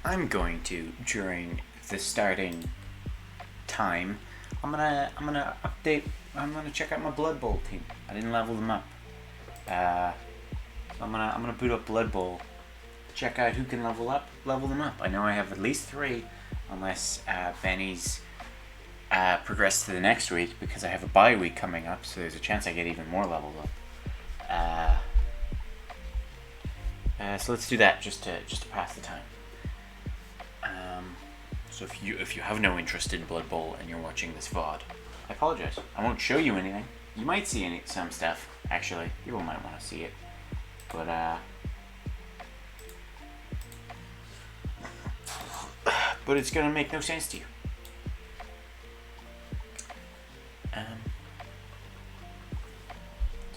I'm going to, during the starting time, I'm gonna update. I'm gonna check out my Blood Bowl team. I didn't level them up. Uh, I'm gonna boot up Blood Bowl, check out who can level them up. I know I have at least three, unless Benny's progressed to the next week because I have a bye week coming up. So there's a chance I get even more leveled up. So let's do that just to pass the time. So if you have no interest in Blood Bowl and you're watching this VOD, I apologize. I won't show you anything. You might see some stuff. Actually, people might want to see it, but it's gonna make no sense to you.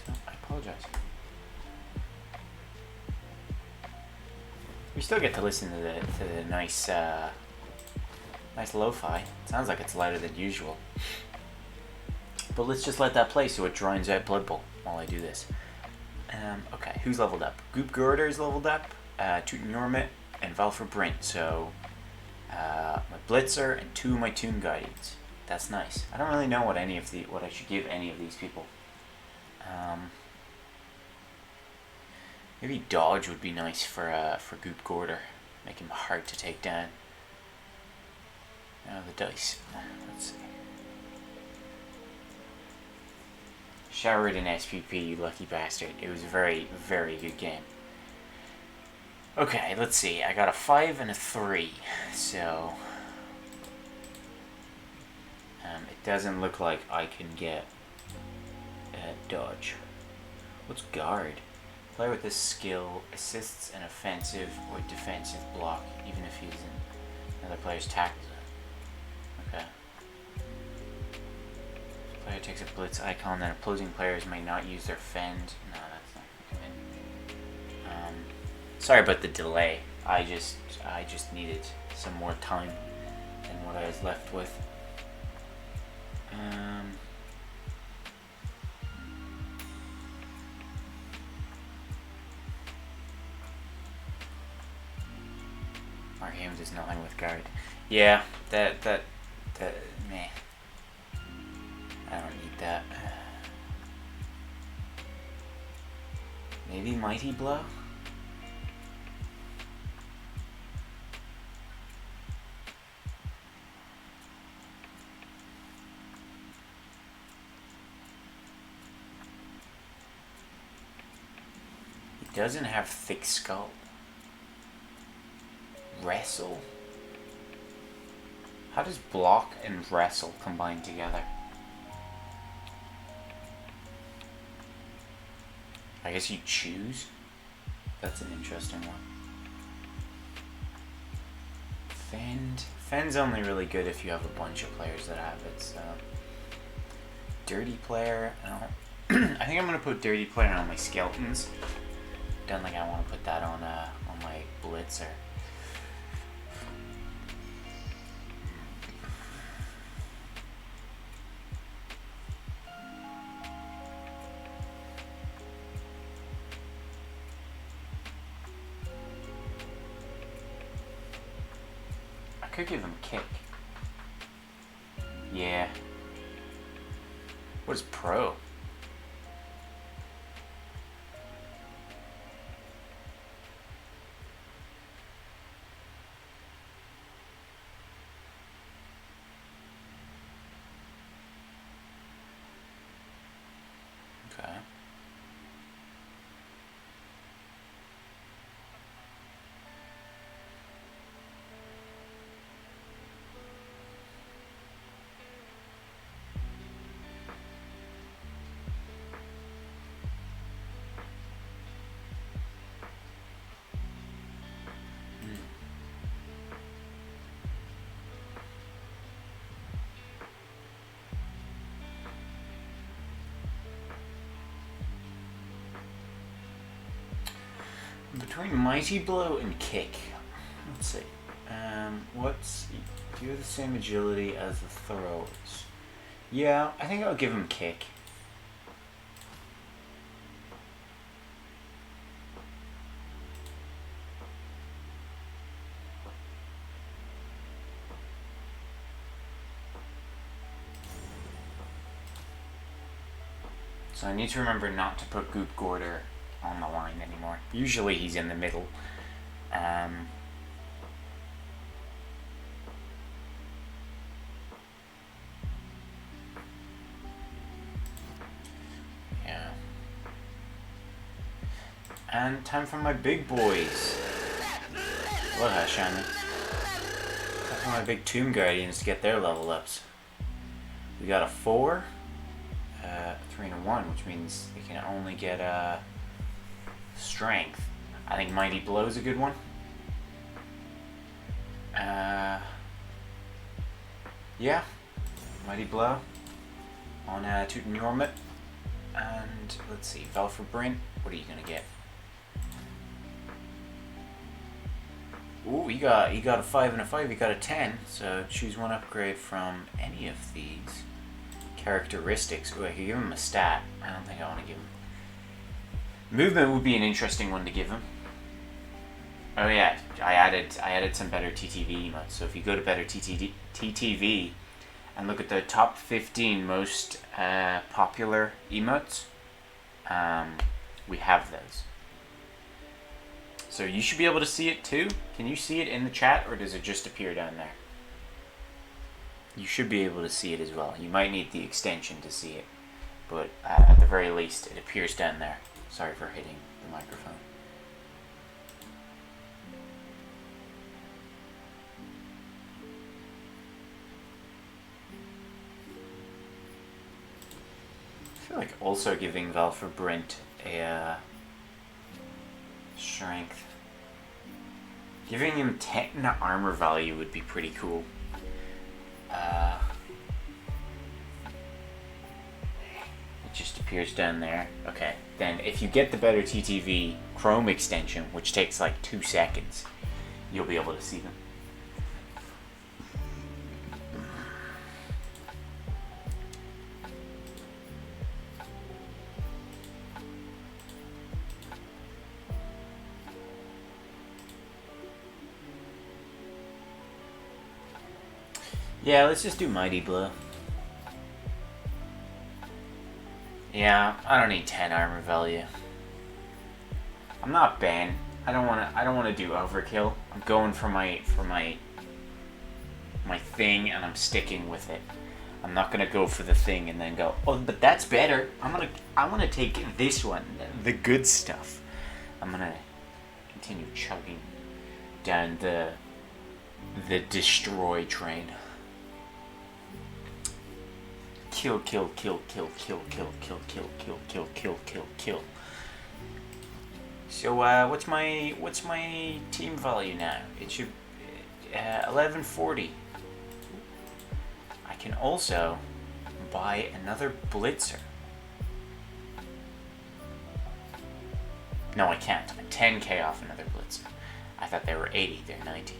So I apologize. We still get to listen to the nice nice lo-fi. Sounds like it's louder than usual. But let's just let that play so it drowns out Blood Bowl while I do this. Okay, who's leveled up? Goop Gorder's leveled up, Teuton Yormit, and Valfor Brint. So, my Blitzer and two of my Toon Guardians. That's nice. I don't really know what I should give any of these people. Maybe Dodge would be nice for Goop Gorder. Make him hard to take down. Now the dice. Let's see. Showered in SPP, you lucky bastard. It was a very, very good game. Okay, let's see. I got a 5 and a 3. So it doesn't look like I can get Dodge. What's Guard? Player with this skill assists an offensive or defensive block, even if he's in another player's tackle zone. Okay. Player takes a blitz icon, then opposing players may not use their fend. No, that's not good. Sorry about the delay. I just needed some more time than what I was left with. Mark Hames is not in with guard. Yeah, that meh. I don't need that. Maybe Mighty Blow? He doesn't have Thick Skull. Wrestle? How does block and wrestle combine together? I guess you choose? That's an interesting one. Fend? Fend's only really good if you have a bunch of players that have it, so... Dirty Player? I think I'm gonna put Dirty Player on my Skeletons. Don't think I want to put that on my Blitzer. I could give him Kick. Yeah. What is Pro? Okay. Between Mighty Blow and Kick, let's see. Do you have the same agility as the Throwers? Yeah, I think I'll give him Kick. So I need to remember not to put Goop Gorder on the line anymore. Usually he's in the middle. Yeah. And time for my big boys. Well, Shannon. Time for my big Tomb Guardians to get their level ups. We got a 4, 3 and a 1, which means they can only get strength. I think Mighty Blow is a good one. Yeah, Mighty Blow on Tootin' Yormut. And let's see, Valfor Brint, what are you gonna get? Ooh, he got a 5 and a 5, he got a 10. So choose one upgrade from any of these characteristics. Ooh, I could give him a stat. I don't think I want to give him. Movement would be an interesting one to give him. Oh yeah, I added some better TTV emotes. So if you go to better TTV and look at the top 15 most popular emotes, we have those. So you should be able to see it too. Can you see it in the chat, or does it just appear down there? You should be able to see it as well. You might need the extension to see it, but at the very least it appears down there. Sorry for hitting the microphone. I feel like also giving Valfor Brint a strength. Giving him 10 armor value would be pretty cool. It just appears down there. Okay, then if you get the better TTV Chrome extension, which takes like 2 seconds, you'll be able to see them. Yeah, let's just do Mighty Blow. Yeah, I don't need 10 armor value. I'm not Ben. I don't wanna do overkill. I'm going for my thing, and I'm sticking with it. I'm not gonna go for the thing and then go, oh, but that's better. I wanna take this one, the good stuff. I'm gonna continue chugging down the destroy train. Kill, kill, kill, kill, kill, kill, kill, kill, kill, kill, kill, kill, kill. So what's my team value now? It should 1140. I can also buy another Blitzer. No, I can't. I'm 10k off another Blitzer. I thought they were 80. They're 90.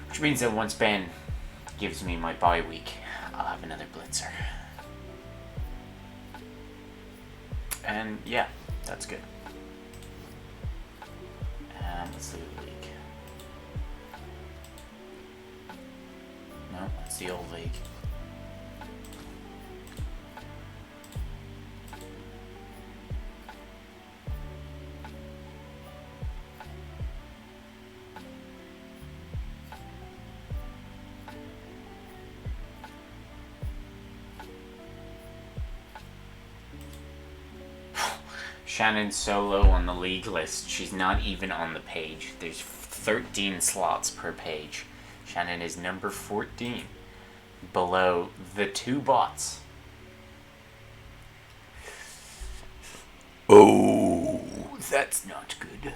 Which means that once Ben gives me my bye week, I'll have another Blitzer. And yeah, that's good. Let's leave the league. No, that's the old league. Shannon's so low on the league list, she's not even on the page. There's 13 slots per page. Shannon is number 14, below the 2 bots. Oh, that's not good.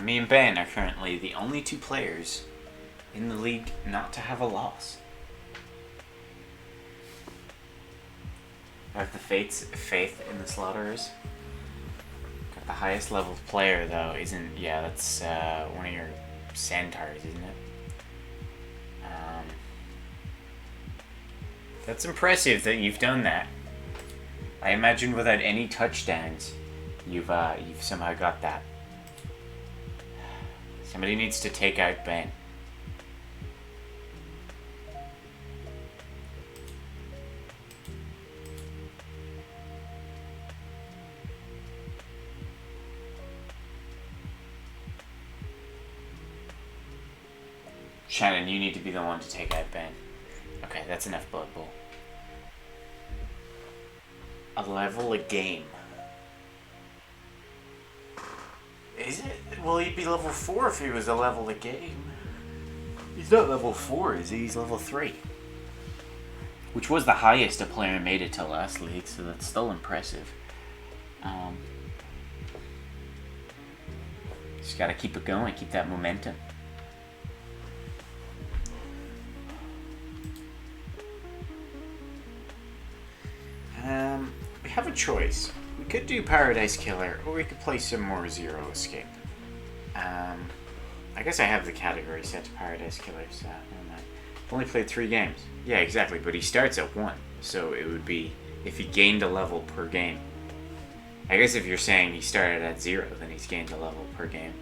Me and Ben are currently the only 2 players in the league not to have a loss. I have the faith in the Slaughterers. Got the highest level player though, isn't? Yeah, that's one of your centaurs, isn't it? That's impressive that you've done that. I imagine without any touchdowns, you've somehow got that. Somebody needs to take out Ben. Shannon, you need to be the one to take out Ben. Okay, that's enough Blood Bowl. A level a game. Is it? Well, he'd be level 4 if he was a level a game. He's not level 4, is he? He's level 3. Which was the highest a player made it to last league, so that's still impressive. Just gotta keep it going, keep that momentum. We have a choice. We could do Paradise Killer, or we could play some more Zero Escape. I guess I have the category set to Paradise Killer, so never mind. I've only played 3 games. Yeah, exactly, but he starts at 1, so it would be if he gained a level per game. I guess if you're saying he started at 0, then he's gained a level per game.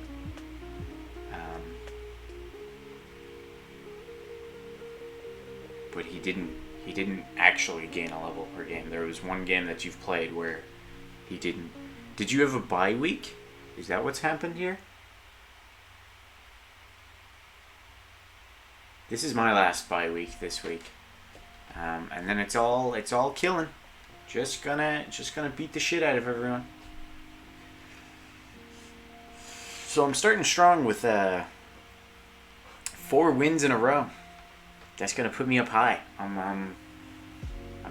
But he didn't actually gain a level per game. There was one game that you've played where he didn't. Did you have a bye week? Is that what's happened here? This is my last bye week this week. And then it's all killing. Just gonna beat the shit out of everyone. So I'm starting strong with 4 wins in a row. That's gonna put me up high. I'm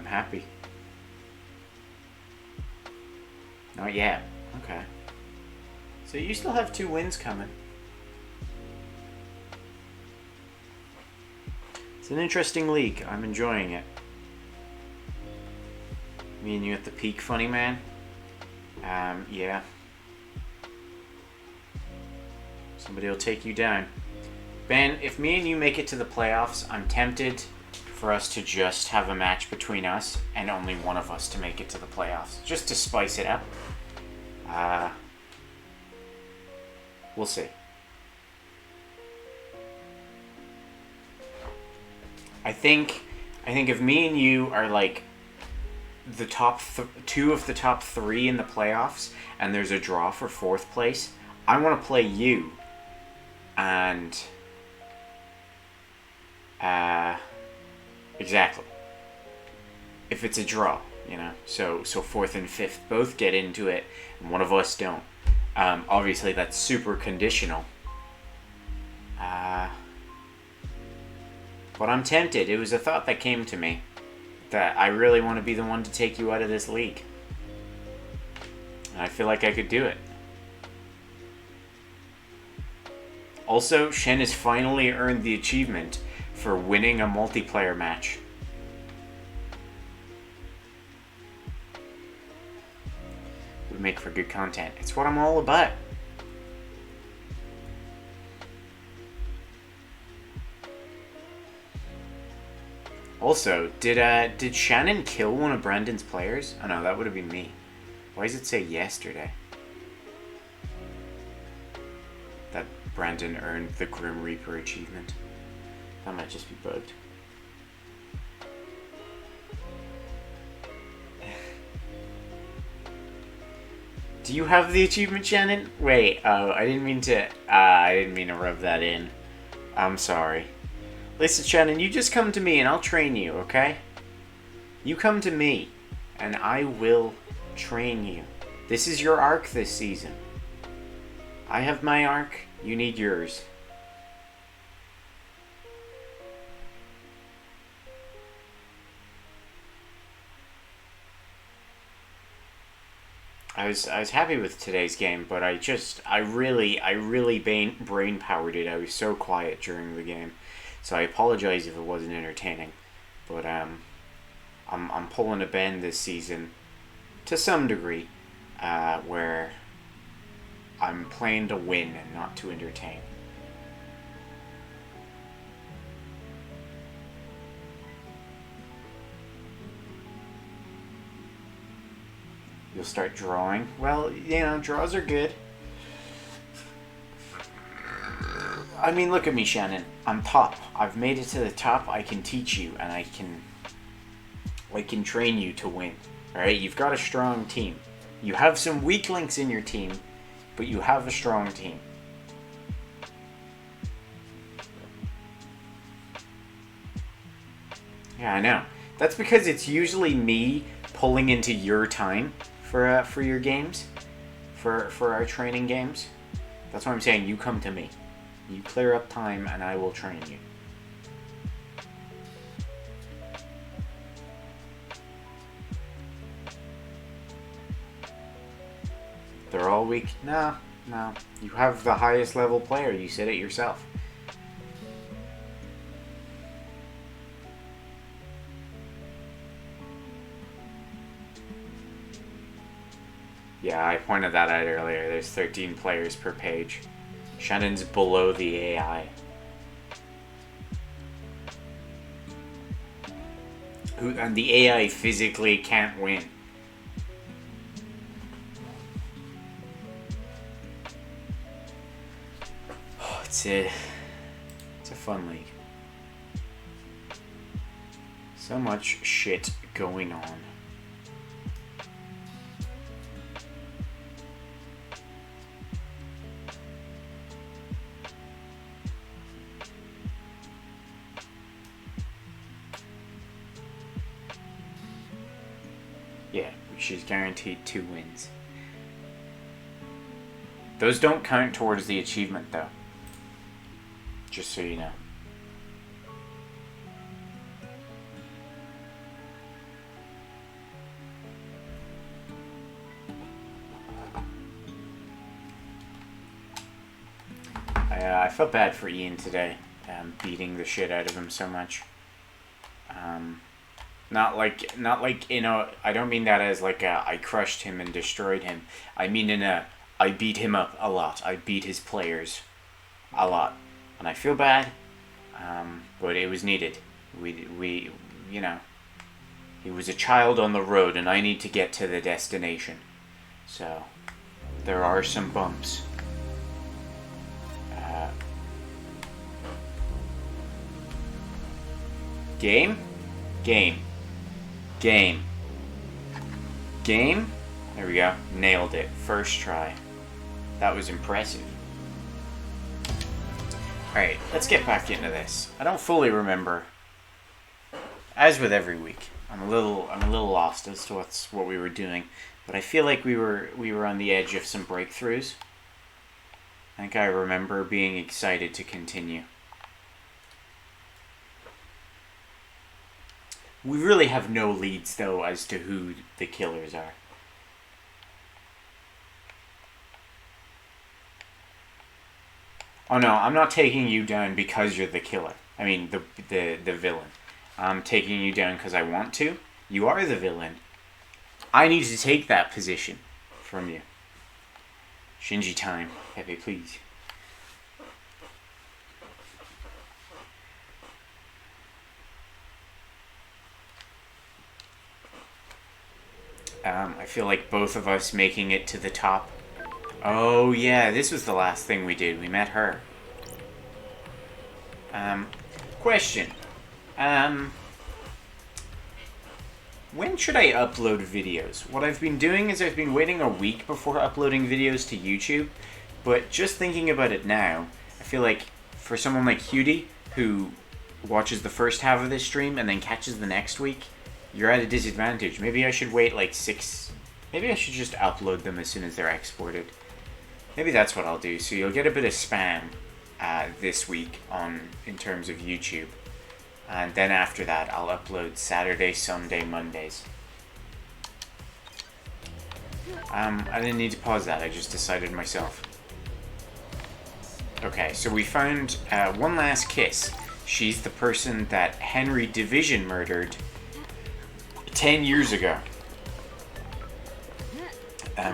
happy. Not yet. Okay. So you still have 2 wins coming. It's an interesting league. I'm enjoying it. Me and you at the peak, funny man. Yeah. Somebody will take you down. Ben, if me and you make it to the playoffs, I'm tempted for us to just have a match between us and only one of us to make it to the playoffs. Just to spice it up. We'll see. I think if me and you are like the top 2 of the top 3 in the playoffs and there's a draw for 4th place, I want to play you and exactly. If it's a draw, you know, so 4th and 5th both get into it, and one of us don't. Obviously, that's super conditional. But I'm tempted. It was a thought that came to me that I really want to be the one to take you out of this league. And I feel like I could do it. Also, Shen has finally earned the achievement for winning a multiplayer match. Would make for good content. It's what I'm all about. Also, did Shannon kill one of Brandon's players? Oh no, that would have been me. Why does it say yesterday? That Brandon earned the Grim Reaper achievement. That might just be bugged. Do you have the achievement, Shannon? Wait, I didn't mean to rub that in. I'm sorry. Listen, Shannon, you just come to me and I'll train you, okay? You come to me and I will train you. This is your arc this season. I have my arc, you need yours. I was happy with today's game, but I really brain powered it. I was so quiet during the game, so I apologize if it wasn't entertaining. But I'm pulling a Ben this season, to some degree, where I'm playing to win and not to entertain. You'll start drawing. Well, you know, draws are good. I mean, look at me, Shannon. I'm top. I've made it to the top. I can teach you, and I can train you to win. All right, you've got a strong team. You have some weak links in your team, but you have a strong team. Yeah, I know. That's because it's usually me pulling into your time for your games, for our training games. That's why I'm saying you come to me. You clear up time, and I will train you. They're all weak? No. You have the highest level player. You said it yourself. Yeah, I pointed that out earlier. There's 13 players per page. Shannon's below the AI. And the AI physically can't win. Oh, it's a fun league. So much shit going on. Yeah, she's guaranteed 2 wins. Those don't count towards the achievement, though. Just so you know. I felt bad for Ian today, beating the shit out of him so much. Not like you know. I don't mean that as like I crushed him and destroyed him. I mean I beat him up a lot. I beat his players a lot, and I feel bad, but it was needed. We you know, he was a child on the road, and I need to get to the destination. So there are some bumps. Game. There we go. Nailed it. First try. That was impressive. Alright, let's get back into this. I don't fully remember. As with every week, I'm a little lost as to what we were doing, but I feel like we were on the edge of some breakthroughs. I think I remember being excited to continue. We really have no leads, though, as to who the killers are. Oh no, I'm not taking you down because you're the killer. I mean, the villain. I'm taking you down because I want to. You are the villain. I need to take that position from you. Shinji time. Pepe, please. I feel like both of us making it to the top. Oh yeah, this was the last thing we did. We met her. Question. When should I upload videos? What I've been doing is I've been waiting a week before uploading videos to YouTube, but just thinking about it now, I feel like for someone like Cutie, who watches the first half of this stream and then catches the next week, you're at a disadvantage. Maybe I should wait like 6... Maybe I should just upload them as soon as they're exported. Maybe that's what I'll do. So you'll get a bit of spam this week in terms of YouTube. And then after that, I'll upload Saturday, Sunday, Mondays. I didn't need to pause that. I just decided myself. Okay, so we found One Last Kiss. She's the person that Henry Division murdered 10 years ago.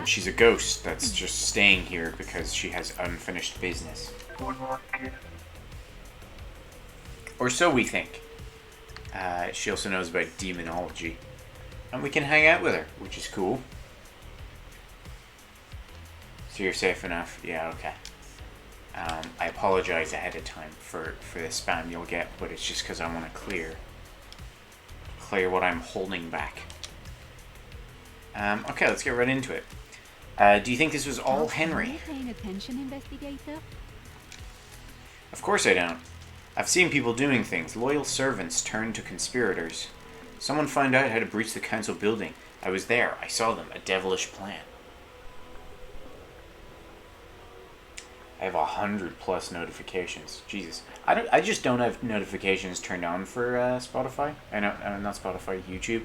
She's a ghost that's just staying here because she has unfinished business. Or so we think. She also knows about demonology. And we can hang out with her, which is cool. So you're safe enough? Yeah, okay. I apologize ahead of time for the spam you'll get, but it's just because I want to clear what I'm holding back. Okay, let's get right into it. Do you think this was all Henry? Are you paying attention, investigator? Of course I don't. I've seen people doing things. Loyal servants turned to conspirators. Someone found out how to breach the council building. I was there. I saw them. A devilish plan. I have 100+ notifications. Jesus. I just don't have notifications turned on for Spotify. I know, not Spotify, YouTube.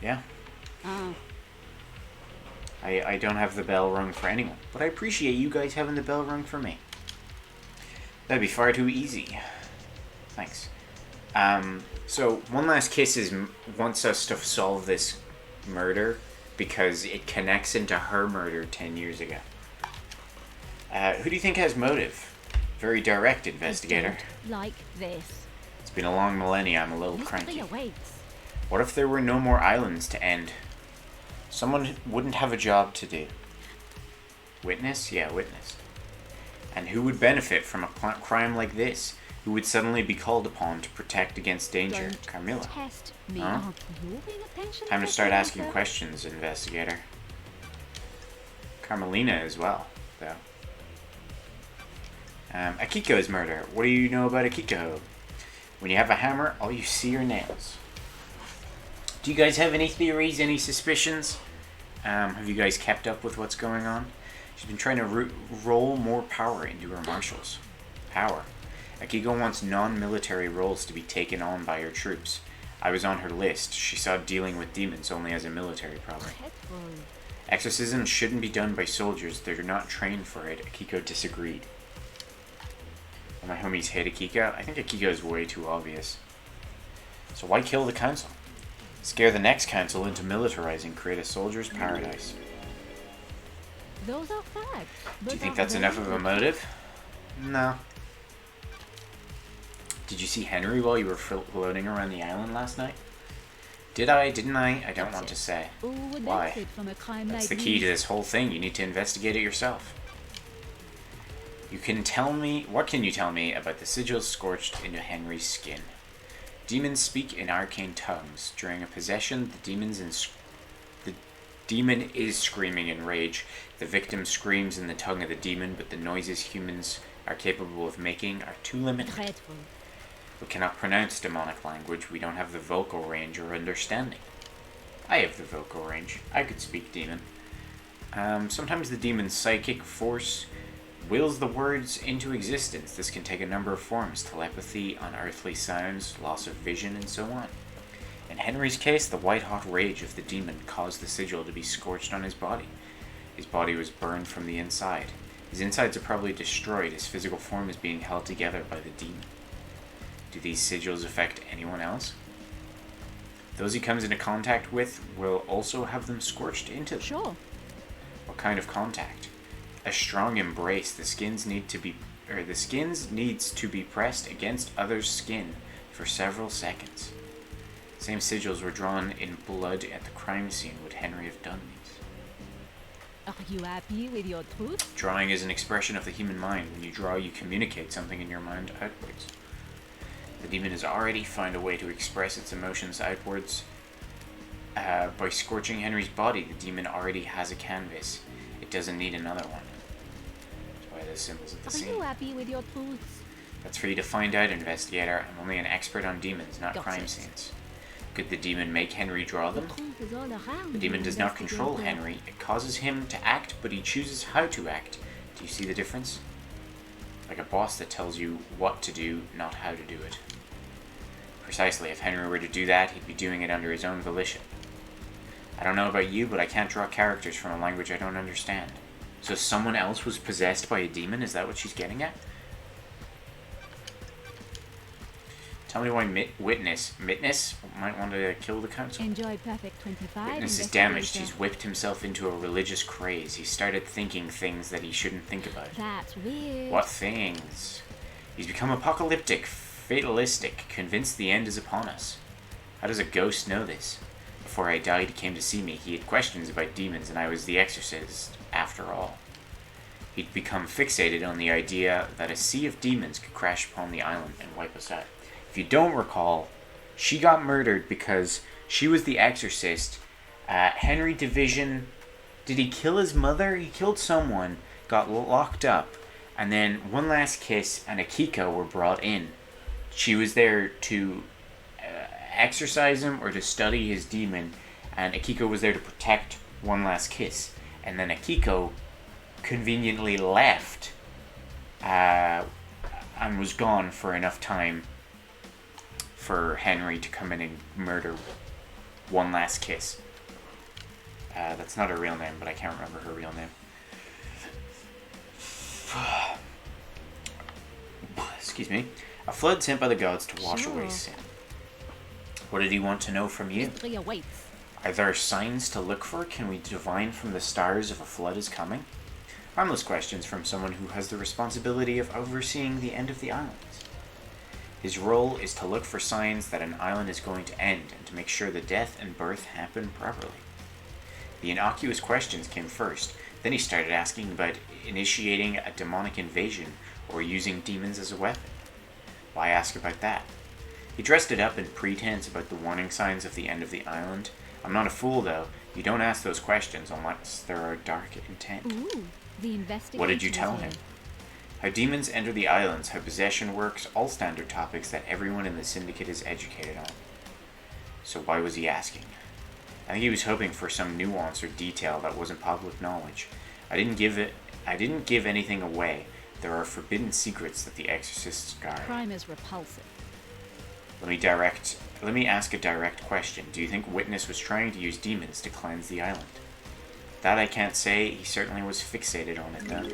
Yeah. I don't have the bell rung for anyone, but I appreciate you guys having the bell rung for me. That'd be far too easy. Thanks. So One Last Kiss wants us to solve this murder because it connects into her murder 10 years ago. Who do you think has motive? Very direct, investigator. Like this. It's been a long millennia. I'm a little Mystery cranky. awaits. What if there were no more islands to end? Someone wouldn't have a job to do. Witness? Yeah, witness. And who would benefit from a crime like this? Who would suddenly be called upon to protect against danger? Don't Carmilla. test me. Huh? Aren't you paying attention, Time to start asking investigator? questions, investigator. Carmelina as well, though. Akiko's murder. What do you know about Akiko? When you have a hammer, all you see are nails. Do you guys have any theories, any suspicions? Have you guys kept up with what's going on? She's been trying to roll more power into her marshals. Power. Akiko wants non-military roles to be taken on by her troops. I was on her list. She saw dealing with demons only as a military problem. Dreadful. Exorcisms shouldn't be done by soldiers. They're not trained for it. Akiko disagreed. Well, my homies hate Akiko. I think Akiko is way too obvious. So why kill the council? Scare the next council into militarizing, create a soldier's paradise. Those are facts. Do you think that's enough of a motive? No. Did you see Henry while you were floating around the island last night? Did I? Didn't I? I don't want to say. Who would Why? benefit from a crime That's like the key to this? this whole thing. You need to investigate it yourself. You can tell me... What can you tell me about the sigils scorched into Henry's skin? Demons speak in arcane tongues. During a possession, the demon is screaming in rage. The victim screams in the tongue of the demon, but the noises humans are capable of making are too limited. Dreadful. We cannot pronounce demonic language. We don't have the vocal range or understanding. I have the vocal range. I could speak demon. Sometimes the demon's psychic force wills the words into existence. This can take a number of forms: telepathy, unearthly sounds, loss of vision, and so on. In Henry's case, the white-hot rage of the demon caused the sigil to be scorched on his body. His body was burned from the inside. His insides are probably destroyed. His physical form is being held together by the demon. Do these sigils affect anyone else? Those he comes into contact with will also have them scorched into them. Sure. What kind of contact? A strong embrace. The skins needs to be pressed against others' skin for several seconds. Same sigils were drawn in blood at the crime scene. Would Henry have done these? Are you happy with your truth? Drawing is an expression of the human mind. When you draw, you communicate something in your mind outwards. The demon has already found a way to express its emotions outwards. By scorching Henry's body, the demon already has a canvas. It doesn't need another one. That's why the symbols of the Are you scene. happy with your truth? That's for you to find out, investigator. I'm only an expert on demons, not Got crime it. scenes. Could the demon make Henry draw The them? truth is all around. The demon you, does not control investigator. Henry. It causes him to act, but he chooses how to act. Do you see the difference? Like a boss that tells you what to do, not how to do it. Precisely, if Henry were to do that, he'd be doing it under his own volition. I don't know about you, but I can't draw characters from a language I don't understand. So someone else was possessed by a demon? Is that what she's getting at? Tell me why Witness might want to kill the council. Enjoy Perfect 25. Witness is damaged. He's whipped himself into a religious craze. He started thinking things that he shouldn't think about. That's weird. What things? He's become apocalyptic, fatalistic, convinced the end is upon us. How does a ghost know this? before I died, he came to see me. He had questions about demons, and I was the exorcist, after all. He'd become fixated on the idea that a sea of demons could crash upon the island and wipe us out. If you don't recall, she got murdered because she was the exorcist. Henry Division, did he kill his mother? He killed someone, got locked up, and then one last kiss and Akiko were brought in. She was there to exorcise him or to study his demon, and Akiko was there to protect one last kiss. And then Akiko conveniently left and was gone for enough time for Henry to come in and murder one last kiss. That's not her real name, but I can't remember her real name. Excuse me. A flood sent by the gods to wash away sin. What did he want to know from you? Mystery awaits. Are there signs to look for? Can we divine from the stars if a flood is coming? Harmless questions from someone who has the responsibility of overseeing the end of the islands. His role is to look for signs that an island is going to end and to make sure the death and birth happen properly. The innocuous questions came first. Then he started asking about initiating a demonic invasion or using demons as a weapon. Why ask about that? He dressed it up in pretense about the warning signs of the end of the island. I'm not a fool, though. You don't ask those questions unless there are dark intent. Ooh, the investigator. What did you tell him? How demons enter the islands, how possession works, all standard topics that everyone in the syndicate is educated on. So why was he asking? I think he was hoping for some nuance or detail that wasn't public knowledge. I didn't give anything away. There are forbidden secrets that the exorcists guard. Crime is repulsive. Let me ask a direct question. Do you think Witness was trying to use demons to cleanse the island? That I can't say. He certainly was fixated on it, though.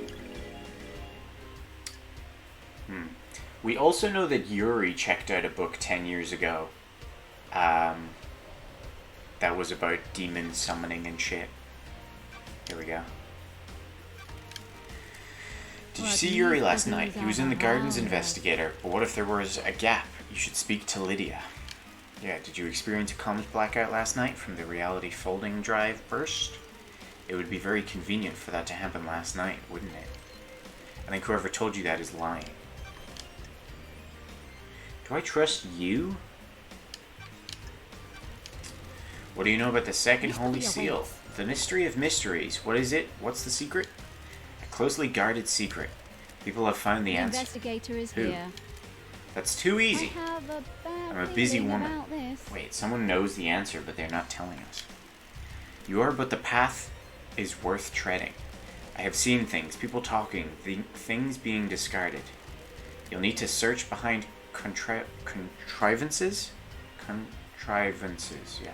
We also know that Yuri checked out a book 10 years ago. That was about demon summoning and shit. Here we go. Did you see Yuri last night? He was in the Gardens Investigator, but what if there was a gap? You should speak to Lydia. Yeah, did you experience a comic blackout last night from the reality folding drive burst? It would be very convenient for that to happen last night, wouldn't it? I think whoever told you that is lying. Do I trust you? What do you know about the second Holy Seal? The mystery of mysteries. What is it? What's the secret? A closely guarded secret. People have found the answer. The investigator is Who? here. That's too easy. I have a bad I'm a busy feeling woman. about this. Wait, someone knows the answer, but they're not telling us. You are, but the path is worth treading. I have seen things, people talking, things being discarded. You'll need to search behind contrivances? Contrivances, yeah.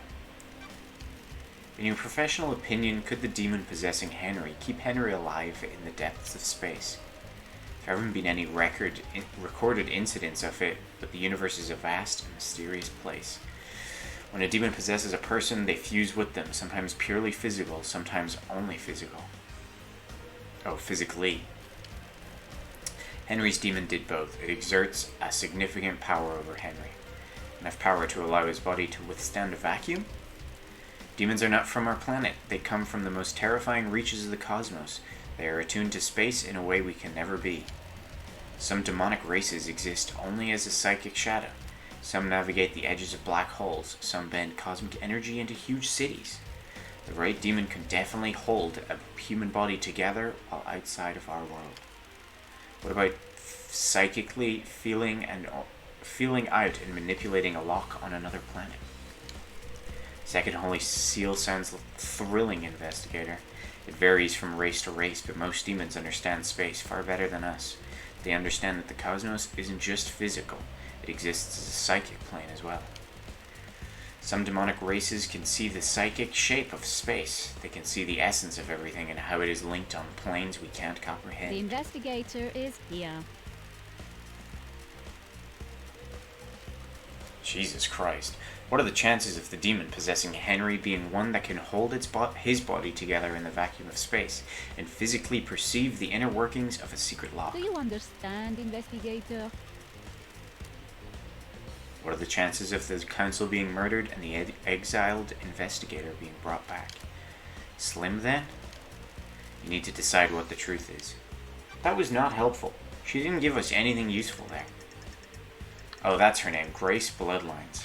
In your professional opinion, could the demon possessing Henry keep Henry alive in the depths of space? There haven't been any recorded incidents of it, but the universe is a vast and mysterious place. When a demon possesses a person, they fuse with them, sometimes purely physical, sometimes only physical. Oh, physically. Henry's demon did both. It exerts a significant power over Henry. Enough power to allow his body to withstand a vacuum? Demons are not from our planet. They come from the most terrifying reaches of the cosmos. They are attuned to space in a way we can never be. Some demonic races exist only as a psychic shadow. Some navigate the edges of black holes. Some bend cosmic energy into huge cities. The right demon can definitely hold a human body together while outside of our world. What about psychically feeling out and manipulating a lock on another planet? Second Holy Seal sounds thrilling, investigator. It varies from race to race, but most demons understand space far better than us. They understand that the cosmos isn't just physical, it exists as a psychic plane as well. Some demonic races can see the psychic shape of space. They can see the essence of everything and how it is linked on planes we can't comprehend. The investigator is here. Jesus Christ. What are the chances of the demon possessing Henry being one that can hold his body together in the vacuum of space and physically perceive the inner workings of a secret lock? Do you understand, investigator? What are the chances of the council being murdered and the exiled investigator being brought back? Slim, then? You need to decide what the truth is. That was not helpful. She didn't give us anything useful there. Oh, that's her name. Grace Bloodlines.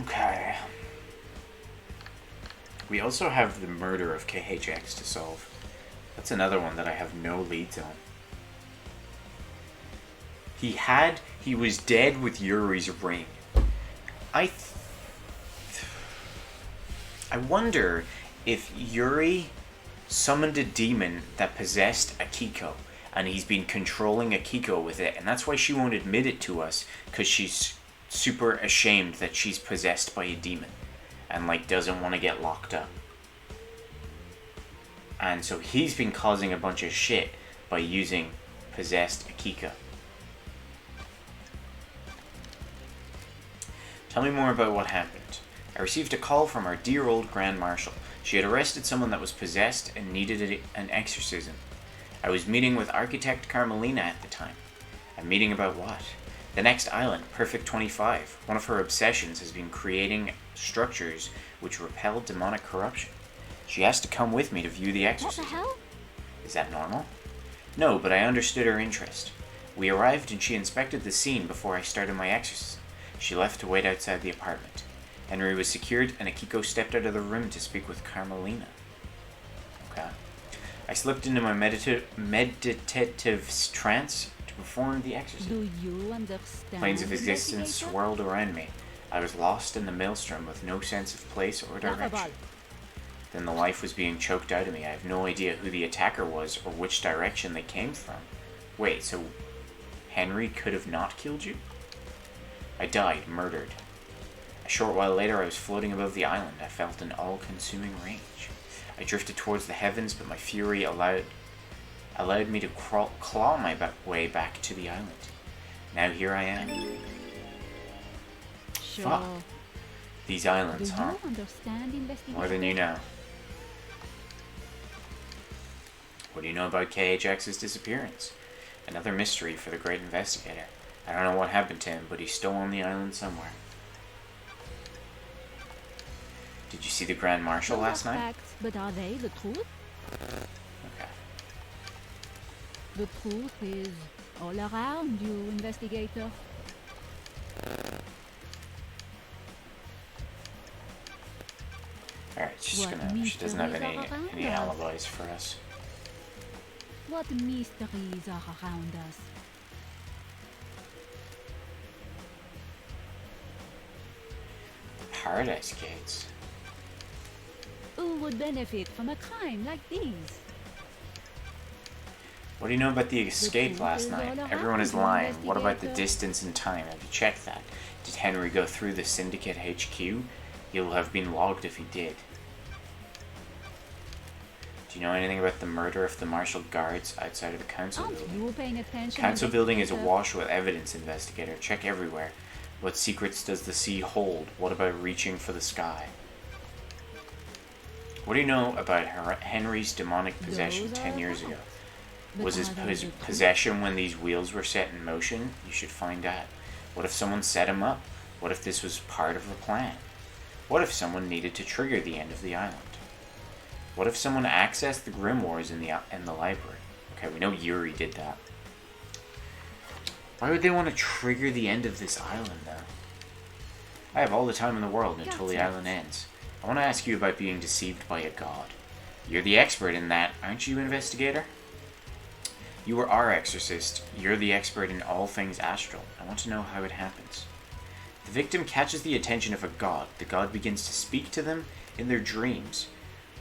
Okay. We also have the murder of KHX to solve. That's another one that I have no leads on. He was dead with Yuri's ring. I wonder if Yuri summoned a demon that possessed Akiko, and he's been controlling Akiko with it, and that's why she won't admit it to us, because she's super ashamed that she's possessed by a demon, and like doesn't want to get locked up. And so he's been causing a bunch of shit by using possessed Akiko. Tell me more about what happened. I received a call from our dear old Grand Marshal. She had arrested someone that was possessed and needed an exorcism. I was meeting with Architect Carmelina at the time. A meeting about what? The next island, Perfect 25. One of her obsessions has been creating structures which repel demonic corruption. She asked to come with me to view the exorcism. What the hell? Is that normal? No, but I understood her interest. We arrived and she inspected the scene before I started my exorcism. She left to wait outside the apartment. Henry was secured and Akiko stepped out of the room to speak with Carmelina. Okay. I slipped into my meditative trance to perform the exorcism. Do you understand? Planes of existence investigator? swirled around me. I was lost in the maelstrom with no sense of place or direction. Then the life was being choked out of me. I have no idea who the attacker was or which direction they came from. Wait, so Henry could have not killed you? I died, murdered. A short while later, I was floating above the island. I felt an all-consuming rage. I drifted towards the heavens, but my fury allowed me to claw my way back to the island. Now here I am. Sure. Fuck. These islands, Do huh? you understand investigation? More than you know. What do you know about KHX's disappearance? Another mystery for the great investigator. I don't know what happened to him, but he's still on the island somewhere. Did you see the Grand Marshal Those last are night? facts, but are they the truth? Okay. The truth is all around you, investigator. Alright, she's What gonna. She doesn't have mysteries are any around us? alibis for us. What mysteries are around us? Paradise Gates. Who would benefit from a crime like these? What do you know about the escape truth last is night? all around Everyone is you, lying. What about the investigator. distance and time? Have you checked that? Did Henry go through the Syndicate HQ? He'll have been logged if he did. Do you know anything about the murder of the Marshal Guards outside of the Council Aren't building? you paying attention? Council building is investigator? awash with evidence, investigator. Check everywhere. What secrets does the sea hold? What about reaching for the sky? What do you know about Henry's demonic possession Those 10 are years facts. ago? But Was his are they the truth? possession when these wheels were set in motion? You should find out. What if someone set him up? What if this was part of a plan? What if someone needed to trigger the end of the island? What if someone accessed the Grimoires in the library? Okay, we know Yuri did that. Why would they want to trigger the end of this island, though? I have all the time in the world until the Gotcha. island ends. I want to ask you about being deceived by a god. You're the expert in that, aren't you, investigator? You were our exorcist. You're the expert in all things astral. I want to know how it happens. The victim catches the attention of a god. The god begins to speak to them in their dreams.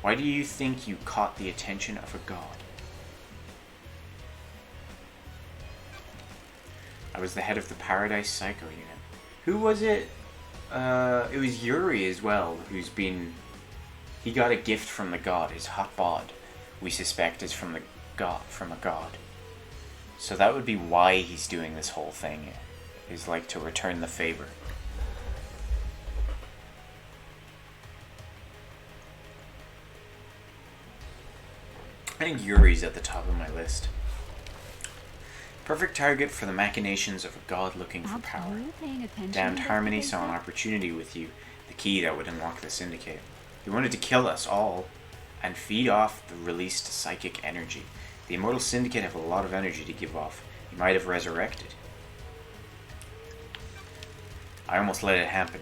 Why do you think you caught the attention of a god? I was the head of the Paradise Psycho Unit. Who was it? It was Yuri as well, who's been... He got a gift from the god, his hot bod. We suspect is from a god. So that would be why he's doing this whole thing, is like to return the favor. I think Yuri's at the top of my list. Perfect target for the machinations of a god looking for Aren't power. you paying attention? Damned Harmony saw an investigator? opportunity with you, the key that would unlock the Syndicate. He wanted to kill us all and feed off the released psychic energy. The Immortal Syndicate have a lot of energy to give off. He might have resurrected. I almost let it happen.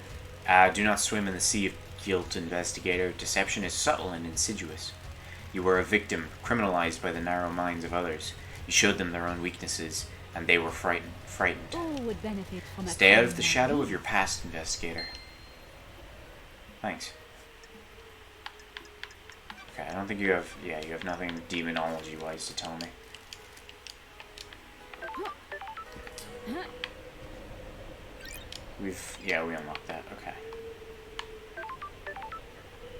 Do not swim in the sea of guilt, investigator. Deception is subtle and insidious. You were a victim, criminalized by the narrow minds of others. You showed them their own weaknesses, and they were frightened. All would benefit from a Stay out of clean the mind. shadow of your past, investigator. Thanks. Okay, I don't think you have... Yeah, you have nothing demonology-wise to tell me. Yeah, we unlocked that. Okay.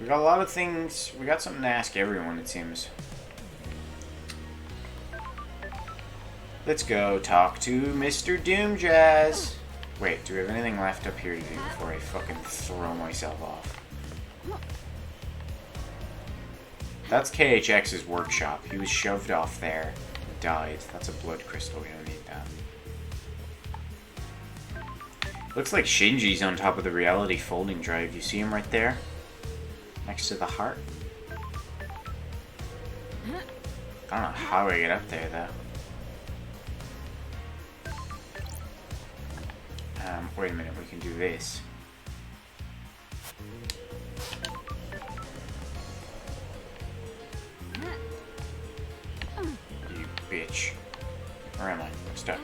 We got a lot of things. We got something to ask everyone, it seems. Let's go talk to Mr. Doomjazz. Wait, do we have anything left up here to do before I fucking throw myself off? That's KHX's workshop. He was shoved off there and died. That's a blood crystal. We don't need that. Looks like Shinji's on top of the reality folding drive. You see him right there? Next to the heart? I don't know how I get up there, though. Wait a minute, we can do this. You bitch. Where am I? I'm stuck.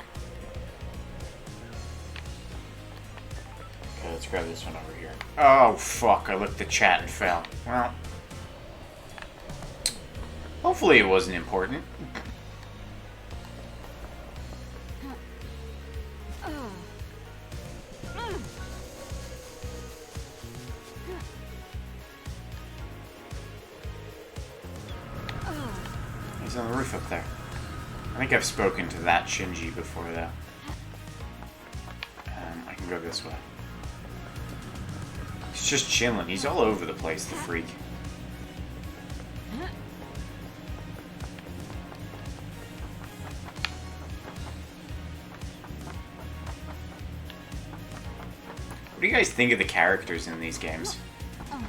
Okay, let's grab this one over here. Oh, fuck, I looked at the chat and fell. Well, hopefully it wasn't important. He's on the roof up there. I think I've spoken to that Shinji before, though. I can go this way. He's just chilling. He's all over the place, the freak. What do you guys think of the characters in these games?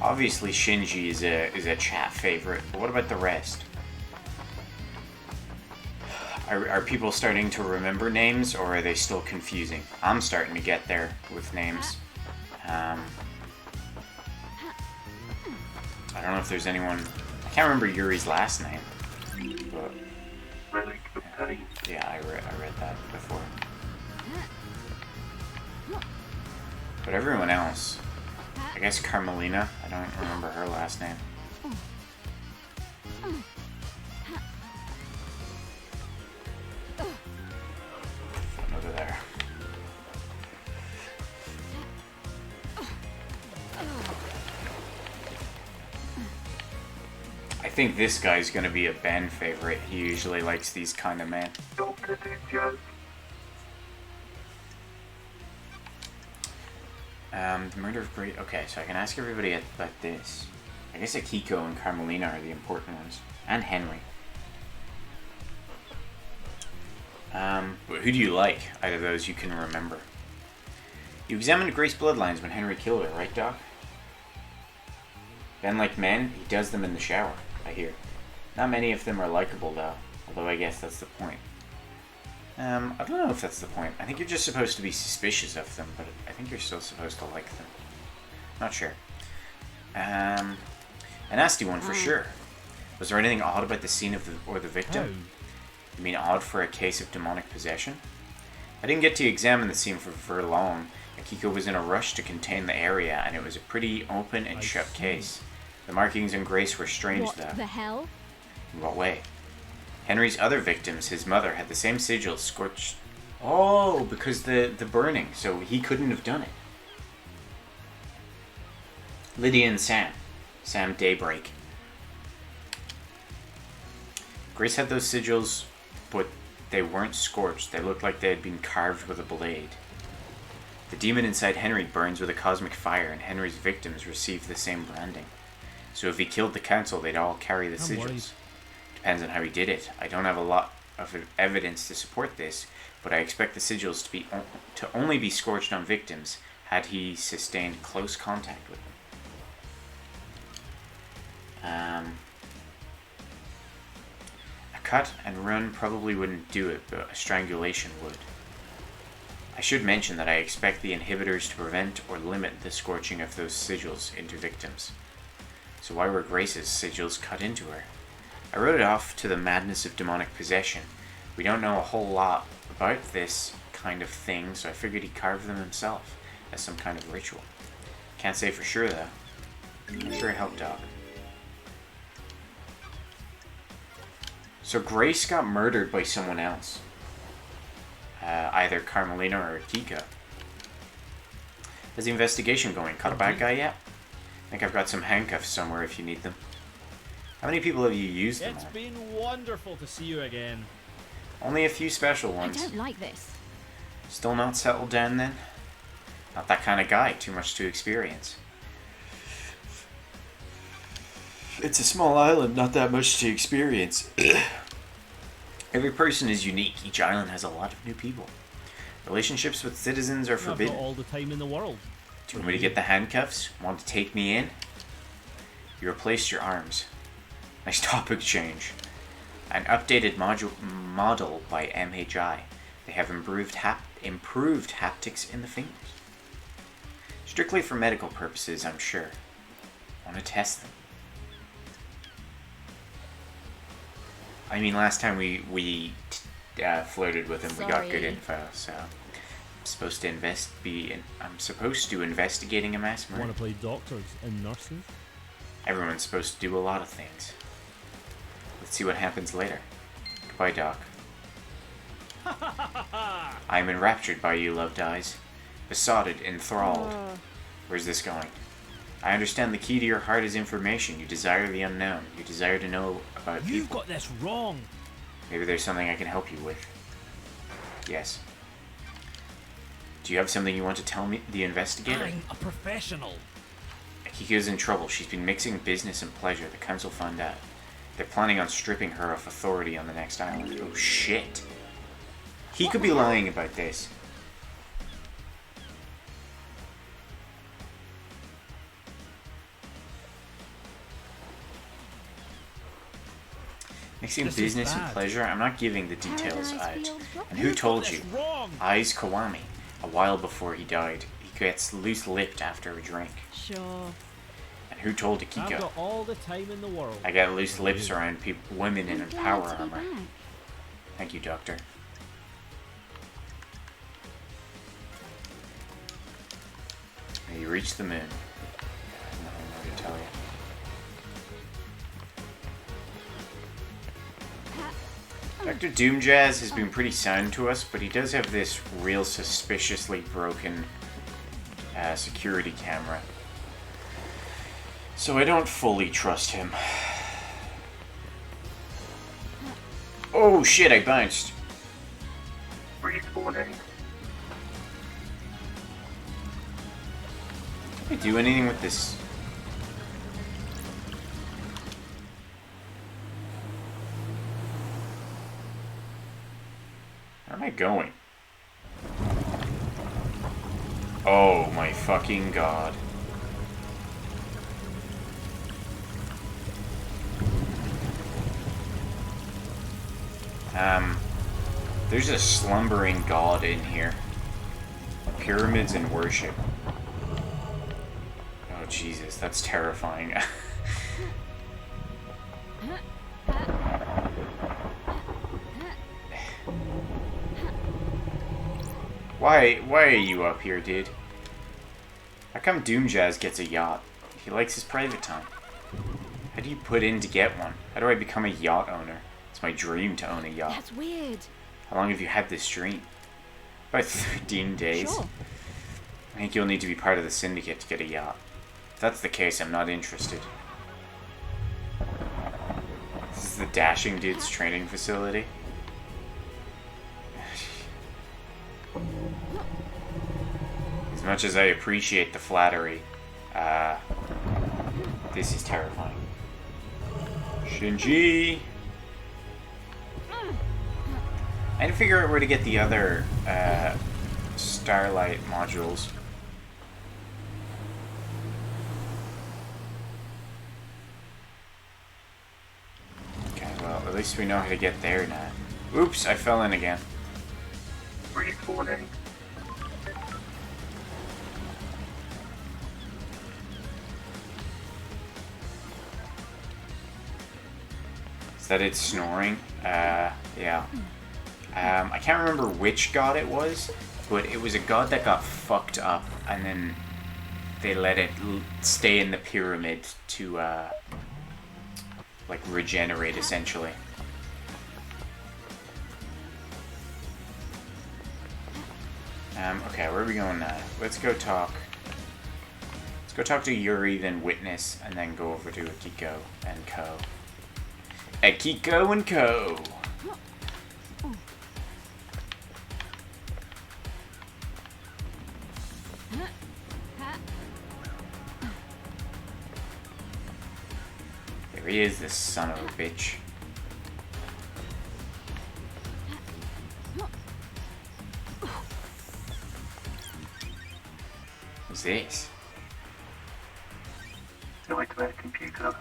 Obviously, Shinji is a chat favorite, but what about the rest? Are people starting to remember names, or are they still confusing? I'm starting to get there with names. I don't know if there's anyone... I can't remember Yuri's last name. But, yeah, I read that before. But everyone else... I guess Carmelina. I don't remember her last name. Over there. I think this guy's gonna be a Ben favorite. He usually likes these kind of men. The murder of Great... Okay, so I can ask everybody about this. I guess Akiko and Carmelina are the important ones. And Henry. But who do you like out of those you can remember? You examined Grace bloodlines when Henry killed her, right, Doc? Ben, like men, he does them in the shower, I hear. Not many of them are likable, though. Although I guess that's the point. I don't know if that's the point. I think you're just supposed to be suspicious of them, but I think you're still supposed to like them. Not sure. A nasty one for sure. Was there anything odd about the scene of the victim? You mean odd for a case of demonic possession? I didn't get to examine the scene for very long. Akiko was in a rush to contain the area, and it was a pretty open and shut case. The markings on Grace were strange, What though. the hell? In what way? Henry's other victims, his mother, had the same sigil scorched. Oh, because the burning, so he couldn't have done it. Lydia and Sam. Sam Daybreak. Grace had those sigils, but they weren't scorched. They looked like they had been carved with a blade. The demon inside Henry burns with a cosmic fire, and Henry's victims receive the same branding. So if he killed the council, they'd all carry the sigils. Depends on how he did it. I don't have a lot of evidence to support this, but I expect the sigils to only be scorched on victims had he sustained close contact with them. A cut and run probably wouldn't do it, but a strangulation would. I should mention that I expect the inhibitors to prevent or limit the scorching of those sigils into victims. So why were Grace's sigils cut into her? I wrote it off to the madness of demonic possession. We don't know a whole lot about this kind of thing, so I figured he carved them himself as some kind of ritual. Can't say for sure though. I'm sure it helped Doc. So Grace got murdered by someone else. Either Carmelina or Kika. How's the investigation going? Caught a bad guy yet? I think I've got some handcuffs somewhere if you need them. How many people have you used them on? It's been wonderful to see you again. Only a few special I ones. don't like this. Still not settled down then? Not that kind of guy, too much to experience. It's a small island, not that much to experience. Every person is unique. Each island has a lot of new people. Relationships with citizens are I've forbidden. got all the time in the world. Do you want me to get the handcuffs? Want to take me in? You replaced your arms. Nice topic change. An updated model by MHI. They have improved haptics in the fingers. Strictly for medical purposes, I'm sure. Want to test them. I mean, last time we flirted with him, we got good Sorry. info, so I'm supposed to investigating a mass murder. Want to play doctors and nurses? Everyone's supposed to do a lot of things. Let's see what happens later. Goodbye, Doc. I am enraptured by you, loved eyes. Besotted, enthralled. Where's this going? I understand the key to your heart is information. You desire the unknown. You desire to know about You've people. got this wrong. Maybe there's something I can help you with. Yes. Do you have something you want to tell me, the investigator? I'm a professional. Akiko's in trouble. She's been mixing business and pleasure. The council found out. They're planning on stripping her of authority on the next island. Oh shit. He could be lying about this. Mixing This is business and bad. pleasure? I'm not giving the details Paradise out. feels rough. And who told Got you? this wrong. Aiz Kawami. A while before he died. He gets loose-lipped after a drink. Sure. And who told I've Akiko? got all the time in the world. I got loose lips around women in I'm glad power to be armor. back. Thank you, Doctor. You reached the moon. Nothing more to tell you. Dr. Doomjazz has been pretty sound to us, but he does have this real suspiciously broken security camera. So I don't fully trust him. Oh shit, I bounced. Respawning. Can I do anything with this? Where am I going? Oh my fucking god. There's a slumbering god in here. Pyramids and worship. Oh Jesus, that's terrifying. Why are you up here, dude? How come Doomjazz gets a yacht? He likes his private time. How do you put in to get one? How do I become a yacht owner? It's my dream to own a yacht. That's weird. How long have you had this dream? About 13 days. Sure. I think you'll need to be part of the syndicate to get a yacht. If that's the case, I'm not interested. This is the Dashing Dudes training facility. As much as I appreciate the flattery, this is terrifying. I need to figure out where to get the other Starlight modules. Okay, well, at least we know how to get there now. Oops, I fell in again. Reporting. Is that it snoring? Yeah. I can't remember which god it was, but it was a god that got fucked up, and then they let it stay in the pyramid to, like, regenerate, essentially. Okay, where are we going now? Let's go talk. Let's go talk to Yuri, then Witness, and then go over to Akiko and Co. Akiko and Co. There he is, this son of a bitch. What's this? Nightmare computer.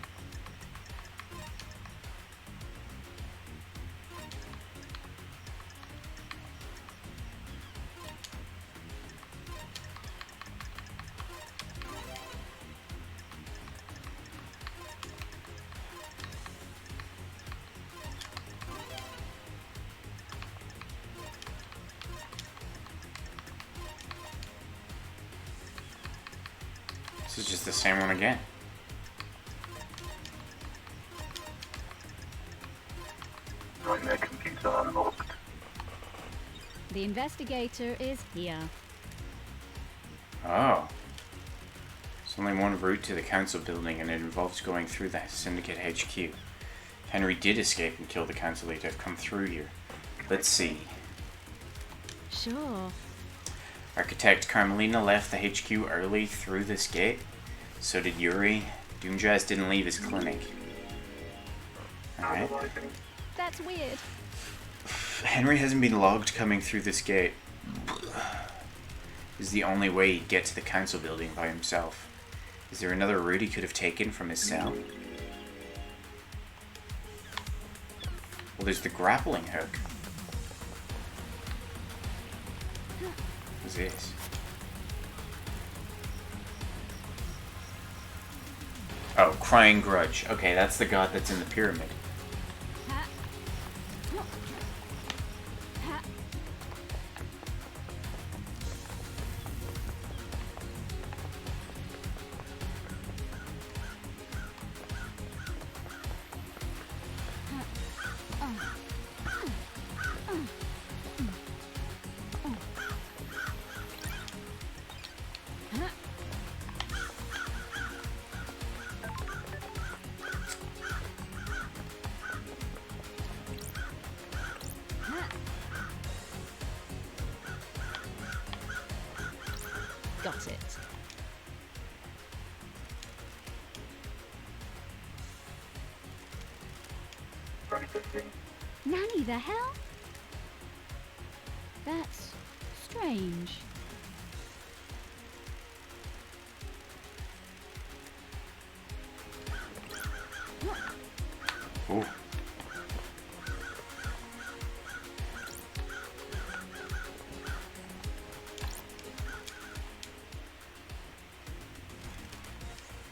This is just the same one again. Nightmare computer unlocked. The investigator is here. Oh. There's only one route to the council building, and it involves going through the Syndicate HQ. Henry did escape and kill the council leader to have come through here. Let's see. Sure. Architect Carmelina left the HQ early through this gate. So did Yuri. Doomjazz didn't leave his clinic. Alright. Analyzing. That's weird. Henry hasn't been logged coming through this gate. This is the only way he'd get to the council building by himself. Is there another route he could have taken from his cell? Well, there's the grappling hook. What's this? Oh, Crying Grudge. Okay, that's the god that's in the pyramid. Got it. Processing. Nanny, the hell? That's strange. Ooh.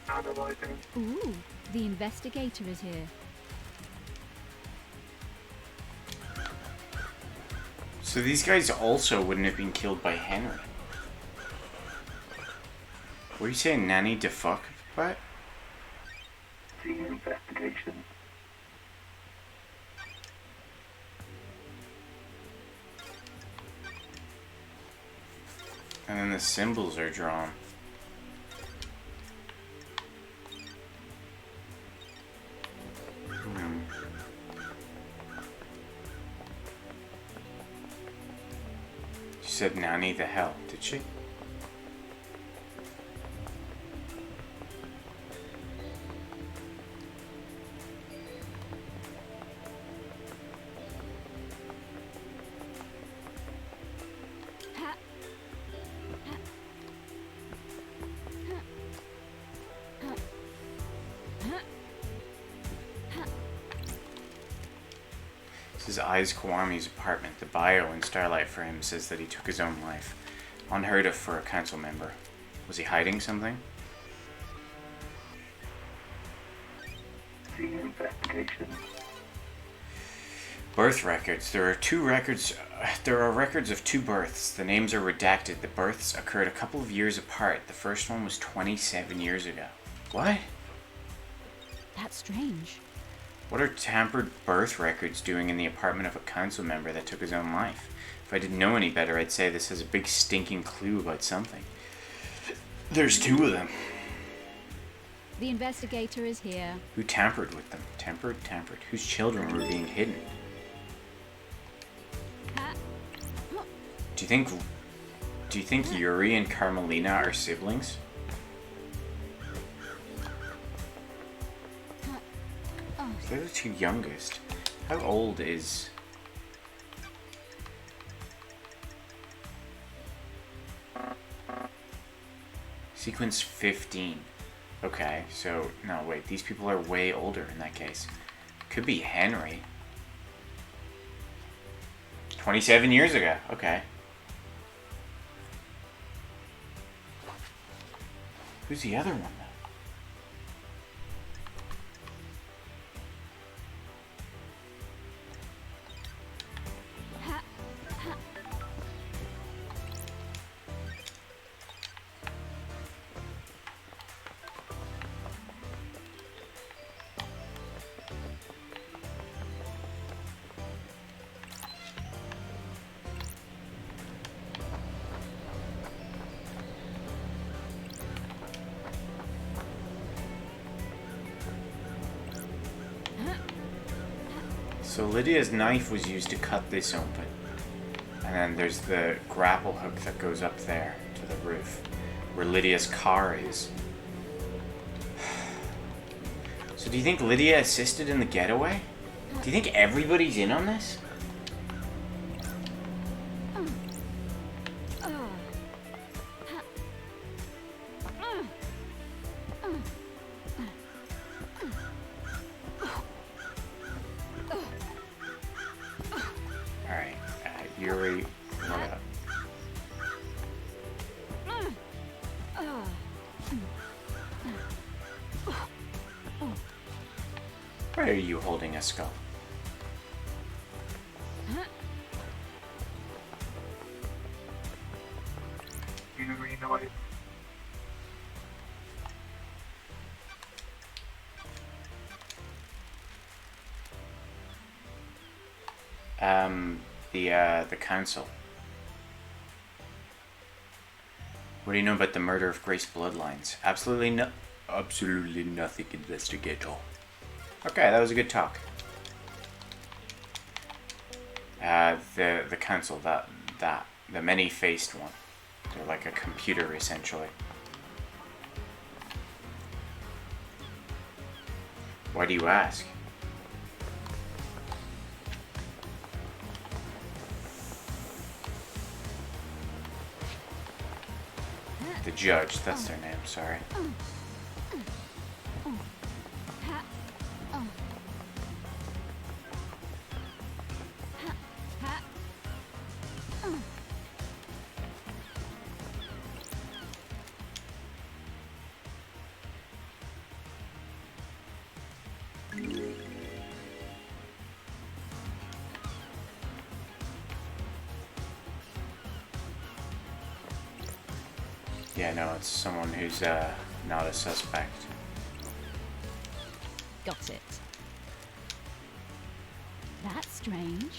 Analyzing. Ooh, the investigator is here. So these guys also wouldn't have been killed by Henry. What are you saying, Nanny to fuck? What? Senior investigation. And then the symbols are drawn. She said Nanny the hell, did she? This is Aiz Kawami's apartment. The bio in Starlight for him says that he took his own life. Unheard of for a council member. Was he hiding something? Senior investigation. Birth records. There are records of 2 births. The names are redacted. The births occurred a couple of years apart. The first one was 27 years ago. What? That's strange. What are tampered birth records doing in the apartment of a council member that took his own life? If I didn't know any better, I'd say this has a big stinking clue about something. There's 2 of them. The investigator is here. Who tampered with them? Tampered? Whose children were being hidden? Do you think Yuri and Carmelina are siblings? They're the 2 youngest. How old is... Sequence 15. Okay, so... No, wait. These people are way older in that case. Could be Henry. 27 years ago. Okay. Who's the other one, though? So Lydia's knife was used to cut this open. And then there's the grapple hook that goes up there to the roof, where Lydia's car is. So do you think Lydia assisted in the getaway? Do you think everybody's in on this? Alright, Yuri, what up? Why are you holding a skull? Yuri Knight. The council. What do you know about the murder of Grace Bloodlines? Absolutely nothing, investigator. Okay, that was a good talk. The council, the many-faced one. They're like a computer, essentially. Why do you ask? The judge, that's their name, sorry. Yeah, no, it's someone who's not a suspect. Got it. That's strange.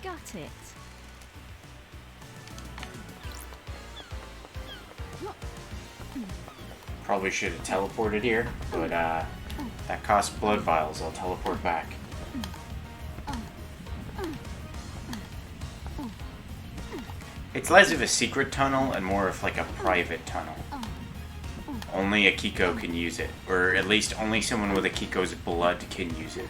Got it. Probably should have teleported here, but that costs blood vials. I'll teleport back. It's less of a secret tunnel and more of like a private tunnel. Only Akiko can use it, or at least only someone with Akiko's blood can use it.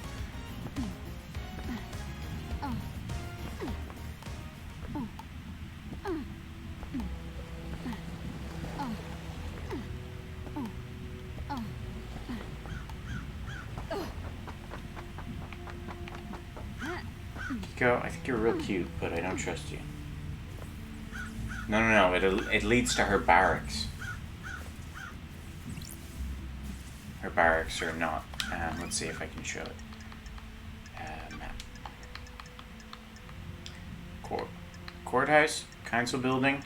Kiko, I think you're real cute, but I don't trust you. No. It leads to her barracks. Her barracks are not. Let's see if I can show it. Map. Courthouse, council building.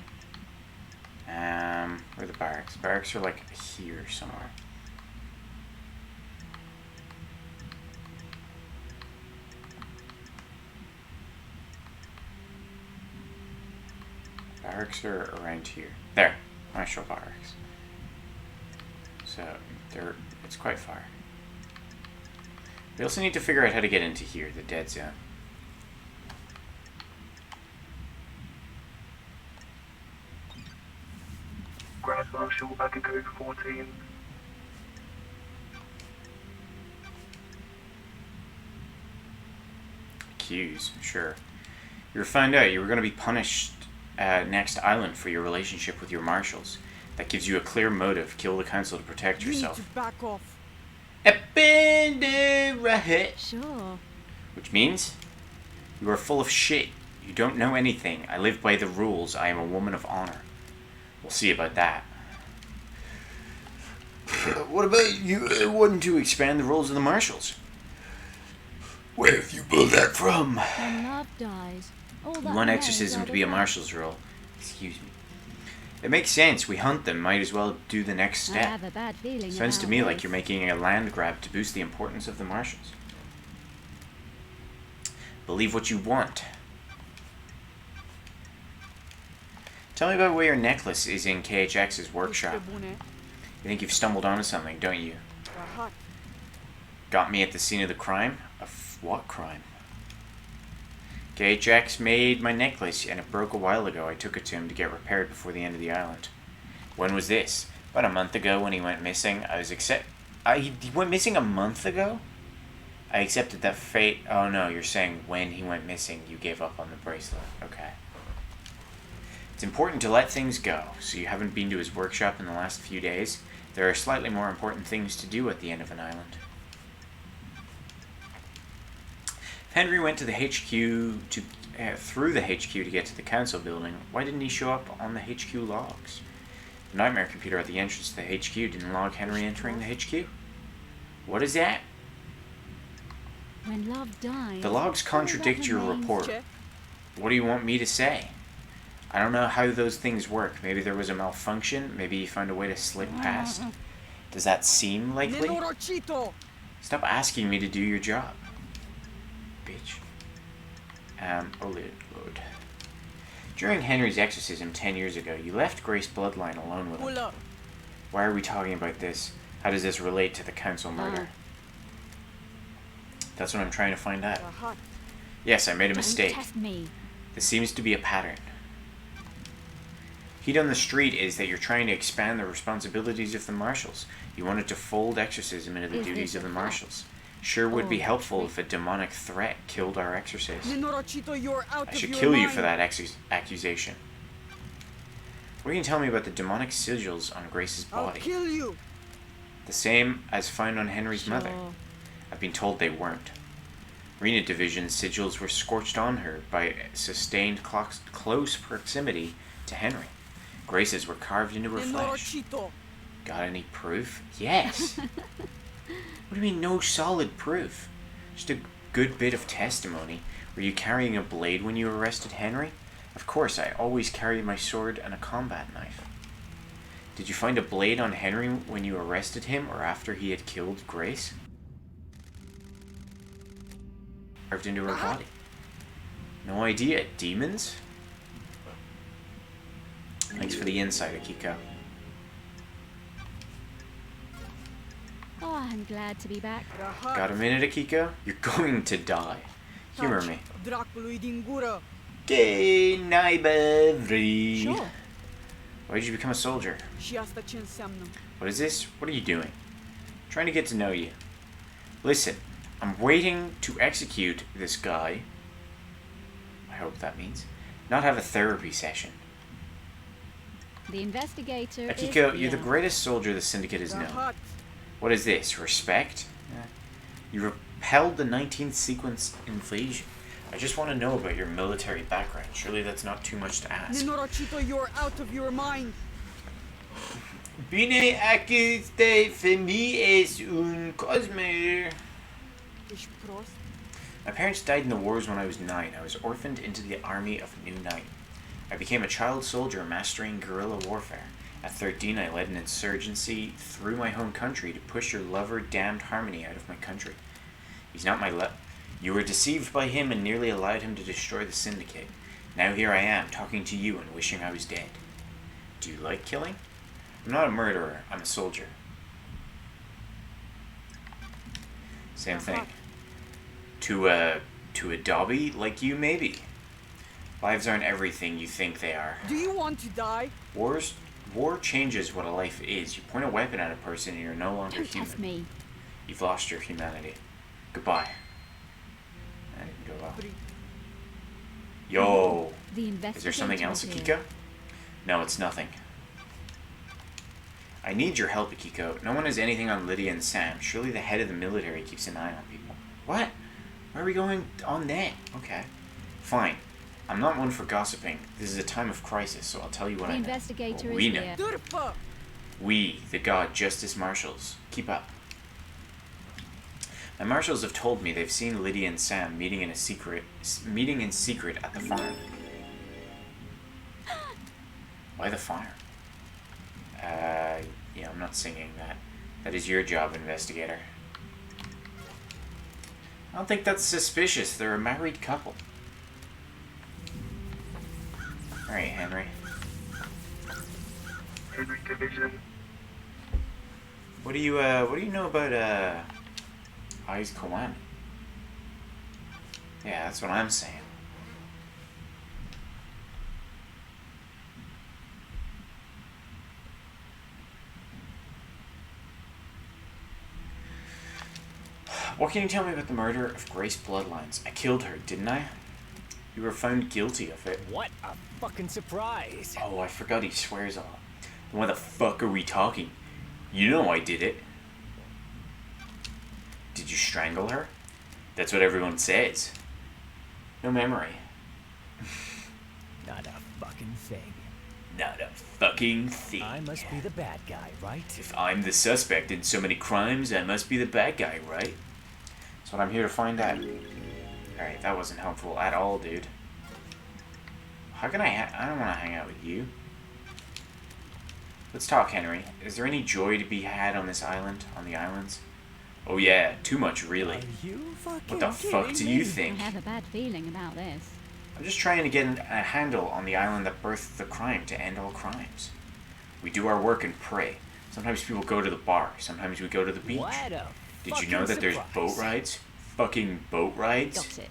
Where are the barracks? Barracks are like here somewhere. Barracks are around here. There, Marshall Barracks. So it's quite far. We also need to figure out how to get into here, the dead zone. Grand Marshal back at code 14. Accuse, sure. You were found out. You were going to be punished next island for your relationship with your marshals. That gives you a clear motive. Kill the council to protect yourself. You need to back off. Sure. Which means you are full of shit. You don't know anything. I live by the rules. I am a woman of honor. We'll see about that. What about you wanting to expand the roles of the marshals? Where have you pulled that from? When love dies, all that You want remains exorcism are to be a the marshal's role. Excuse me. It makes sense. We hunt them. Might as well do the next I step. have a bad feeling Sounds to about me like this. you're making a land grab to boost the importance of the marshals. Believe what you want. Tell me about where your necklace is in KHX's workshop. You think you've stumbled onto something, don't you? Got me at the scene of the crime? Of what crime? KHX made my necklace and it broke a while ago. I took it to him to get repaired before the end of the island. When was this? About a month ago when he went missing. He went missing a month ago? I accepted that fate. Oh no, you're saying when he went missing you gave up on the bracelet. Okay. It's important to let things go, so you haven't been to his workshop in the last few days. There are slightly more important things to do at the end of an island. If Henry went to the HQ through the HQ to get to the council building, why didn't he show up on the HQ logs? The nightmare computer at the entrance to the HQ didn't log Henry entering the HQ. What is that? When love dies, The logs contradict your report. What do you want me to say? I don't know how those things work. Maybe there was a malfunction. Maybe you found a way to slip past. Does that seem likely? Stop asking me to do your job. Bitch. Load. During Henry's exorcism 10 years ago, you left Grace Bloodline alone with him. Why are we talking about this? How does this relate to the council murder? That's what I'm trying to find out. Yes, I made a Don't mistake. test me. This seems to be a pattern. Heat on the street is that you're trying to expand the responsibilities of the marshals. You wanted to fold exorcism into the Is duties this of the a marshals. Sure would be Oh, helpful wait. if a demonic threat killed our exorcist. You're out I of should your kill you mind. for that accusation. What can you tell me about the demonic sigils on Grace's I'll body? kill you. The same as found on Henry's mother. Sure. I've been told they weren't. Rena Division's sigils were scorched on her by sustained close proximity to Henry. Grace's were carved into her flesh. Got any proof? Yes. What do you mean no solid proof? Just a good bit of testimony. Were you carrying a blade when you arrested Henry? Of course, I always carry my sword and a combat knife. Did you find a blade on Henry when you arrested him or after he had killed Grace? Carved into her body. No idea. Demons? Thanks for the insight, Akiko. Oh, I'm glad to be back. Got a minute, Akiko? You're going to die. Humor me. Okay, Naibevri. Sure. Why did you become a soldier? What is this? What are you doing? Trying to get to know you. Listen, I'm waiting to execute this guy. I hope that means. Not have a therapy session. The investigator is Akiko, you're the here. greatest soldier the Syndicate has known. What is this? Respect? You repelled the 19th sequence invasion. I just want to know about your military background. Surely that's not too much to ask. Minorachito, you're out of your mind. Bine aceste femies un cosme. Ich prost. My parents died in the wars when I was 9. I was orphaned into the army of New Knight. I became a child soldier mastering guerrilla warfare. At 13, I led an insurgency through my home country to push your lover damned Harmony out of my country. He's not my You were deceived by him and nearly allowed him to destroy the Syndicate. Now here I am, talking to you and wishing I was dead. Do you like killing? I'm not a murderer, I'm a soldier. Same thing. To a Dobby like you, maybe. Lives aren't everything you think they are. Do you want to die? War changes what a life is. You point a weapon at a person and you're no longer Don't human. test me. You've lost your humanity. Goodbye. That didn't go well. Yo! The Is there something investigator else, is here. Akiko? No, it's nothing. I need your help, Akiko. No one has anything on Lydia and Sam. Surely the head of the military keeps an eye on people. What? Where are we going on that? Okay. Fine. I'm not one for gossiping. This is a time of crisis, so I'll tell you what The I know. investigator What is we know. here. Turpa! We, the God Justice Marshals. Keep up. My marshals have told me they've seen Lydia and Sam meeting in secret at the farm. Why the farm? Yeah, I'm not singing that. That is your job, investigator. I don't think that's suspicious. They're a married couple. Alright, Henry. Henry Division. What do you know about, Aiz Kawami? Yeah, that's what I'm saying. What can you tell me about the murder of Grace Bloodlines? I killed her, didn't I? You were found guilty of it. What a fucking surprise! Oh, I forgot he swears a lot. Why the fuck are we talking? You know I did it. Did you strangle her? That's what everyone says. No memory. Not a fucking thing. Not a fucking thing. I must be the bad guy, right? If I'm the suspect in so many crimes, I must be the bad guy, right? That's what I'm here to find out. Alright, that wasn't helpful at all, dude. How can I don't want to hang out with you. Let's talk, Henry. Is there any joy to be had on this island? On the islands? Oh yeah, too much, really. Are you fucking What the fuck kidding do me? you I think? have a bad feeling about this. I'm just trying to get a handle on the island that birthed the crime to end all crimes. We do our work and pray. Sometimes people go to the bar. Sometimes we go to the beach. What a Did you know that there's boat rides? Fucking boat rides? Got it.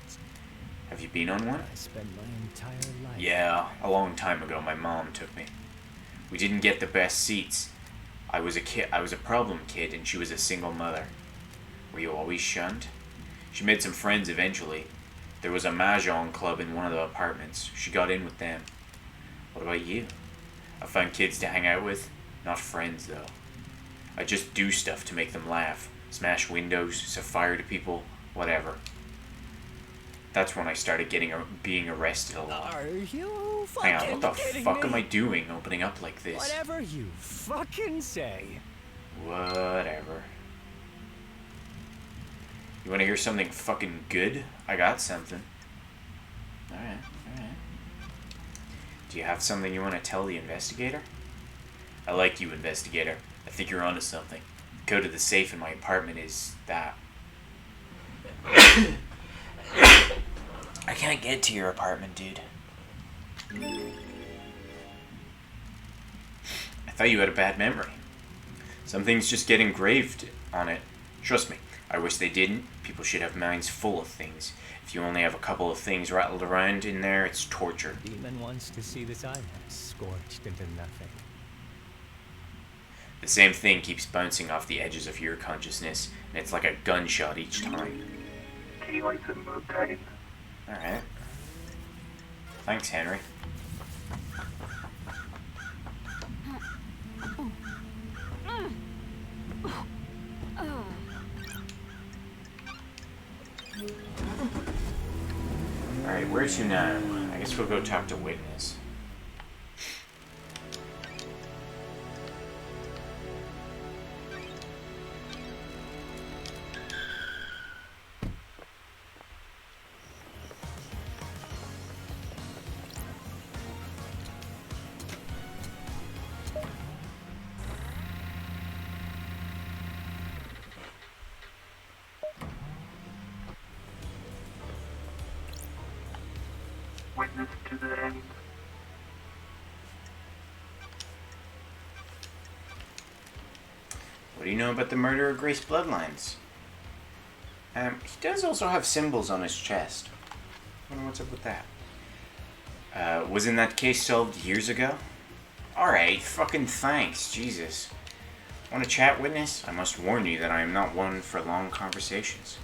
Have you been on one? I spent my entire life. Yeah, a long time ago my mom took me. We didn't get the best seats. I was a problem kid and she was a single mother. Were you always shunned? She made some friends eventually. There was a mahjong club in one of the apartments. She got in with them. What about you? I found kids to hang out with, not friends though. I just do stuff to make them laugh. Smash windows, set fire to people, whatever. That's when I started being arrested a lot. Are you fucking Hang on, what the kidding fuck me? am I doing opening up like this? Whatever you fucking say. Whatever. You wanna hear something fucking good? I got something. Alright. Do you have something you wanna tell the investigator? I like you, investigator. I think you're onto something. The code of the safe in my apartment is that. I can't get to your apartment, dude. I thought you had a bad memory. Some things just get engraved on it. Trust me, I wish they didn't. People should have minds full of things. If you only have a couple of things rattled around in there, it's torture. Demon wants to see this island scorched into nothing. The same thing keeps bouncing off the edges of your consciousness, and it's like a gunshot each time. Key item obtained. Alright. Thanks, Henry. where to now? I guess we'll go talk to Witness. Witness to the end. What do you know about the murder of Grace Bloodlines? He does also have symbols on his chest. Wonder what's up with that. Wasn't that case solved years ago? Alright, fucking thanks, Jesus. Want to chat, Witness? I must warn you that I am not one for long conversations.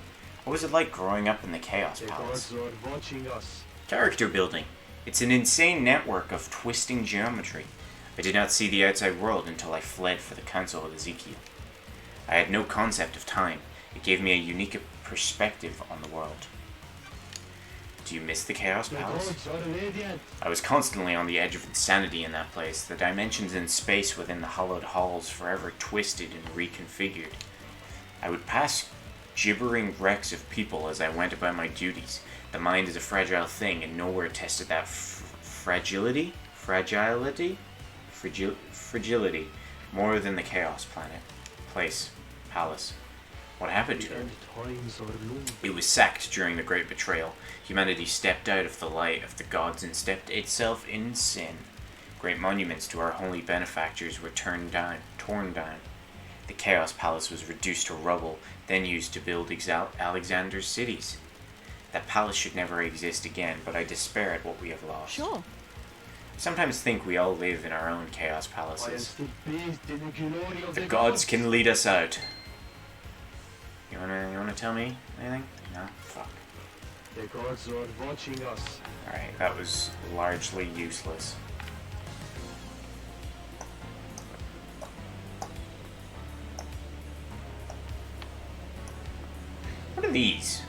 What was it like growing up in the Chaos Palace? are watching us. Character building. It's an insane network of twisting geometry. I did not see the outside world until I fled for the Council of Ezekiel. I had no concept of time. It gave me a unique perspective on the world. Do you miss the Chaos Palace? I was constantly on the edge of insanity in that place, the dimensions and space within the hollowed halls forever twisted and reconfigured. I would pass gibbering wrecks of people as I went about my duties. The mind is a fragile thing, and nowhere tested that fragility more than the Chaos Planet, place, palace. What happened to it? It was sacked during the Great Betrayal. Humanity stepped out of the light of the gods and stepped itself in sin. Great monuments to our holy benefactors were torn down. The Chaos Palace was reduced to rubble, then used to build Alexander's cities. That palace should never exist again, but I despair at what we have lost. Sure. I sometimes think we all live in our own Chaos Palaces. The gods can lead us out. You wanna tell me anything? No? Fuck. The gods are watching us. Alright, that was largely useless. What are these?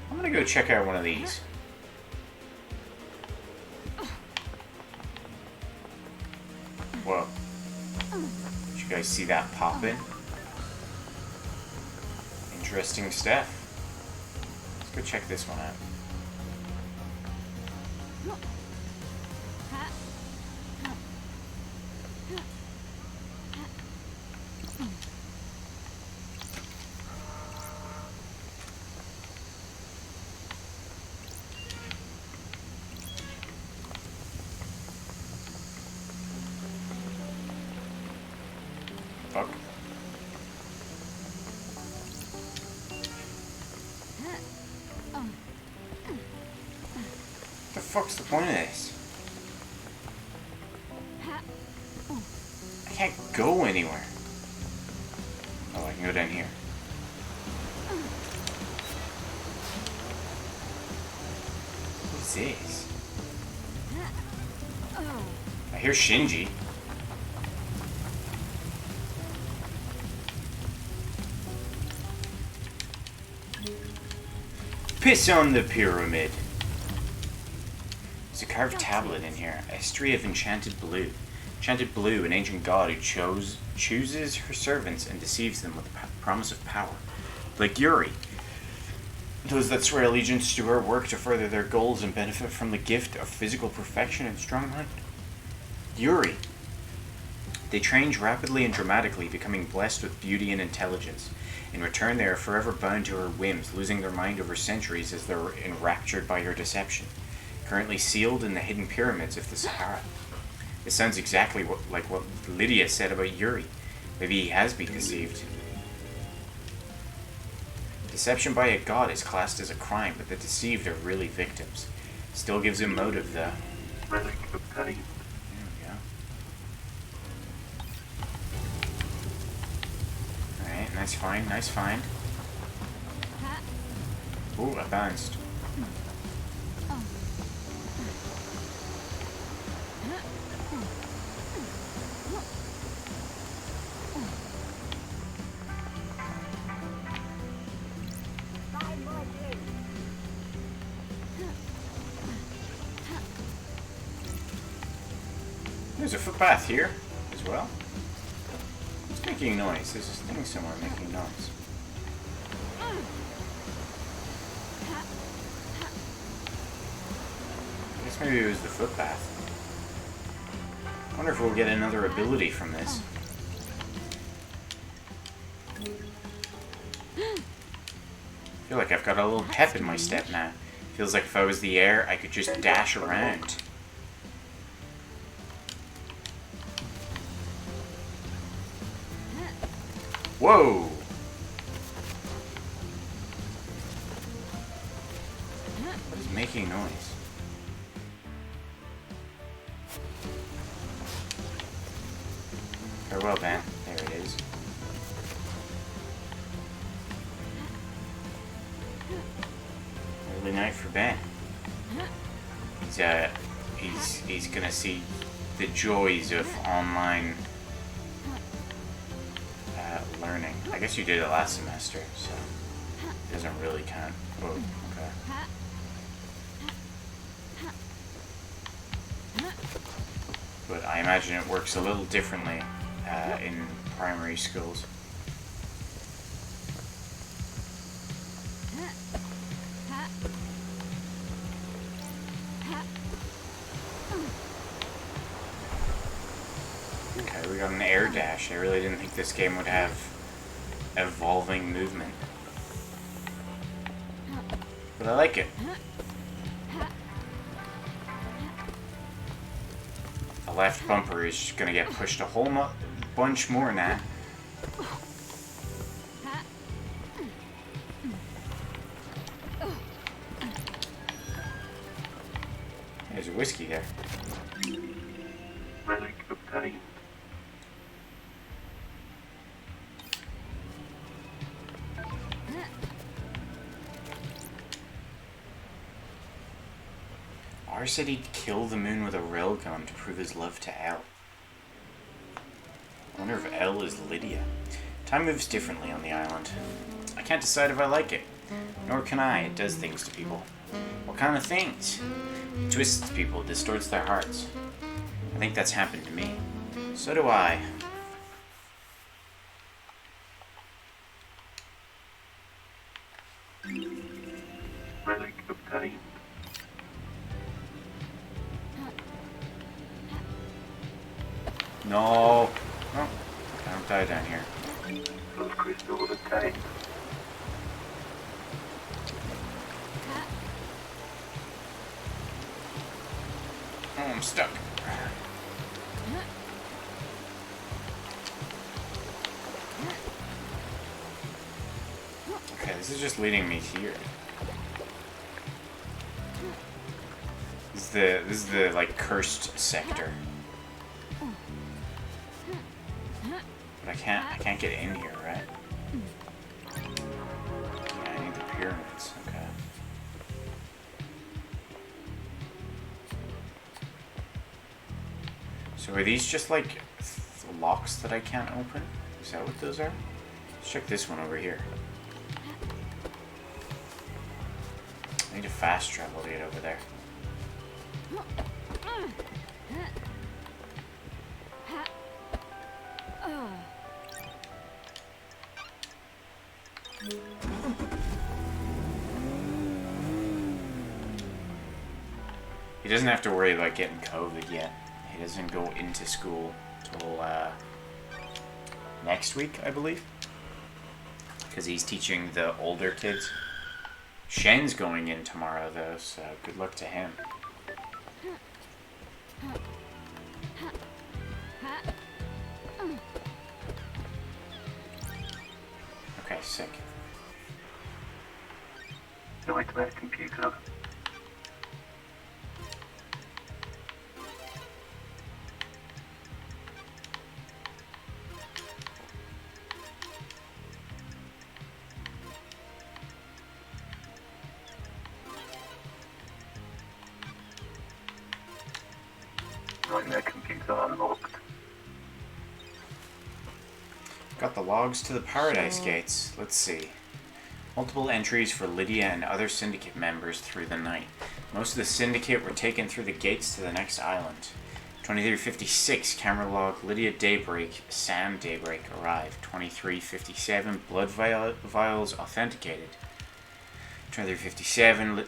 I'm gonna go check out one of these. Whoa. Did you guys see that pop in? Interesting stuff. Let's go check this one out. Fuck. What the fuck's the point of this? I can't go anywhere. Oh, I can go down here. What's this? I hear Shinji. Piss on the pyramid. There's a carved tablet in here. A history of Enchanted Blue. Enchanted Blue, an ancient god who chooses her servants and deceives them with the promise of power. Like Yuri. Those that swear allegiance to her work to further their goals and benefit from the gift of physical perfection and strong mind. Yuri. They change rapidly and dramatically, becoming blessed with beauty and intelligence. In return, they are forever bound to her whims, losing their mind over centuries as they're enraptured by her deception. Currently sealed in the hidden pyramids of the Sahara. This sounds exactly like what Lydia said about Yuri. Maybe he has been deceived. Deception by a god is classed as a crime, but the deceived are really victims. Still gives him motive, though. Relic of Cutting. There we go. Alright, nice find, nice find. Ooh, I bounced. There's a footpath here as well. It's making noise. There's this thing somewhere making noise. I guess maybe it was the footpath. I wonder if we'll get another ability from this. I feel like I've got a little pep in my step now. Feels like if I was the air, I could just dash around. Whoa! What is making noise? Farewell, Ben. There it is. Early night for Ben. He's gonna see the joys of online learning. I guess you did it last semester, so it doesn't really count. Oh, okay. But I imagine it works a little differently in primary schools. Okay, we got an air dash. I really didn't think this game would have evolving movement. But I like it. The left bumper is just gonna get pushed a whole bunch more now. There's a whiskey there. Relic obtained. R said he'd kill the moon with a railgun to prove his love to L. I wonder if L is Lydia. Time moves differently on the island. I can't decide if I like it. Nor can I. It does things to people. What kind of things? It twists people, distorts their hearts. I think that's happened to me. So do I. Relic obtained. No. Oh, I don't die down here. Those crystals obtained. Oh, I'm stuck. Okay, this is just leading me here. This is the like cursed sector. But I can't get in here, right? Yeah, I need the pyramids. Okay. So are these just like locks that I can't open? Is that what those are? Let's check this one over here. I need to fast travel to get over there. He doesn't have to worry about getting COVID yet. He doesn't go into school till next week, I believe. Because he's teaching the older kids. Shen's going in tomorrow, though, so good luck to him. Okay, sick. Nightmare computer. Nightmare computer unlocked. Got the logs to the Paradise Gates. Let's see. Multiple entries for Lydia and other Syndicate members through the night. Most of the Syndicate were taken through the gates to the next island. 2356, camera log, Lydia Daybreak, Sam Daybreak arrived. 2357, blood vials authenticated. 2357,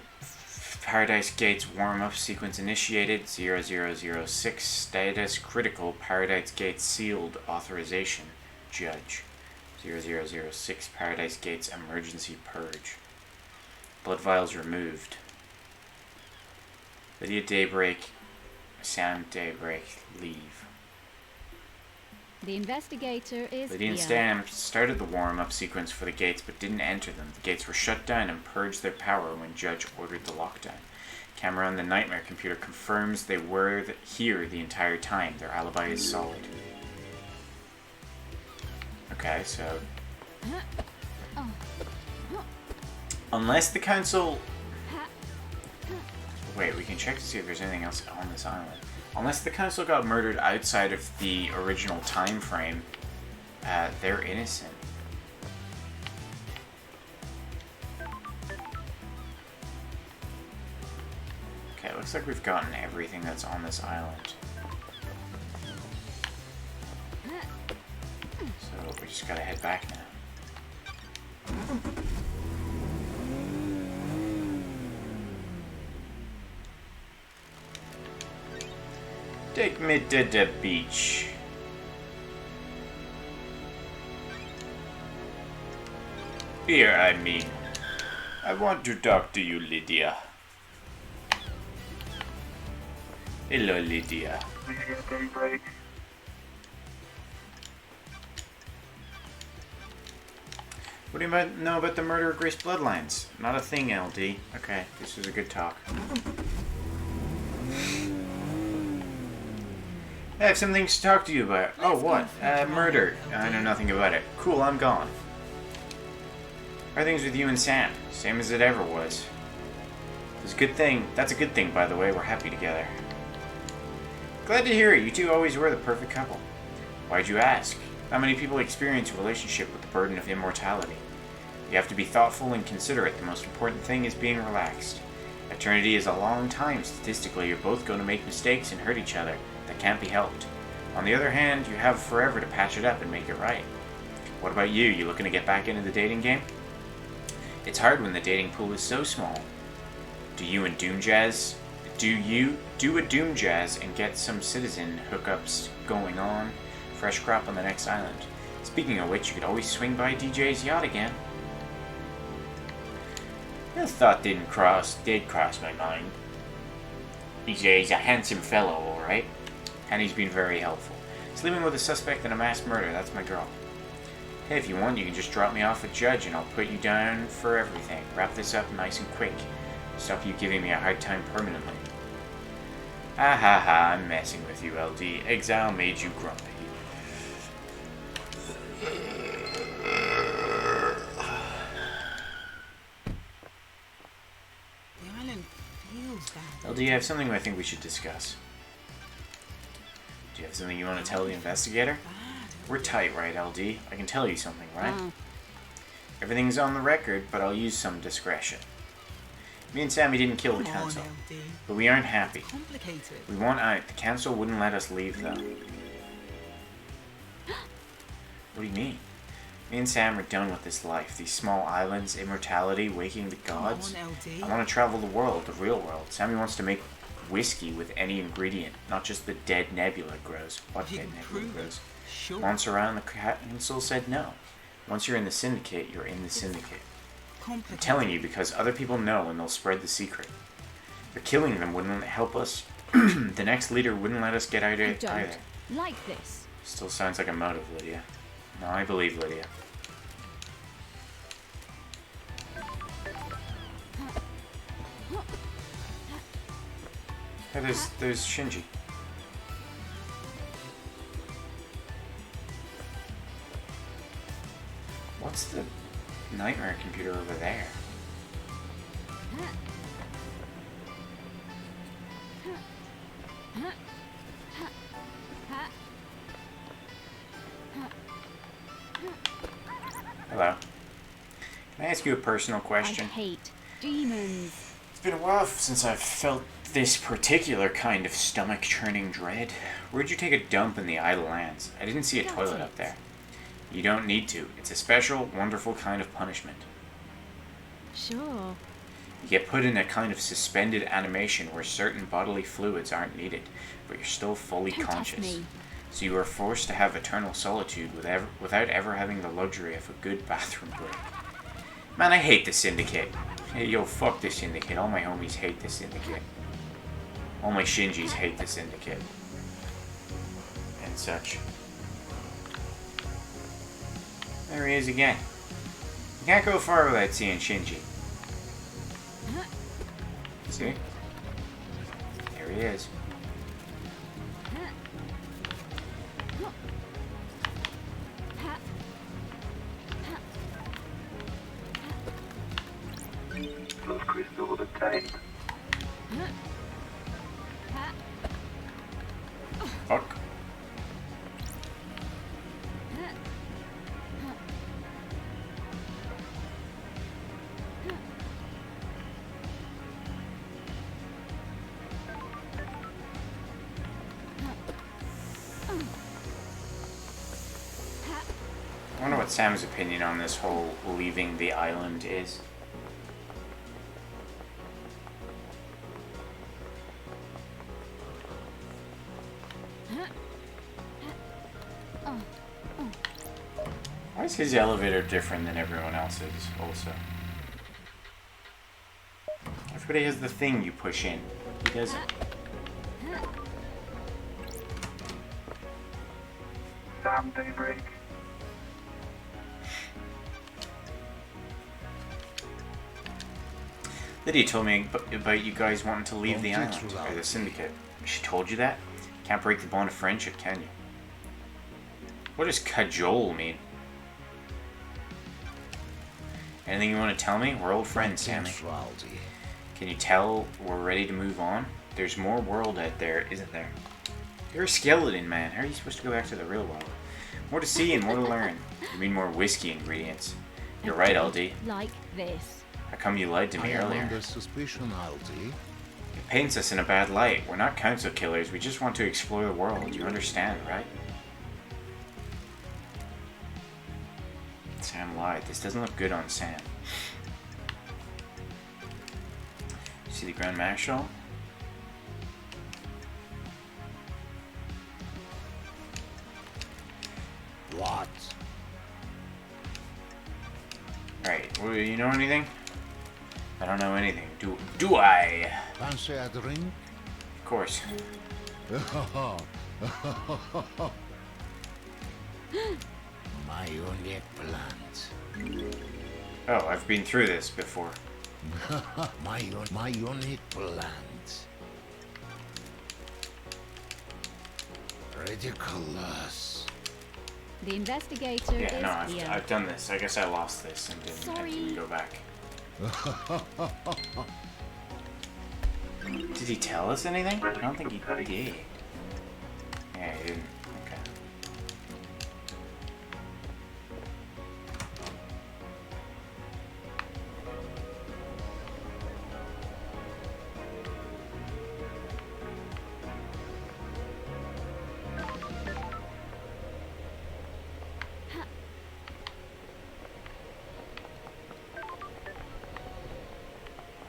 Paradise Gates warm-up sequence initiated. 0006, status critical, Paradise Gates sealed, authorization, Judge. 0006, Paradise Gates emergency purge. Blood vials removed. Lydia Daybreak, Sam Daybreak, leave. The investigator is Lydia and here. Sam started the warm-up sequence for the gates but didn't enter them. The gates were shut down and purged their power when Judge ordered the lockdown. Camera on the Nightmare computer confirms they were here the entire time. Their alibi is solid. Okay, so... Unless the council... Wait, we can check to see if there's anything else on this island. Unless the council got murdered outside of the original time frame, they're innocent. Okay, it looks like we've gotten everything that's on this island. So we just gotta head back now. Take me to the beach. Here, I mean. I want to talk to you, Lydia. Hello, Lydia. Lydia Daybreak. What do you know about the murder of Grace Bloodlines? Not a thing, LD. Okay, this was a good talk. I have some things to talk to you about. Oh, what? Murder. I know nothing about it. Cool, I'm gone. How are things with you and Sam? Same as it ever was. It's a good thing. That's a good thing, by the way. We're happy together. Glad to hear it. You two always were the perfect couple. Why'd you ask? Not many people experience a relationship with the burden of immortality. You have to be thoughtful and considerate. The most important thing is being relaxed. Eternity is a long time. Statistically, you're both going to make mistakes and hurt each other. That can't be helped. On the other hand, you have forever to patch it up and make it right. What about you? You looking to get back into the dating game? It's hard when the dating pool is so small. Do you and Doom Jazz? Do you do a Doom Jazz and get some citizen hookups going on? Fresh crop on the next island. Speaking of which, you could always swing by DJ's yacht again. The thought did cross my mind. DJ's a handsome fellow, alright? And he's been very helpful. Sleeping with a suspect in a mass murder, that's my girl. Hey, if you want, you can just drop me off at Judge and I'll put you down for everything. Wrap this up nice and quick. Stop you giving me a hard time permanently. Ah ha ha, I'm messing with you, LD. Exile made you grumpy. The island feels bad. LD, I have something I think we should discuss. Do you have something you want to tell the investigator? We're tight, right, LD? I can tell you something, right? Everything's on the record, but I'll use some discretion. Me and Sammy didn't kill the council, but we aren't happy. Complicated. We want out. The council wouldn't let us leave, though. What do you mean? Me and Sam are done with this life. These small islands, immortality, waking the gods. I want to travel the world, the real world. Sammy wants to make whiskey with any ingredient, not just the dead nebula grows. What dead nebula grows? Sure. Once around, the council said no. Once you're in the syndicate, you're in the syndicate. I'm telling you because other people know and they'll spread the secret. But killing them wouldn't help us. The next leader wouldn't let us get out of it either. Like this. Still sounds like a motive, Lydia. No, I believe Lydia. Hey, there's Shinji. What's the nightmare computer over there? Hello. Can I ask you a personal question? I hate demons. It's been a while since I've felt this particular kind of stomach-churning dread. Where'd you take a dump in the Idle Lands? I didn't see a Got toilet it. up there. You don't need to. It's a special, wonderful kind of punishment. Sure. You get put in a kind of suspended animation where certain bodily fluids aren't needed, but you're still fully Don't touch conscious. me. So you are forced to have eternal solitude without ever having the luxury of a good bathroom break. Man, I hate the Syndicate. Hey, yo, fuck the Syndicate. All my homies hate the Syndicate. All my Shinjis hate the Syndicate. And such. There he is again. You can't go far without seeing Shinji. See? There he is. Those crystals obtained. Fuck. I wonder what Sam's opinion on this whole leaving the island is. Why is his elevator different than everyone else's also? Everybody has the thing you push in. He doesn't. Damn daybreak. Lydia told me about you guys wanting to leave the Don't island, get or the Syndicate. She told you that? Can't break the bond of friendship, can you? What does cajole mean? Anything you want to tell me? We're old friends, Sammy. Can you tell we're ready to move on? There's more world out there, isn't there? You're a skeleton, man. How are you supposed to go back to the real world? More to see and more to learn. You mean more whiskey ingredients. You're right, LD. Like this. How come you lied to I me am earlier? under suspicion, Aldi. It paints us in a bad light. We're not council killers. We just want to explore the world. You understand, right? Sam lied. This doesn't look good on Sam. See the Grand Marshal? What? Right. Well, you know anything? I don't know anything. Do I? Fancy a drink? Of course. My only plant. Oh, I've been through this before. My only plant. Ridiculous. The investigator Yeah, no, is here. I've done this. I guess I lost this and Sorry. didn't go back. Did he tell us anything? I don't think he did. Yeah, he didn't. Okay.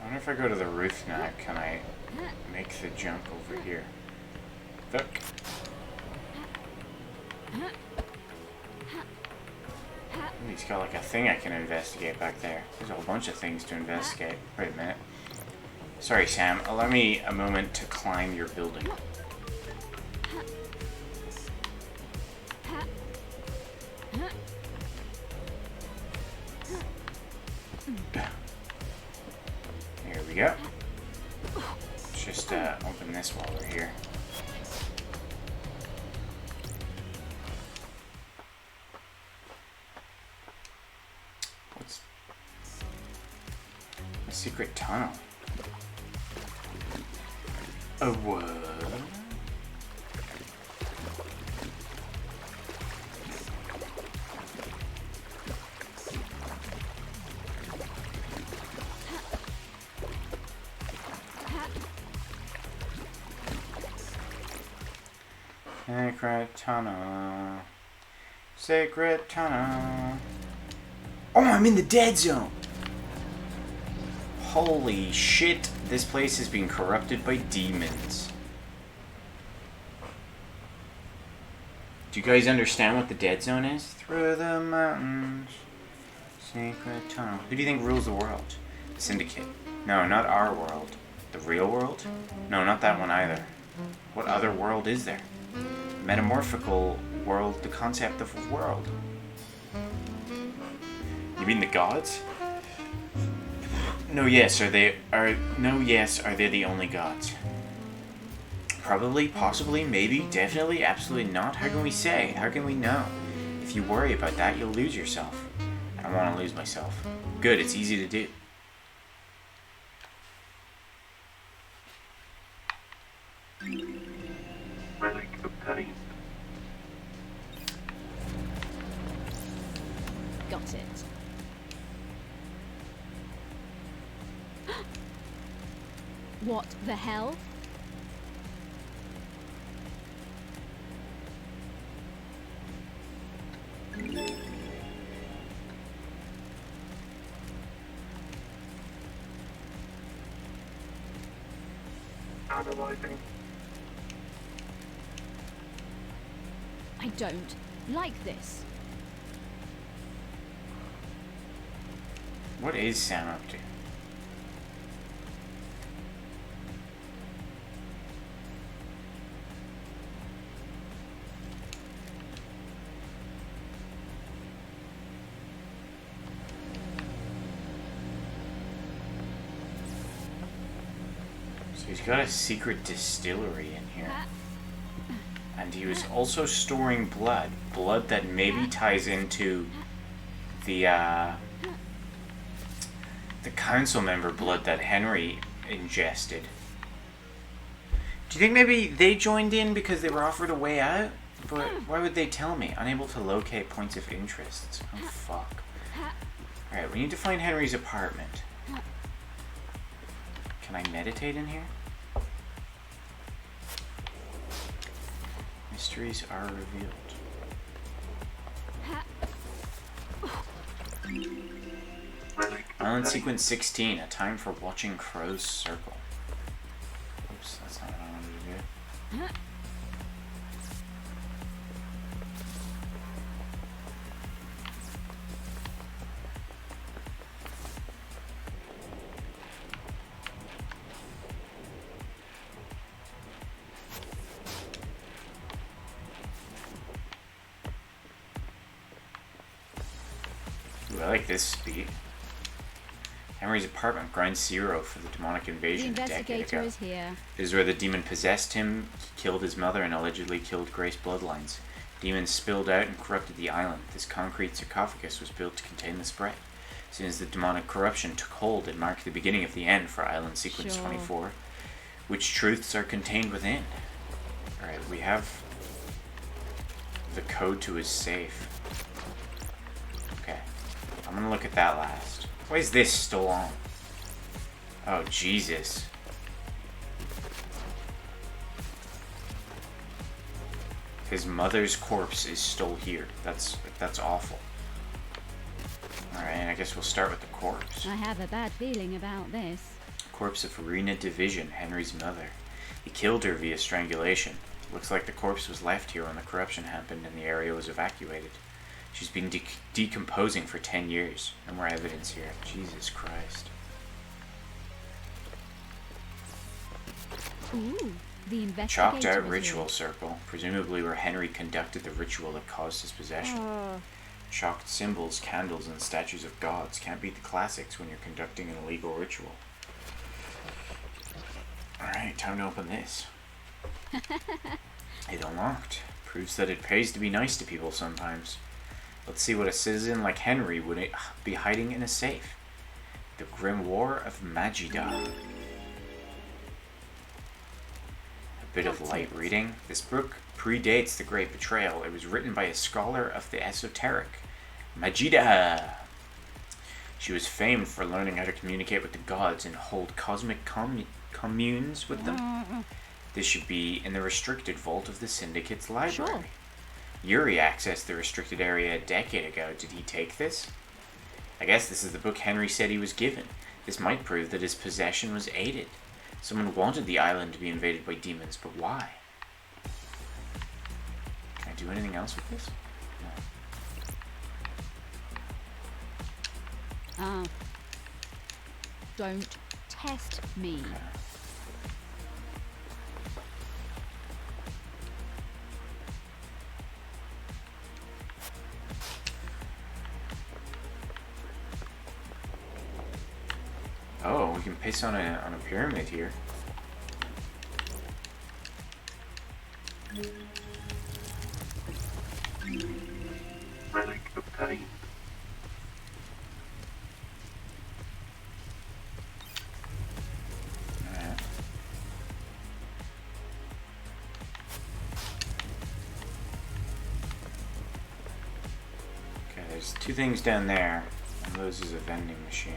I wonder if I go to the roof now, can I make the jump over here? Look. Ooh, he's got like a thing I can investigate back there. There's a whole bunch of things to investigate. Wait a minute. Sorry, Sam. Allow me a moment to climb your building. Here we go. Let's just open this while we're here. What's a secret tunnel? A what? Sacred tunnel. Sacred tunnel. Oh, I'm in the dead zone! Holy shit, this place is being corrupted by demons. Do you guys understand what the dead zone is? Through the mountains. Sacred tunnel. Who do you think rules the world? The Syndicate. No, not our world. The real world? No, not that one either. What other world is there? Metamorphical world, the concept of a world. You mean the gods? No, yes, are they the only gods? Probably, possibly, maybe, definitely, absolutely not. How can we say? How can we know? If you worry about that, you'll lose yourself. I don't want to lose myself. Good, it's easy to do. Relic obtained. Got it. What the hell? Analyzing. I don't like this. What is Sam up to? So he's got a secret distillery in here. And he was also storing blood. Blood that maybe ties into the council member blood that Henry ingested. Do you think maybe they joined in because they were offered a way out? But why would they tell me? Unable to locate points of interest. Oh, fuck. Alright, we need to find Henry's apartment. Can I meditate in here? Mysteries are revealed. Relic Island obtained. sequence 16, a time for watching Crow's Circle. Oops, that's not what I wanted to do. Ooh, I like this speed. Henry's apartment, grind 0 for the demonic The invasion a decade investigator ago. is here. It is where the demon possessed him, killed his mother, and allegedly killed Grace bloodlines. Demons spilled out and corrupted the island. This concrete sarcophagus was built to contain the spread. As soon as the demonic corruption took hold, it marked the beginning of the end for Island Sequence Sure. 24. Which truths are contained within? Alright, we have the code to his safe. Okay, I'm gonna look at that last. Why is this still on? Oh, Jesus. His mother's corpse is still here. That's awful. Alright, I guess we'll start with the corpse. I have a bad feeling about this. Corpse of Verena Division, Henry's mother. He killed her via strangulation. Looks like the corpse was left here when the corruption happened and the area was evacuated. She's been decomposing for 10 years. No more evidence here. Jesus Christ. Ooh, the investigator Chalked out is ritual circle, presumably where Henry conducted the ritual that caused his possession. here. Chalked symbols, candles, and statues of gods can't beat the classics when you're conducting an illegal ritual. Alright, time to open this. It unlocked. Proves that it pays to be nice to people sometimes. Let's see what a citizen like Henry would be hiding in a safe. The Grimoire of Magida. A bit of light reading. This book predates the Great Betrayal. It was written by a scholar of the esoteric, Magida. She was famed for learning how to communicate with the gods and hold cosmic communes with them. This should be in the restricted vault of the Syndicate's library. Sure. Yuri accessed the restricted area a decade ago. Did he take this? I guess this is the book Henry said he was given. This might prove that his possession was aided. Someone wanted the island to be invaded by demons, but why? Can I do anything else with this? No. Don't test me. Oh, we can piss on a pyramid here. Relic obtained. Alright. Okay, there's two things down there. One of those is a vending machine.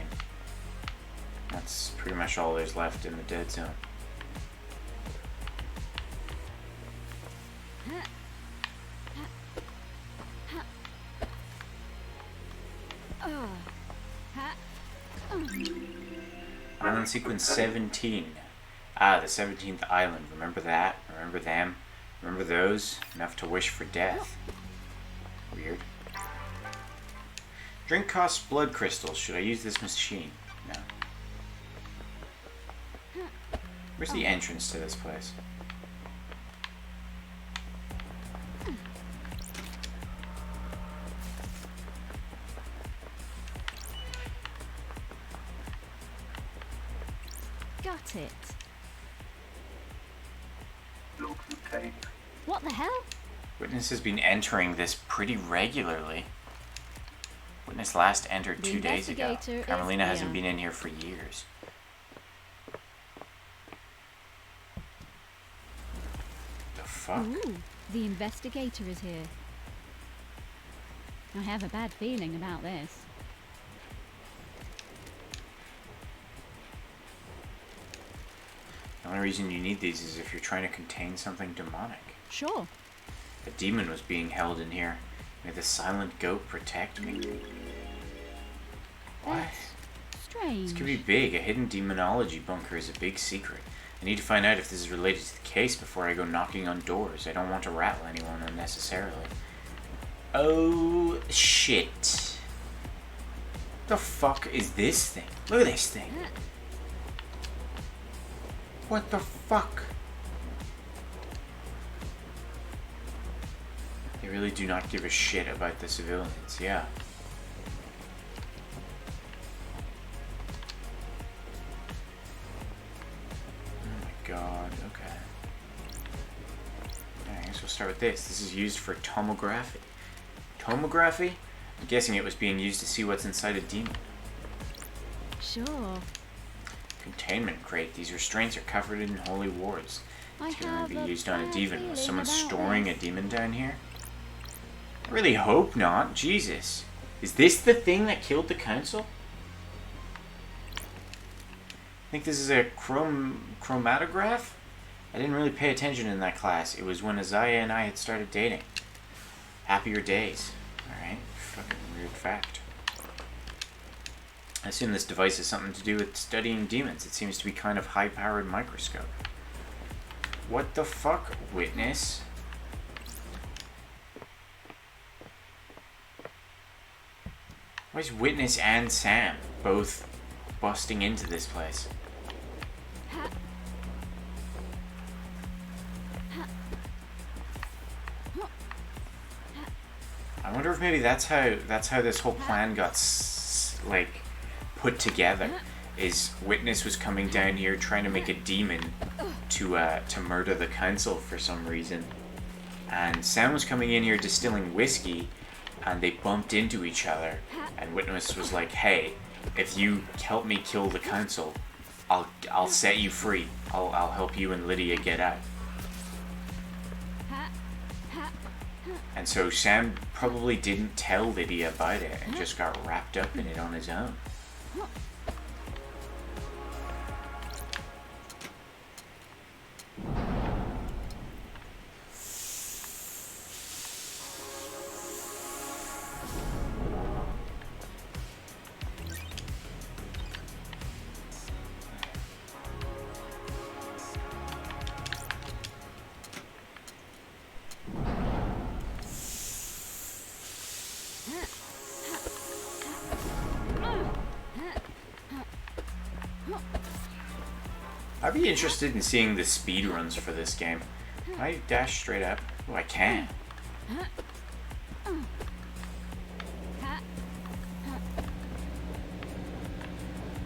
That's pretty much all there's left in the dead zone. Island sequence 17. Ah, the 17th island. Remember that? Remember them? Remember those? Enough to wish for death. Weird. Drink costs blood crystals. Should I use this machine? No. Where's the entrance to this place? Got it. Logs obtained. What the hell? Witness has been entering this pretty regularly. Witness last entered The 2 days ago. investigator is Carmelina hasn't here. been in here for years. The fuck? Ooh, the investigator is here. I have a bad feeling about this. The only reason you need these is if you're trying to contain something demonic. Sure. A demon was being held in here. May the silent goat protect me. What? That's strange. This could be big. A hidden demonology bunker is a big secret. I need to find out if this is related to the case before I go knocking on doors. I don't want to rattle anyone unnecessarily. Oh, shit. The fuck is this thing? Look at this thing. What the fuck? They really do not give a shit about the civilians, yeah. Oh my god, okay. I guess we'll start with this. This is used for tomography. Tomography? I'm guessing it was being used to see what's inside a demon. Sure. Containment crate. These restraints are covered in holy wards. I It's going have to be a used on a bad demon. feeling Was someone about storing this. a demon down here? I really hope not. Jesus. Is this the thing that killed the council? I think this is a chromatograph? I didn't really pay attention in that class. It was when Isaiah and I had started dating. Happier days. Alright. Fucking weird fact. I assume this device has something to do with studying demons. It seems to be kind of high-powered microscope. What the fuck, Witness? Why is Witness and Sam both busting into this place? I wonder if maybe that's how this whole plan got like put together. Is Witness was coming down here trying to make a demon to murder the council for some reason, and Sam was coming in here distilling whiskey, and they bumped into each other, and Witness was like, "Hey, if you help me kill the council, I'll set you free. I'll help you and Lydia get out." And so Sam probably didn't tell Lydia about it and just got wrapped up in it on his own. I'd be interested in seeing the speed runs for this game. Can I dash straight up? Oh, I can.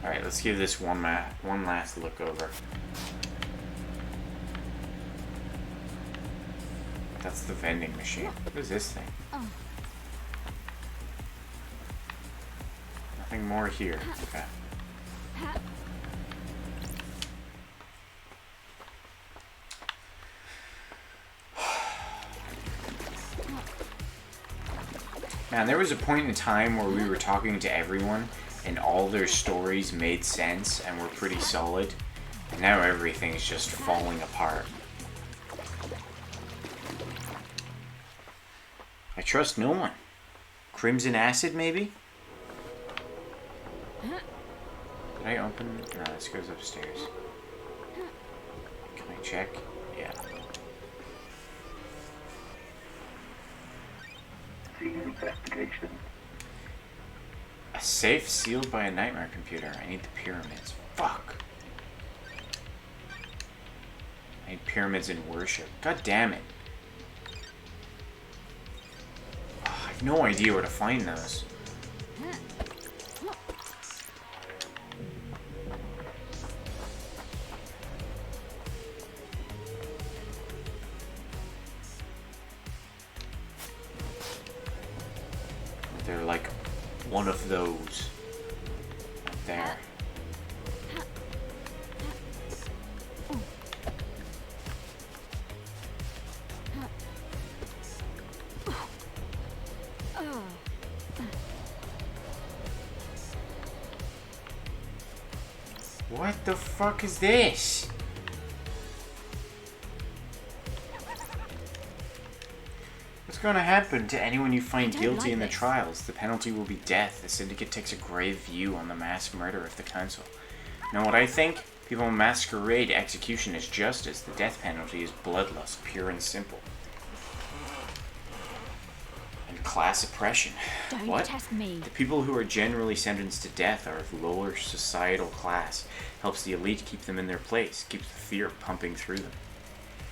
Alright, let's give this one last look over. That's the vending machine. What is this thing? Nothing more here. Okay. Man, there was a point in time where we were talking to everyone and all their stories made sense and were pretty solid. And now everything's just falling apart. I trust no one. Crimson acid, maybe? Did I open? No, this goes upstairs. Can I check? Yeah. Investigation. A safe sealed by a nightmare computer. I need the pyramids. Fuck. I need pyramids in worship. God damn it. Oh, I have no idea where to find those. They're like one of those up there. What the fuck is this? What's going to happen to anyone you find guilty in the trials? The penalty will be death. The syndicate takes a grave view on the mass murder of the council. Know what I think? People masquerade execution as justice. The death penalty is bloodlust, pure and simple. And class oppression. Don't What? test me. The people who are generally sentenced to death are of lower societal class. Helps the elite keep them in their place. Keeps the fear pumping through them.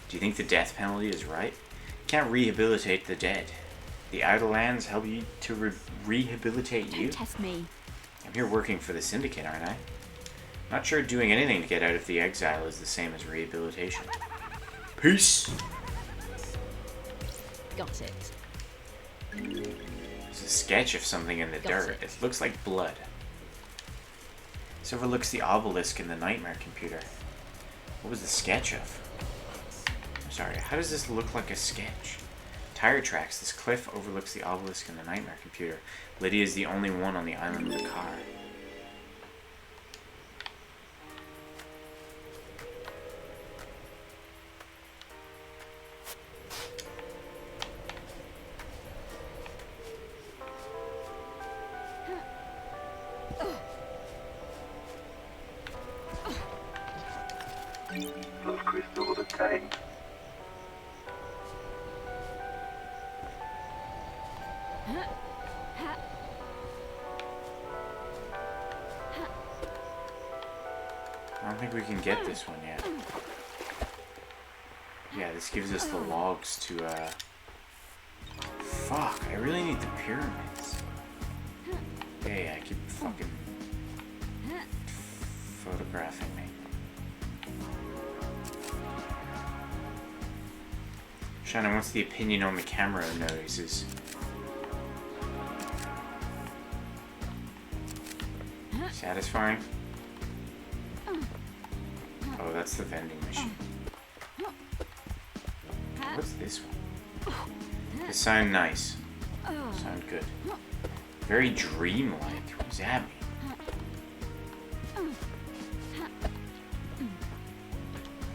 Do you think the death penalty is right? Can't rehabilitate the dead. The Outer Lands help you to rehabilitate you? Don't test me. I'm here working for the Syndicate, aren't I? Not sure doing anything to get out of the exile is the same as rehabilitation. Peace! Got it. There's a sketch of something in the Got dirt. it. It looks like blood. This overlooks the obelisk in the nightmare computer. What was the sketch of? I'm sorry, how does this look like a sketch? Tire tracks. This cliff overlooks the obelisk in the nightmare computer. Lydia is the only one on the island with a car. Plus crystal obtained. I don't think we can get this one yet. Yeah, this gives us the logs to, Fuck, I really need the pyramids. Yeah, I keep fucking photographing me. Shannon, what's the opinion on the camera noises? Satisfying? Oh, that's the vending machine. What's this one? They sound nice. Sound good. Very dreamlike. What does that mean?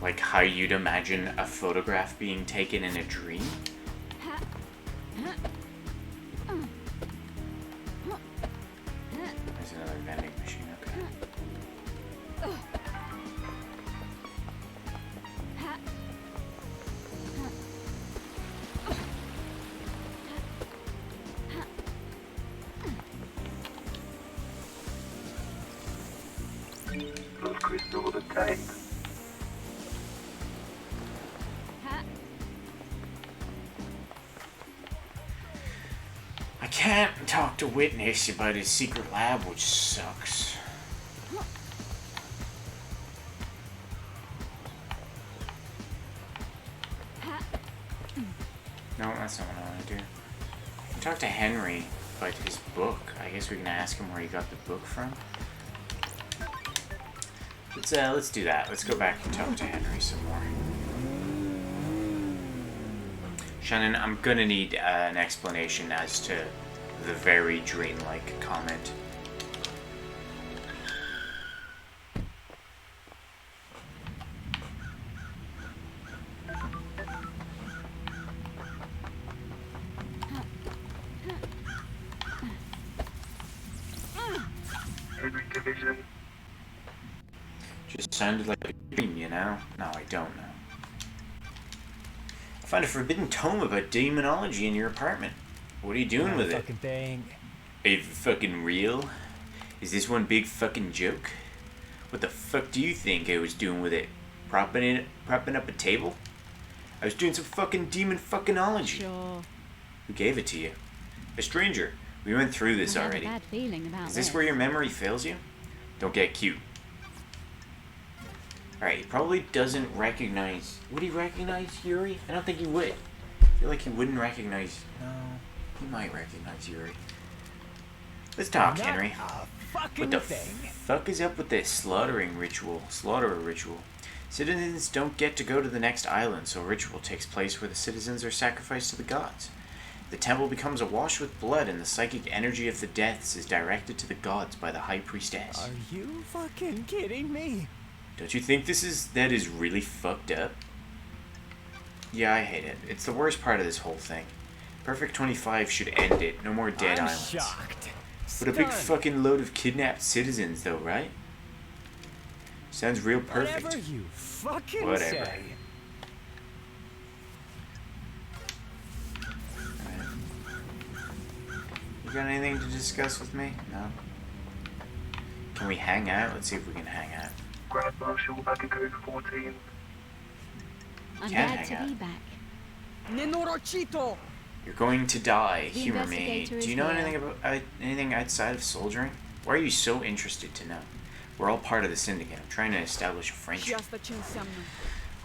Like how you'd imagine a photograph being taken in a dream? There's another vending machine, okay. Plus crystal obtained. can't talk to Witness about his secret lab, which sucks. No, that's not what I want to do. Talk to Henry about his book. I guess we can ask him where he got the book from. Let's do that. Let's go back and talk to Henry some more. Shannon, I'm gonna need an explanation as to the very dreamlike comment. Henry Division. Just sounded like a dream, you know? No, I don't know. I found a forbidden tome about demonology in your apartment. What are you doing with it? Fucking thing. Are you fucking real? Is this one big fucking joke? What the fuck do you think I was doing with it? Propping up a table? I was doing some fucking demon fuckinology. Sure. Who gave it to you? A stranger. We went through this I have already. a bad feeling about Is this where your memory fails you? Don't get cute. Alright, he probably doesn't recognize... Would he recognize Yuri? I don't think he would. I feel like he wouldn't recognize... No, he might recognize Yuri. Let's talk, Not Henry. a fucking What the thing. fuck is up with this slaughterer ritual? Citizens don't get to go to the next island, so a ritual takes place where the citizens are sacrificed to the gods. The temple becomes awash with blood, and the psychic energy of the deaths is directed to the gods by the high priestess. Are you fucking kidding me? Don't you think that is really fucked up? Yeah, I hate it. It's the worst part of this whole thing. Perfect 25 should end it. No more dead I'm islands. shocked. But a big Stunned. fucking load of kidnapped citizens, though, right? Sounds real perfect. Whatever you fucking Whatever. say. You got anything to discuss with me? No? Can we hang out? Let's see if we can hang out. Grand Marshal back at Code 14. I'm Can't glad to hang be out. back. Nenorochito! You're going to die. The Humor me. investigator Do you is know here. anything about anything outside of soldiering? Why are you so interested to know? We're all part of the syndicate. I'm trying to establish a friendship. Just a chinsamno.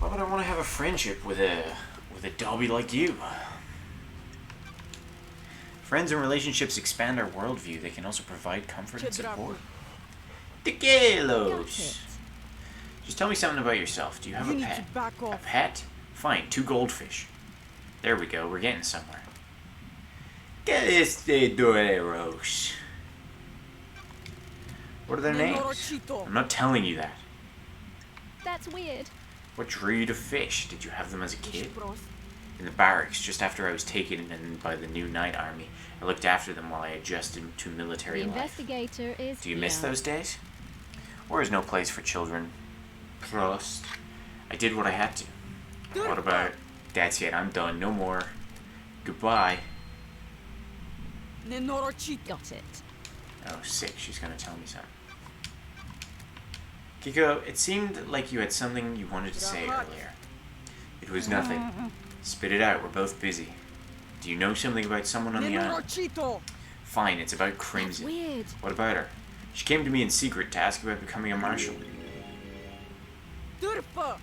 Why would I want to have a friendship with a Dobby like you? Friends and relationships expand our worldview. They can also provide comfort and support. Got Tequilos! it. Just tell me something about yourself. Do you have You a need pet? to back A off. pet? Fine, 2 goldfish. There we go, we're getting somewhere. Calestedoros. What are their names? Nenorochito! I'm not telling you that. That's weird. What drew you to fish? Did you have them as a kid? Bros. In the barracks, just after I was taken in by the new Night Army. I looked after them while I adjusted to military The life. investigator is Do you miss here. those days? War is no place for children. Prost. I did what I had to. What about... That's it, I'm done. No more. Goodbye. Nenorochito! Got it. Oh, sick. She's gonna tell me something. Kiko, it seemed like you had something you wanted to say earlier. It was nothing. Spit it out. We're both busy. Do you know something about someone on the island? Nenorochito! Fine, it's about That's Crimson. weird. What about her? She came to me in secret to ask about becoming a marshal. Durpa!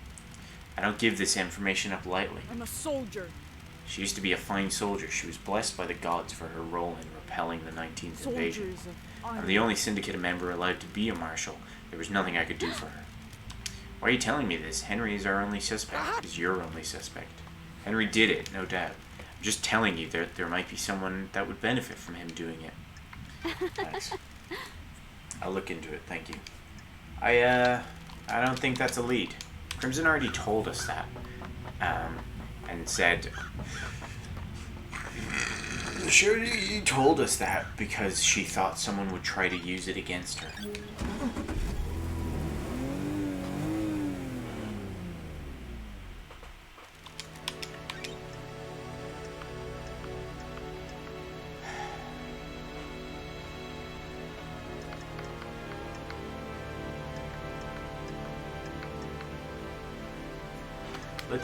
I don't give this information up lightly. I'm a soldier. She used to be a fine soldier. She was blessed by the gods for her role in repelling the 19th invasion. Soldiers of I'm honor. the only syndicate member allowed to be a marshal. There was nothing I could do for her. Why are you telling me this? Henry is our only suspect. Is your only suspect. Henry did it, no doubt. I'm just telling you that there might be someone that would benefit from him doing it. Thanks. I'll look into it, thank you. I don't think that's a lead. Crimson already told us that. And said... Sure, he told us that because she thought someone would try to use it against her.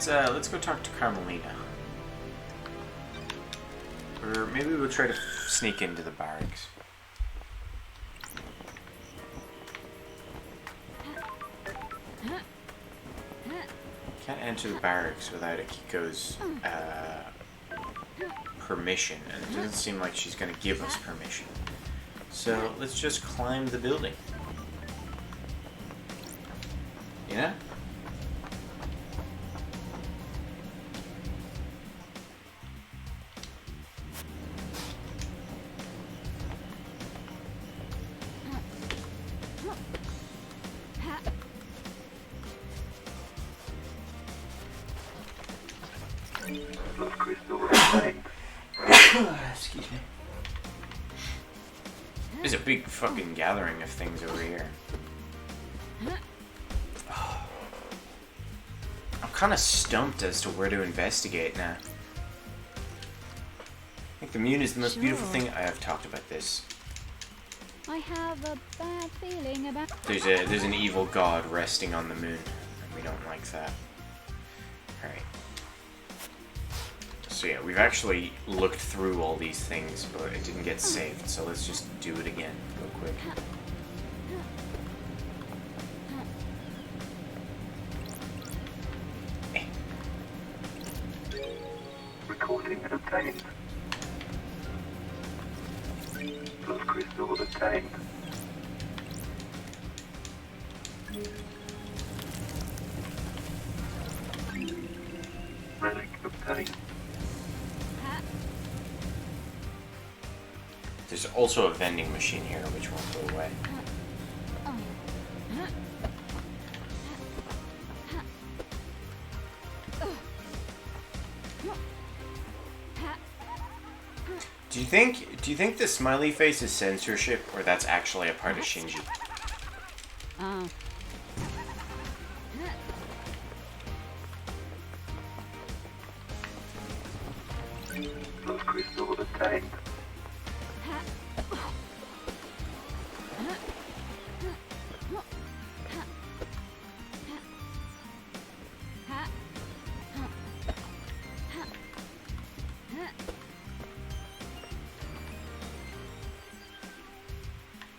Let's go talk to Carmelina. Or maybe we'll try to sneak into the barracks. Can't enter the barracks without Akiko's permission, and it doesn't seem like she's going to give us permission. So let's just climb the building. You know? Blood crystal obtained. Excuse me. There's a big fucking gathering of things over here. I'm kind of stumped as to where to investigate now. I think the moon is the most beautiful thing. I have talked about this. I have a bad feeling about. There's an evil god resting on the moon, and we don't like that. Alright. So yeah, we've actually looked through all these things, but it didn't get saved, so let's just do it again real quick. Recording obtained. Blood crystal obtained. Relic obtained. There's also a vending machine here, which won't go away. Do you think the smiley face is censorship, or that's actually a part of Shinji? Blood crystal obtained.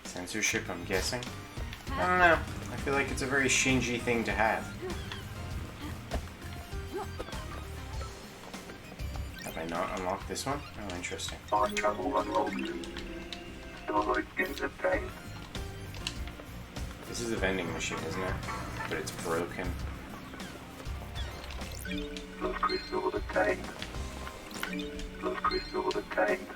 Censorship, I'm guessing. I don't know. I feel like it's a very Shinji thing to have. Have I not unlocked this one? Oh, interesting. Time travel unlocked. Starlight skins obtained. This is a vending machine, isn't it? But it's broken. Blood crystal obtained. Blood crystal obtained.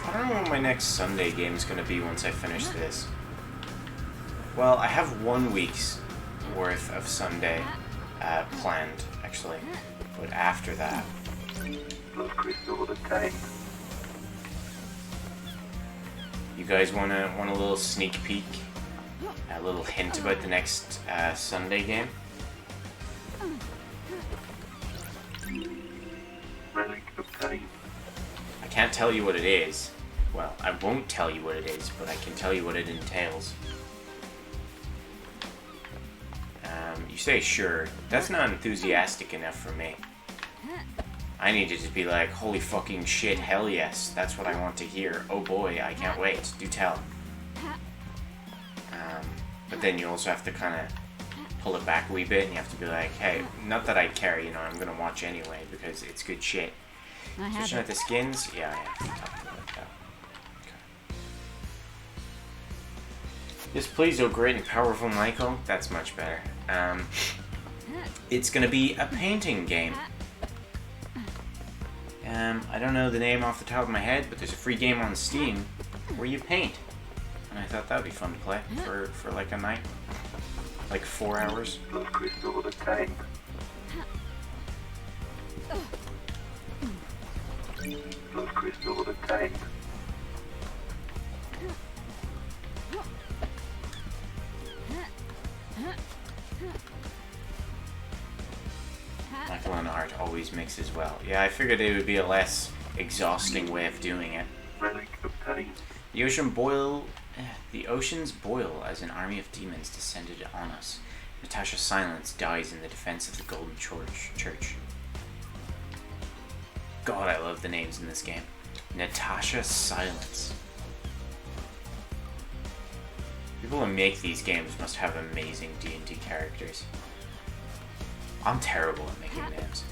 I don't know what my next Sunday game is going to be once I finish this. Well, I have 1 week's worth of Sunday planned, actually. But after that... Blood crystal obtained. You guys want a little sneak peek? A little hint about the next Sunday game? Relic obtained. I can't tell you what it is. Well, I won't tell you what it is, but I can tell you what it entails. You say sure. That's not enthusiastic enough for me. I need to just be like, holy fucking shit, hell yes. That's what I want to hear. Oh boy, I can't wait. Do tell. But then you also have to kind of pull it back a wee bit, and you have to be like, hey, not that I care, you know, I'm gonna watch anyway, because it's good shit. I have Switching it. out the skins? Yeah, I have talked about that. Okay. Yes, please, oh great and powerful Michael. That's much better. It's gonna be a painting game. I don't know the name off the top of my head, but there's a free game on Steam where you paint. And I thought that would be fun to play for like a night. Like 4 hours. Blood crystal obtained. Blood crystal obtained. Michael and art always mixes well. Yeah, I figured it would be a less exhausting way of doing it. Relic obtained. The oceans boil as an army of demons descended on us. Natasha Silence dies in the defense of the Golden Church. God, I love the names in this game. Natasha Silence. People who make these games must have amazing D&D characters. I'm terrible at making names.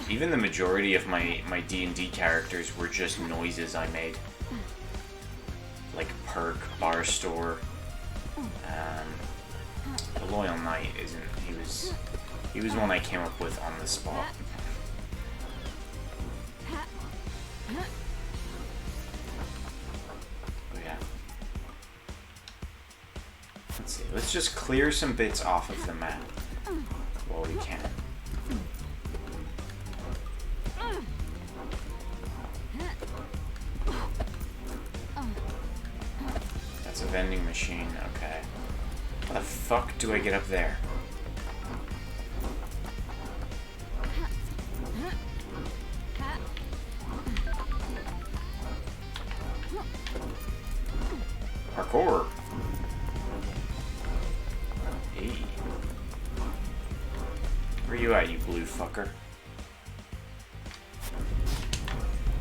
Even the majority of my D&D characters were just noises I made. Like Perk, Bar Store. The Loyal Knight isn't. He was one I came up with on the spot. Oh yeah. Let's see. Let's just clear some bits off of the map while we can. That's a vending machine. Okay. How the fuck do I get up there? Parkour. Hey. Where you at, you blue fucker?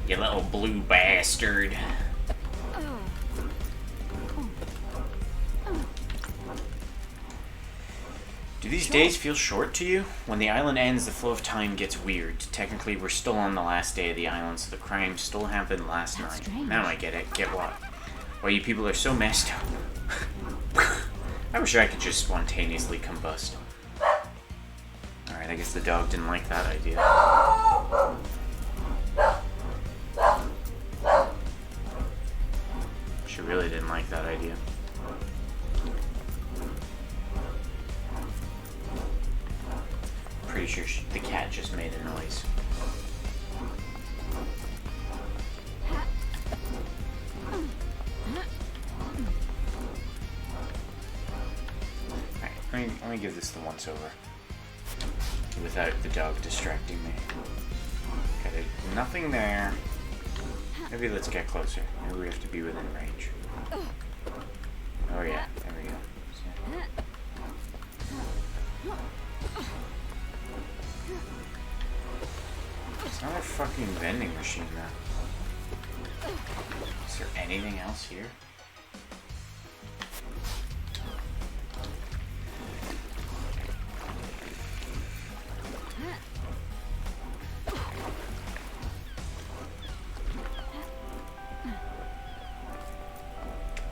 You little blue bastard. Do these days feel short to you? When the island ends, the flow of time gets weird. Technically, we're still on the last day of the island, so the crime still happened last night. Strange. Now I get it. Get what? Why you people are so messed up. I wish I could just spontaneously combust. Alright, I guess the dog didn't like that idea. She really didn't like that idea. Pretty sure the cat just made a noise. Alright, let me give this the once over. Without the dog distracting me. Okay, there's nothing there. Maybe let's get closer. Maybe we have to be within range. Oh yeah, there we go. It's not a fucking vending machine though. Is there anything else here?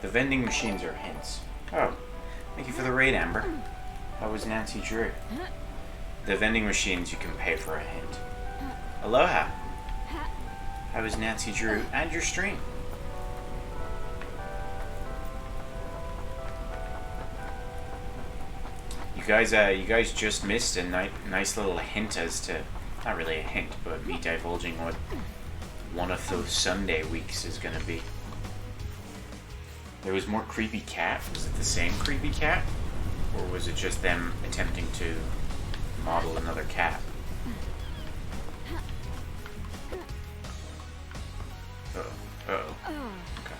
The vending machines are hints. Oh, thank you for the raid, Amber. How was Nancy Drew? The vending machines, you can pay for a hint. Aloha. How was Nancy Drew and your stream? You guys just missed a nice little hint as to, not really a hint, but me divulging what one of those Sunday weeks is gonna be. There was more creepy cat. Was it the same creepy cat? Or was it just them attempting to model another cat? Uh-oh. Uh-oh. Okay.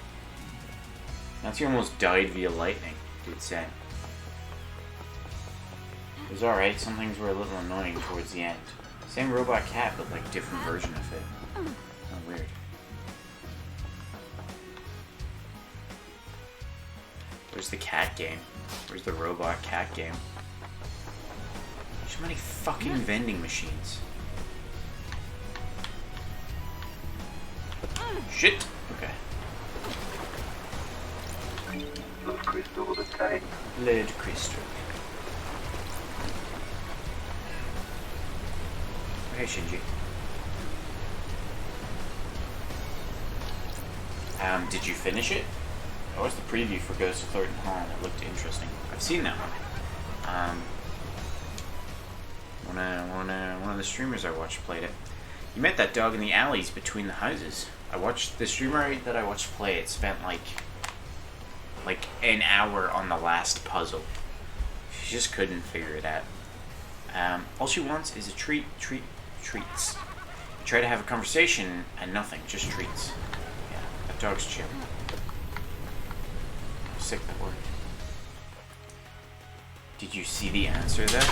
Nancy almost died via lightning, dude said. It was alright, some things were a little annoying towards the end. Same robot cat, but like different version of it. Oh, weird. Where's the cat game? Where's the robot cat game? There's so many fucking vending machines. Shit! Okay. Blood crystal of attack. Lead crystal. Hey, Shinji. Did you finish it? That was the preview for Ghost of Thornton Hall, and it looked interesting. I've seen that one. One of the streamers I watched played it. You met that dog in the alleys between the houses. I watched the streamer that I watched play it spent like an hour on the last puzzle. She just couldn't figure it out. All she wants is a treats. You try to have a conversation and nothing, just treats. Yeah, that dog's chill. Sick that worked. Did you see the answer though?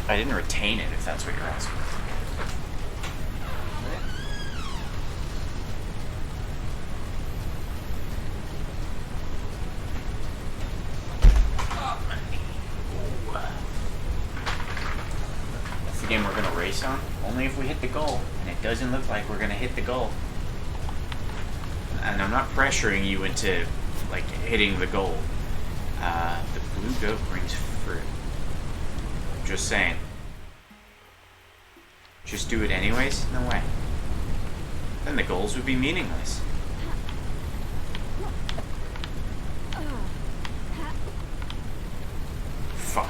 I didn't retain it, if that's what you're asking. That's the game we're gonna race on. Only if we hit the goal, and it doesn't look like we're gonna hit the goal. And I'm not pressuring you into like hitting the goal. The blue goat brings fruit. Just saying. Just do it anyways? No way. Then the goals would be meaningless. Fuck.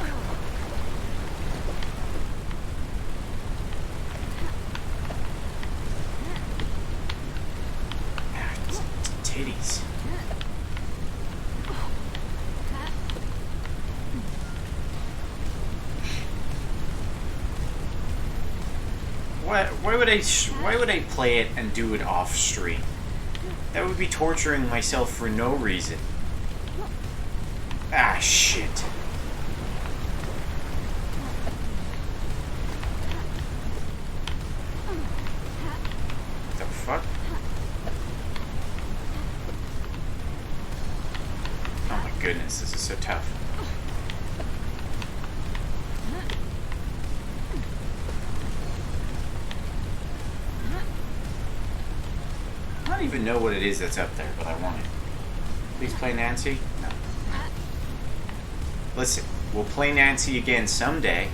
Titties. Why would I play it and do it off stream? That would be torturing myself for no reason. Ah, shit. The fuck? Oh my goodness, this is so tough. I don't even know what it is that's up there, but I want it. Please play Nancy? No. Listen, we'll play Nancy again someday.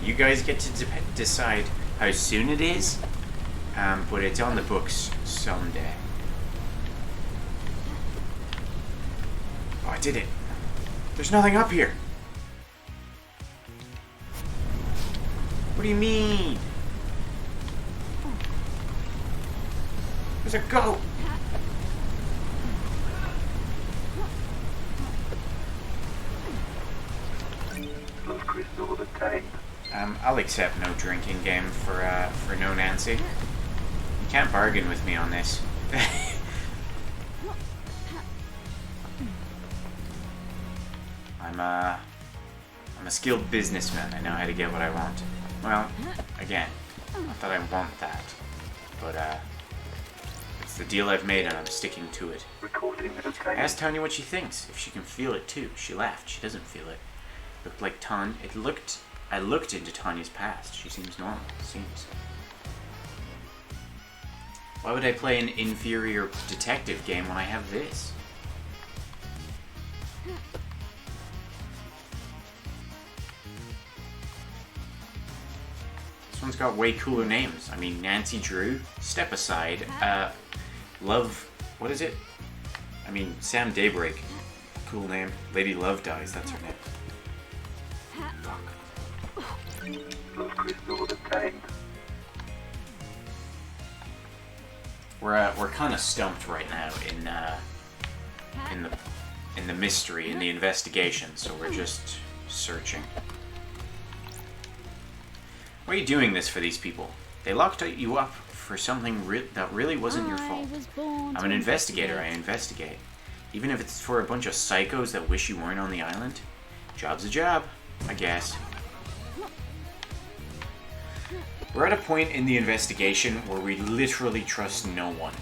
You guys get to decide how soon it is, but it's on the books someday. Oh, I did it. There's nothing up here. What do you mean? There's a goat. Love crystal obtained. I'll accept no drinking game for no Nancy. You can't bargain with me on this. I'm a skilled businessman. I know how to get what I want. Well, again, not that I want that, but it's the deal I've made and I'm sticking to it. Recording I obtained. asked Tanya what she thinks, if she can feel it too. She laughed. She doesn't feel it. Looked like Tanya. I looked into Tanya's past. She seems normal. Seems. Why would I play an inferior detective game when I have this? This one's got way cooler names. I mean, Nancy Drew, Step Aside, Love, what is it? I mean, Sam Daybreak, cool name. Lady Love Dies, that's her name. Fuck. Love crystal obtained. We're kind of stumped right now in the mystery, in the investigation, so we're just searching. Why are you doing this for these people? They locked you up for something that really wasn't your fault. I'm an investigator, I investigate. Even if it's for a bunch of psychos that wish you weren't on the island. Job's a job, I guess. We're at a point in the investigation where we literally trust no one.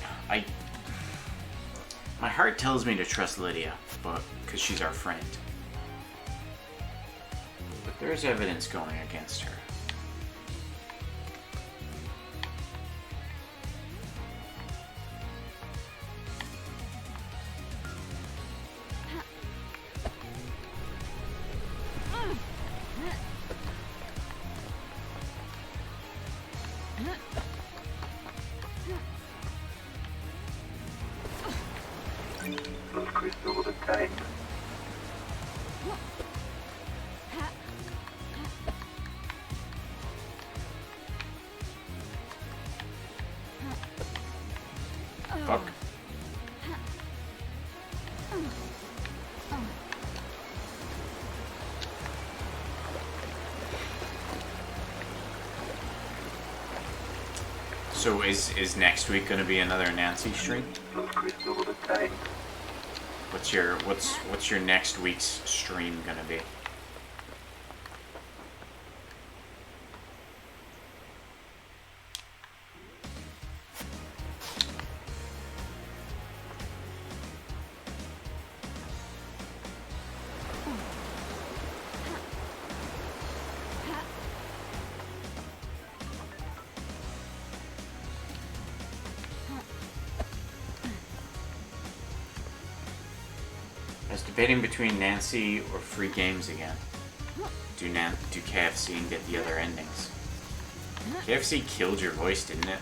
My heart tells me to trust Lydia, but because she's our friend. But there's evidence going against her. Love crystal obtained. Fuck. So is next week gonna be another Nancy stream? Love crystal obtained. What's your next week's stream gonna be? debating between Nancy or free games again. Do KFC and get the other endings. KFC killed your voice, didn't it?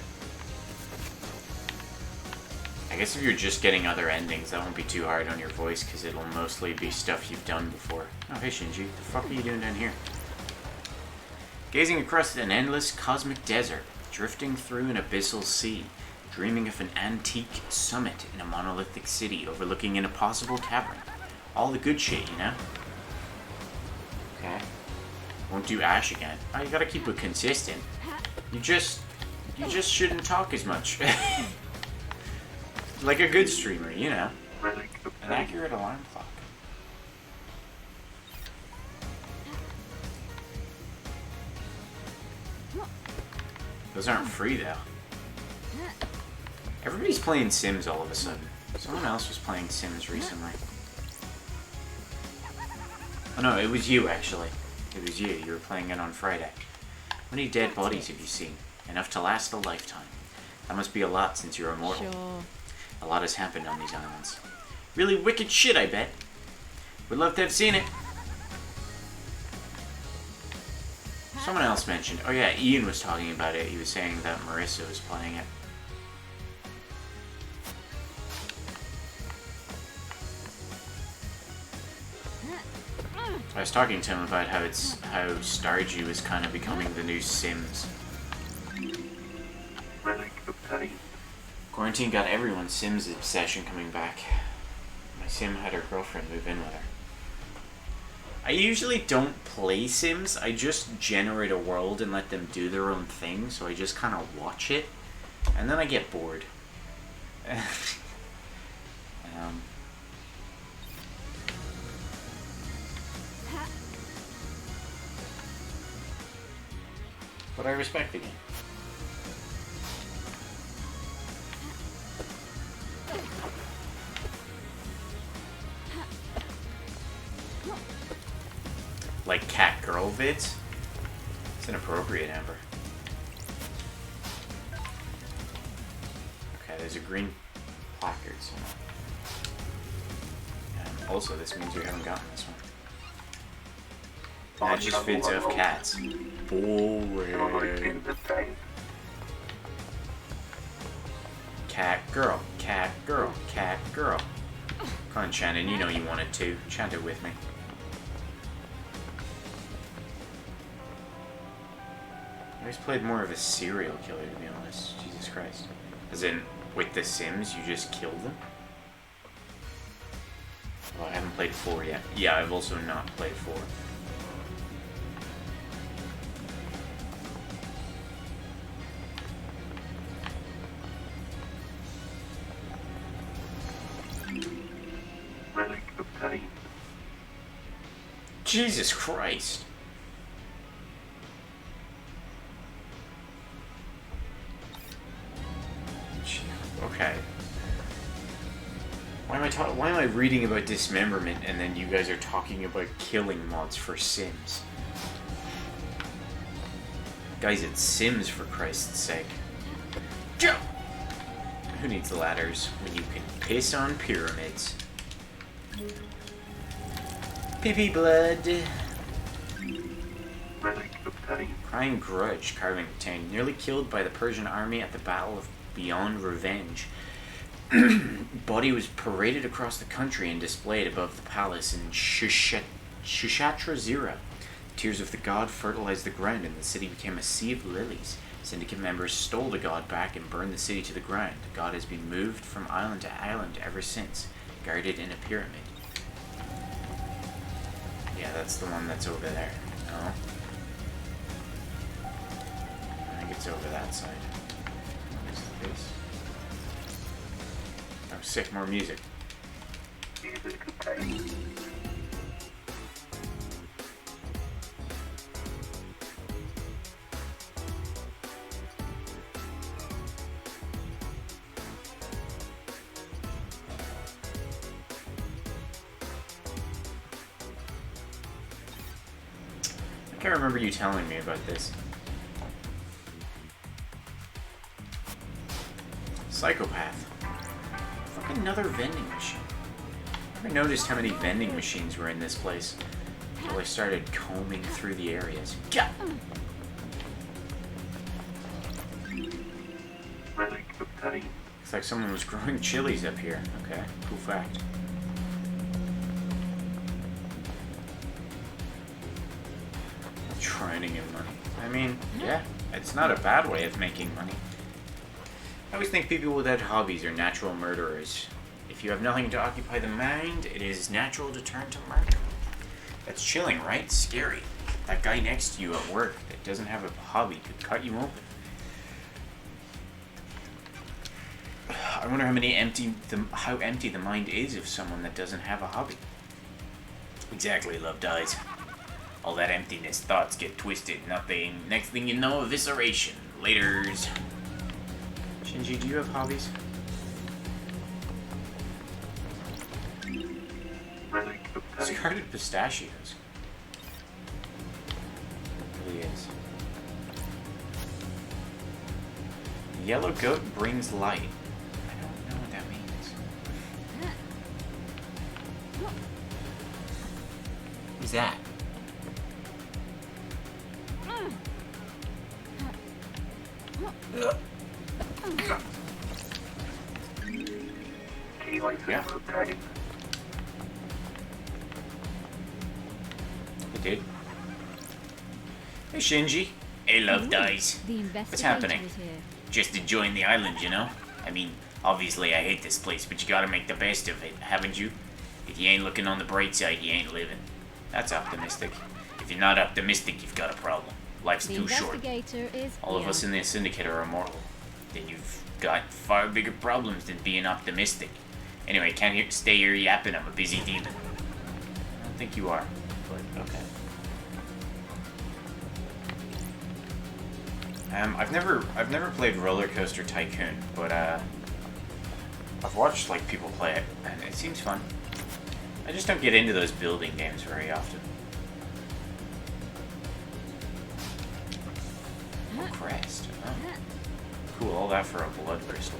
I guess if you're just getting other endings, that won't be too hard on your voice, because it'll mostly be stuff you've done before. Oh, hey Shinji, the fuck are you doing down here? Gazing across an endless cosmic desert, drifting through an abyssal sea, dreaming of an antique summit in a monolithic city overlooking an impossible cavern. All the good shit, you know? Okay. Won't do Ash again. Oh, you gotta keep it consistent. You just shouldn't talk as much. Like a good streamer, you know. Relic An obtained. accurate alarm clock. Those aren't free though. Everybody's playing Sims all of a sudden. Someone else was playing Sims recently. Oh no, it was you actually. It was you. You were playing it on Friday. How many dead bodies have you seen? Enough to last a lifetime. That must be a lot since you're immortal. Sure. A lot has happened on these islands. Really wicked shit, I bet. Would love to have seen it. Someone else mentioned. Oh yeah, Ian was talking about it. He was saying that Marissa was playing it. I was talking to him about how Stardew is kind of becoming the new Sims. Relic obtained. Quarantine got everyone's Sims obsession coming back. My Sim had her girlfriend move in with her. I usually don't play Sims, I just generate a world and let them do their own thing, so I just kind of watch it, and then I get bored. But I respect the game. Like cat girl vids? It's inappropriate, Amber. Okay, there's a green placard somewhere. And also, this means we haven't gotten this one. That just vids of cats. Boring. Origin obtained. Cat girl, cat girl, cat girl. Come on, Shannon, you know you wanted to. Chant it with me. I always played more of a serial killer, to be honest. Jesus Christ. As in, with The Sims, you just kill them? Well, I haven't played 4 yet. Yeah, I've also not played 4. Relic obtained. Jesus Christ. Okay. Why am I reading about dismemberment and then you guys are talking about killing mods for Sims? Guys, it's Sims for Christ's sake. Jump! Who needs ladders when you can piss on pyramids? Pee-pee blood. Relic obtained. Crying grudge, carving obtained. Nearly killed by the Persian army at the Battle of Beyond Revenge. Body was paraded across the country and displayed above the palace in Shushatra Zira. Tears of the god fertilized the ground and the city became a sea of lilies. Syndicate members stole the god back and burned the city to the ground. The god has been moved from island to island ever since, guarded in a pyramid. Yeah, that's the one that's over there. No? I think it's over that side. Where's the base? Oh, sick, more music. Music obtained. I can't remember you telling me about this. Psychopath. Fucking another vending machine. never noticed how many vending machines were in this place until I started combing through the areas. Yeah. Relic of time. Looks like someone was growing chilies up here. Okay, cool fact. Trying to get money. I mean, yeah, it's not a bad way of making money. I always think people without hobbies are natural murderers. If you have nothing to occupy the mind, it is natural to turn to murder. That's chilling, right? Scary. That guy next to you at work that doesn't have a hobby could cut you open. I wonder how empty the mind is of someone that doesn't have a hobby. Exactly, love dies. All that emptiness, thoughts get twisted, nothing. Next thing you know, evisceration. Laters. Shinji, do you have hobbies? Relic of time. Discarded pistachios. It really is. Yellow goat brings light. I don't know what that means. Who's that? Daylight Yeah. of time. It did. Hey Shinji. Hey Love Dies. The investigator happening? is here. Just enjoying the island, you know? I mean, obviously I hate this place, but you gotta make the best of it, haven't you? If you ain't looking on the bright side, you ain't living. That's optimistic. If you're not optimistic, you've got a problem. Life's The too short. investigator is All of here. us in the syndicate are immortal. Then you've got far bigger problems than being optimistic. Anyway, can't stay here yapping, I'm a busy demon. I don't think you are, but okay. I've never played Roller Coaster Tycoon, but I've watched like people play it, and it seems fun. I just don't get into those building games very often. Oh, crest. Oh. Cool, all that for a blood crystal.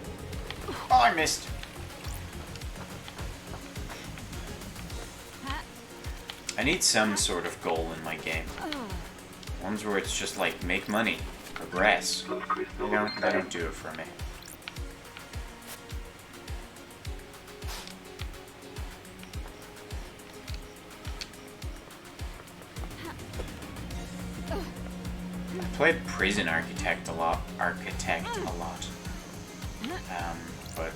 Oh, I missed. I need some sort of goal in my game. Ones where it's just like make money, progress. Blood crystal They of don't time. do it for me. I played Prison Architect a lot. But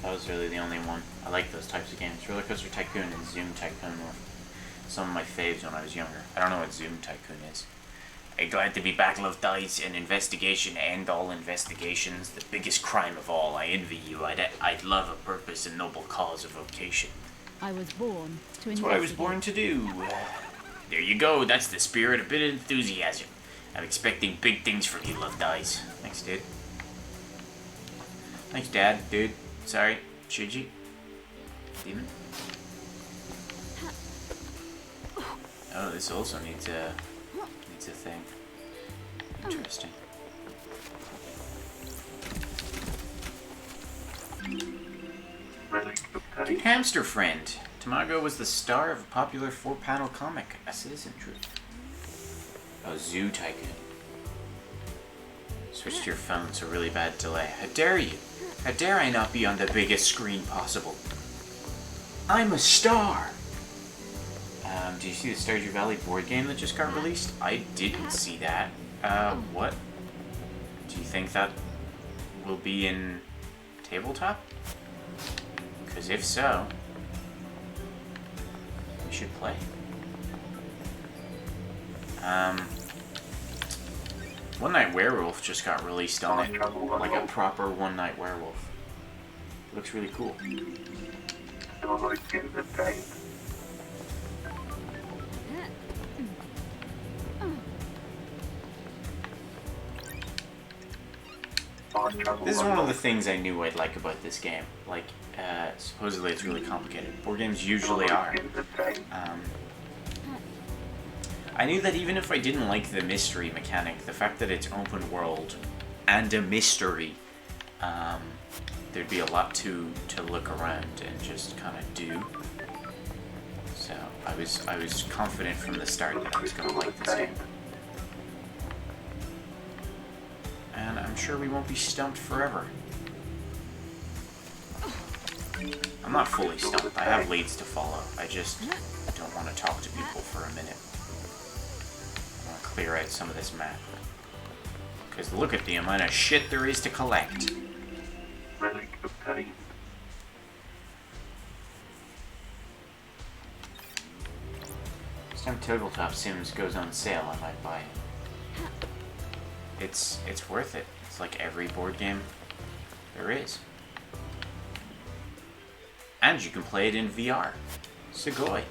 that was really the only one. I like those types of games. Roller Coaster Tycoon and Zoom Tycoon were some of my faves when I was younger. I don't know what Zoom Tycoon is. I'm glad to be back, Love Dice, an investigation and all investigations. The biggest crime of all. I envy you. I'd love a purpose, a noble cause, a vocation. I was born to That's what I was born to do. There you go. That's the spirit, a bit of enthusiasm. I'm expecting big things from you, Love Dice. Thanks, dude. Thanks, Dad. Dude. Sorry. Shinji. Demon. Oh, this also needs a thing. Interesting. Relic of Good time. hamster friend. Tamago was the star of a popular 4-panel comic, A Citizen Truth. Oh, Zoo Tycoon. Switch to your phone, so really bad delay. How dare you? How dare I not be on the biggest screen possible? I'm a star! Do you see the Stardew Valley board game that just got released? I didn't see that. What? Do you think that will be in tabletop? Because if so, we should play. One Night Werewolf just got released on it. Like a proper One Night Werewolf. Looks really cool. Daylight of time. This is one of the things I knew I'd like about this game. Like, supposedly it's really complicated. Board games usually are. I knew that even if I didn't like the mystery mechanic, the fact that it's open world and a mystery there'd be a lot to look around and just kind of do. So I was confident from the start that I was going to like this game. And I'm sure we won't be stumped forever. I'm not fully stumped. I have leads to follow. I just don't want to talk to people for a minute. I want to clear out some of this map. Because look at the amount of shit there is to collect. Relic obtained. Next time Tabletop Sims goes on sale, I might buy it. It's worth it. It's like every board game there is. And you can play it in VR. Sugoi.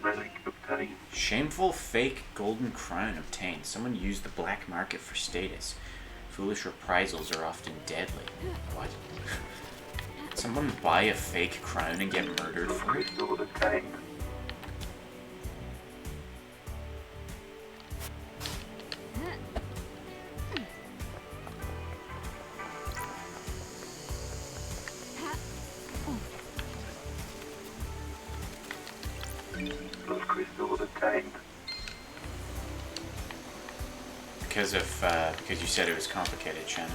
Relic obtained. Shameful fake golden crown obtained. Someone used the black market for status. Foolish reprisals are often deadly. What? Someone buy a fake crown and get murdered for it? Crystal obtained. Crystal obtained. Because you said it was complicated, Shannon.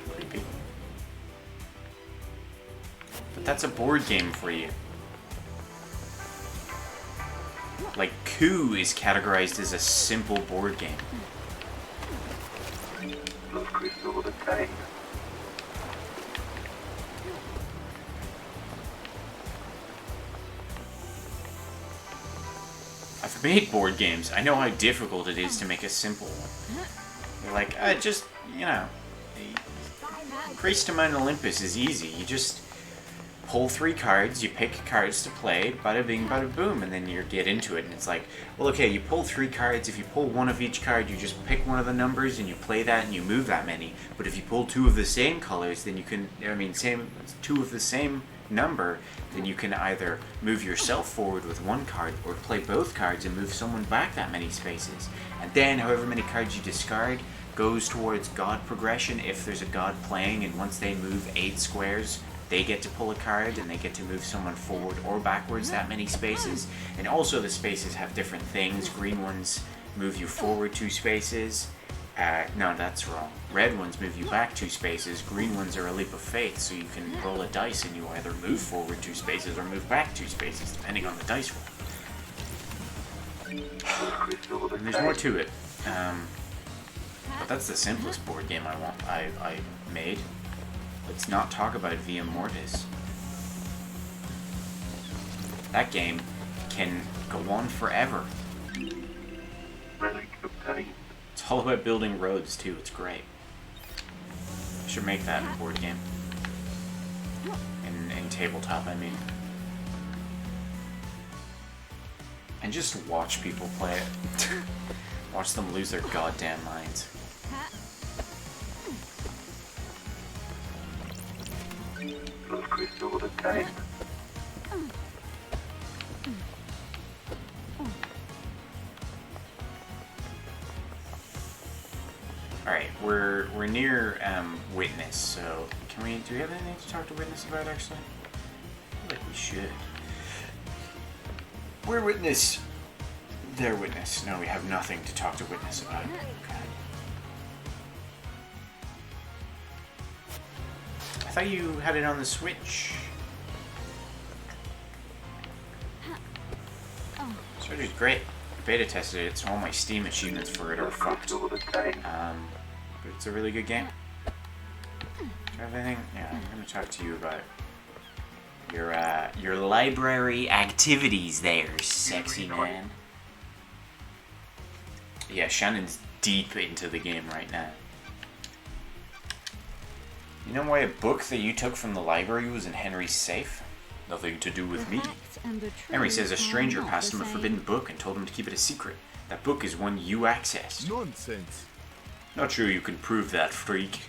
Creepy. But that's a board game for you. Like, Coup is categorized as a simple board game. Crystal obtained. I've made board games. I know how difficult it is to make a simple one. You're like, just, you know, Race to Mount Olympus is easy. You just pull 3 cards, you pick cards to play, bada bing, bada boom, and then you get into it. And it's like, well, okay, you pull 3 cards. If you pull one of each card, you just pick one of the numbers and you play that and you move that many. But if you pull 2 of the same colors, then you can, 2 of the same number, then you can either move yourself forward with 1 card or play both cards and move someone back that many spaces. And then however many cards you discard goes towards god progression if there's a god playing, and once they move 8 squares, they get to pull a card and they get to move someone forward or backwards that many spaces. And also the spaces have different things. Green ones move you forward 2 spaces. No, that's wrong. Red ones move you back 2 spaces. Green ones are a leap of faith, so you can roll a dice and you either move forward 2 spaces or move back 2 spaces, depending on the dice roll. And there's more to it. But that's the simplest board game I made. Let's not talk about Via Mortis. That game can go on forever. Relic obtained. It's all about building roads too, it's great. I should make that a board game. In tabletop, I mean. And just watch people play it. Watch them lose their goddamn minds. Crystal obtained. Alright, we're near Witness, so do we have anything to talk to Witness about actually? I feel like we should. We're Witness. They're Witness. No, we have nothing to talk to Witness about. Okay. I thought you had it on the Switch. Switch is great. Beta tested it, so all my Steam achievements for it are fucked. But it's a really good game. Do you have anything? Yeah, I'm gonna talk to you about your library activities there, sexy man. Yeah, Shannon's deep into the game right now. You know why a book that you took from the library was in Henry's safe? Nothing to do with me. Henry says a stranger passed him a forbidden book and told him to keep it a secret. That book is one you accessed. Nonsense. Not sure you can prove that, freak.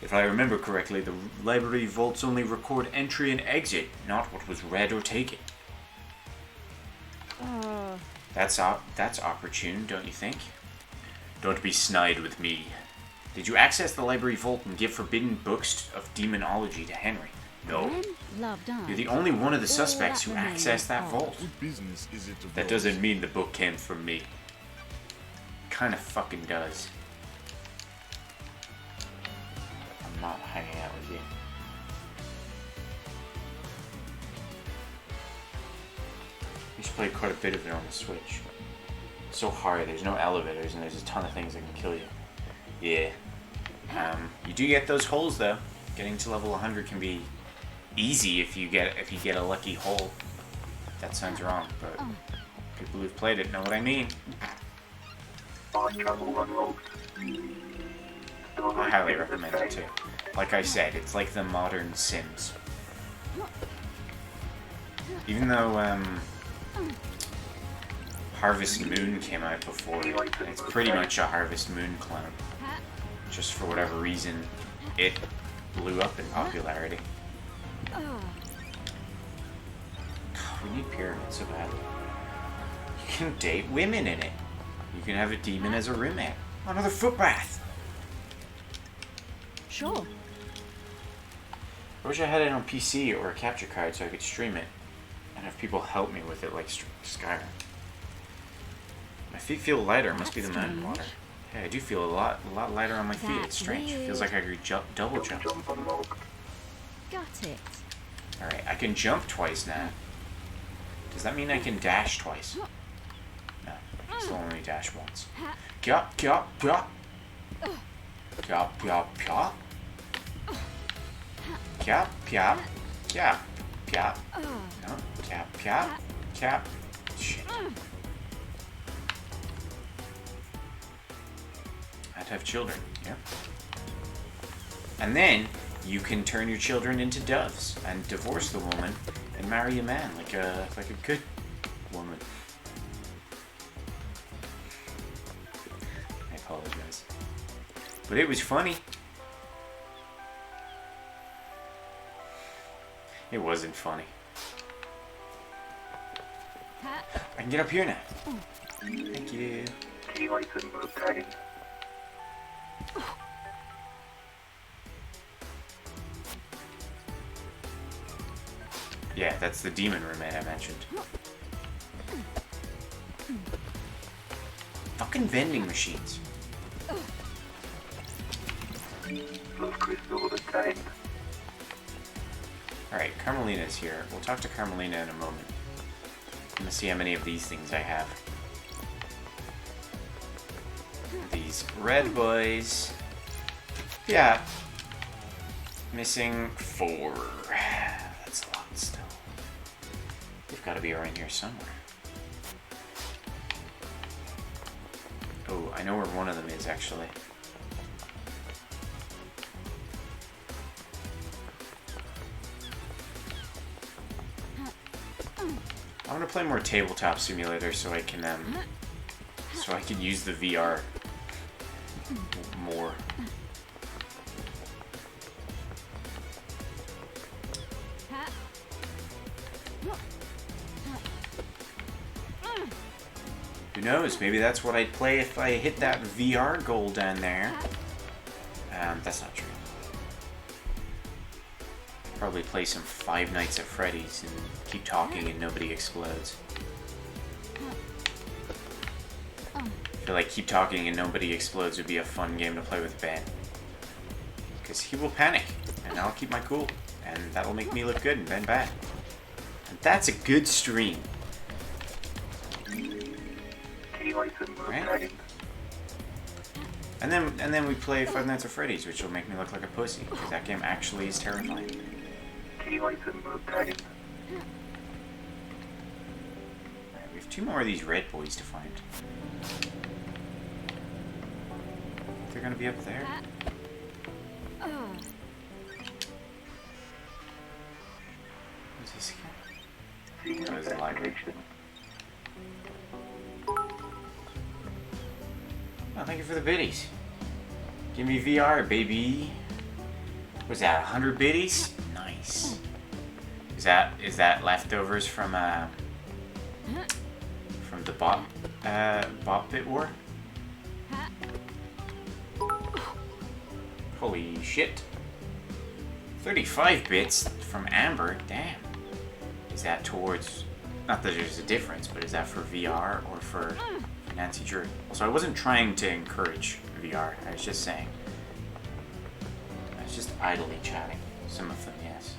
If I remember correctly, the library vaults only record entry and exit, not what was read or taken. That's opportune, don't you think? Don't be snide with me. Did you access the library vault and give forbidden books of demonology to Henry? No. Men love dance. You're the only one of the All suspects that who remains accessed that are- vault. What business is it of That yours? doesn't mean the book came from me. Kinda fucking does. I'm not hanging out with you. I used to play quite a bit of it on the Switch. It's so hard, there's no elevators and there's a ton of things that can kill you. Yeah. You do get those holes though. Getting to level 100 can be easy if you get a lucky hole. That sounds wrong, but people who've played it know what I mean. Fast travel unlocked. I highly recommend it too. Like I said, it's like the modern Sims. Even though Harvest Moon came out before, it's pretty much a Harvest Moon clone. Just for whatever reason, it blew up in popularity. We need pyramids so badly. You can date women in it. You can have a demon as a roommate. Another footbath. Sure. I wish I had it on PC or a capture card so I could stream it and have people help me with it like Skyrim. My feet feel lighter. It must be the That's mountain strange. water. Yeah, I do feel a lot lighter on my feet. It's That's strange. It feels weird. like I could double jump. Jump unlocked. Got it. Alright, I can jump twice now. Does that mean I can dash twice? No, I can still only dash once. Pya, pya, pya. Pya, pya, pya. Pya, pya, pya, pya. No, pya, pya, pya. Shit. I'd have children, yeah. And then you can turn your children into doves and divorce the woman and marry a man like a good woman. I apologize. But it was funny. It wasn't funny. I can get up here now. Thank you. Key item obtained. Yeah, that's the demon roommate I mentioned. Fucking vending machines. Love crystal obtained. Alright, Carmelina's here. We'll talk to Carmelina in a moment. I'm gonna see how many of these things I have. These red boys. Yeah. Missing 4. That's a lot still. They've got to be around here somewhere. Oh, I know where one of them is actually. I want to play more Tabletop Simulator so I can use the VR more. Who knows? Maybe that's what I'd play if I hit that VR goal down there. That's not true. Probably play some Five Nights at Freddy's and keep talking and nobody explodes. I feel like keep talking and nobody explodes would be a fun game to play with Ben. Because he will panic, and I'll keep my cool. And that'll make me look good and Ben bad. And that's a good stream. Key item Right. obtained. And then we play Five Nights at Freddy's, which will make me look like a pussy, because that game actually is terrifying. Key item obtained. Alright, we have 2 more of these red boys to find. They're gonna be up there. Who's this guy? Seeking That was a library. investigation. Oh, thank you for the biddies. Give me VR, baby. Was that 100 biddies? Nice. Is that leftovers from the bot bit war? Holy shit. 35 bits from Amber, damn. Is that towards, not that there's a difference, but is that for VR or for Nancy Drew? Also, I wasn't trying to encourage VR, I was just saying. I was just idly chatting. Some of them, yes.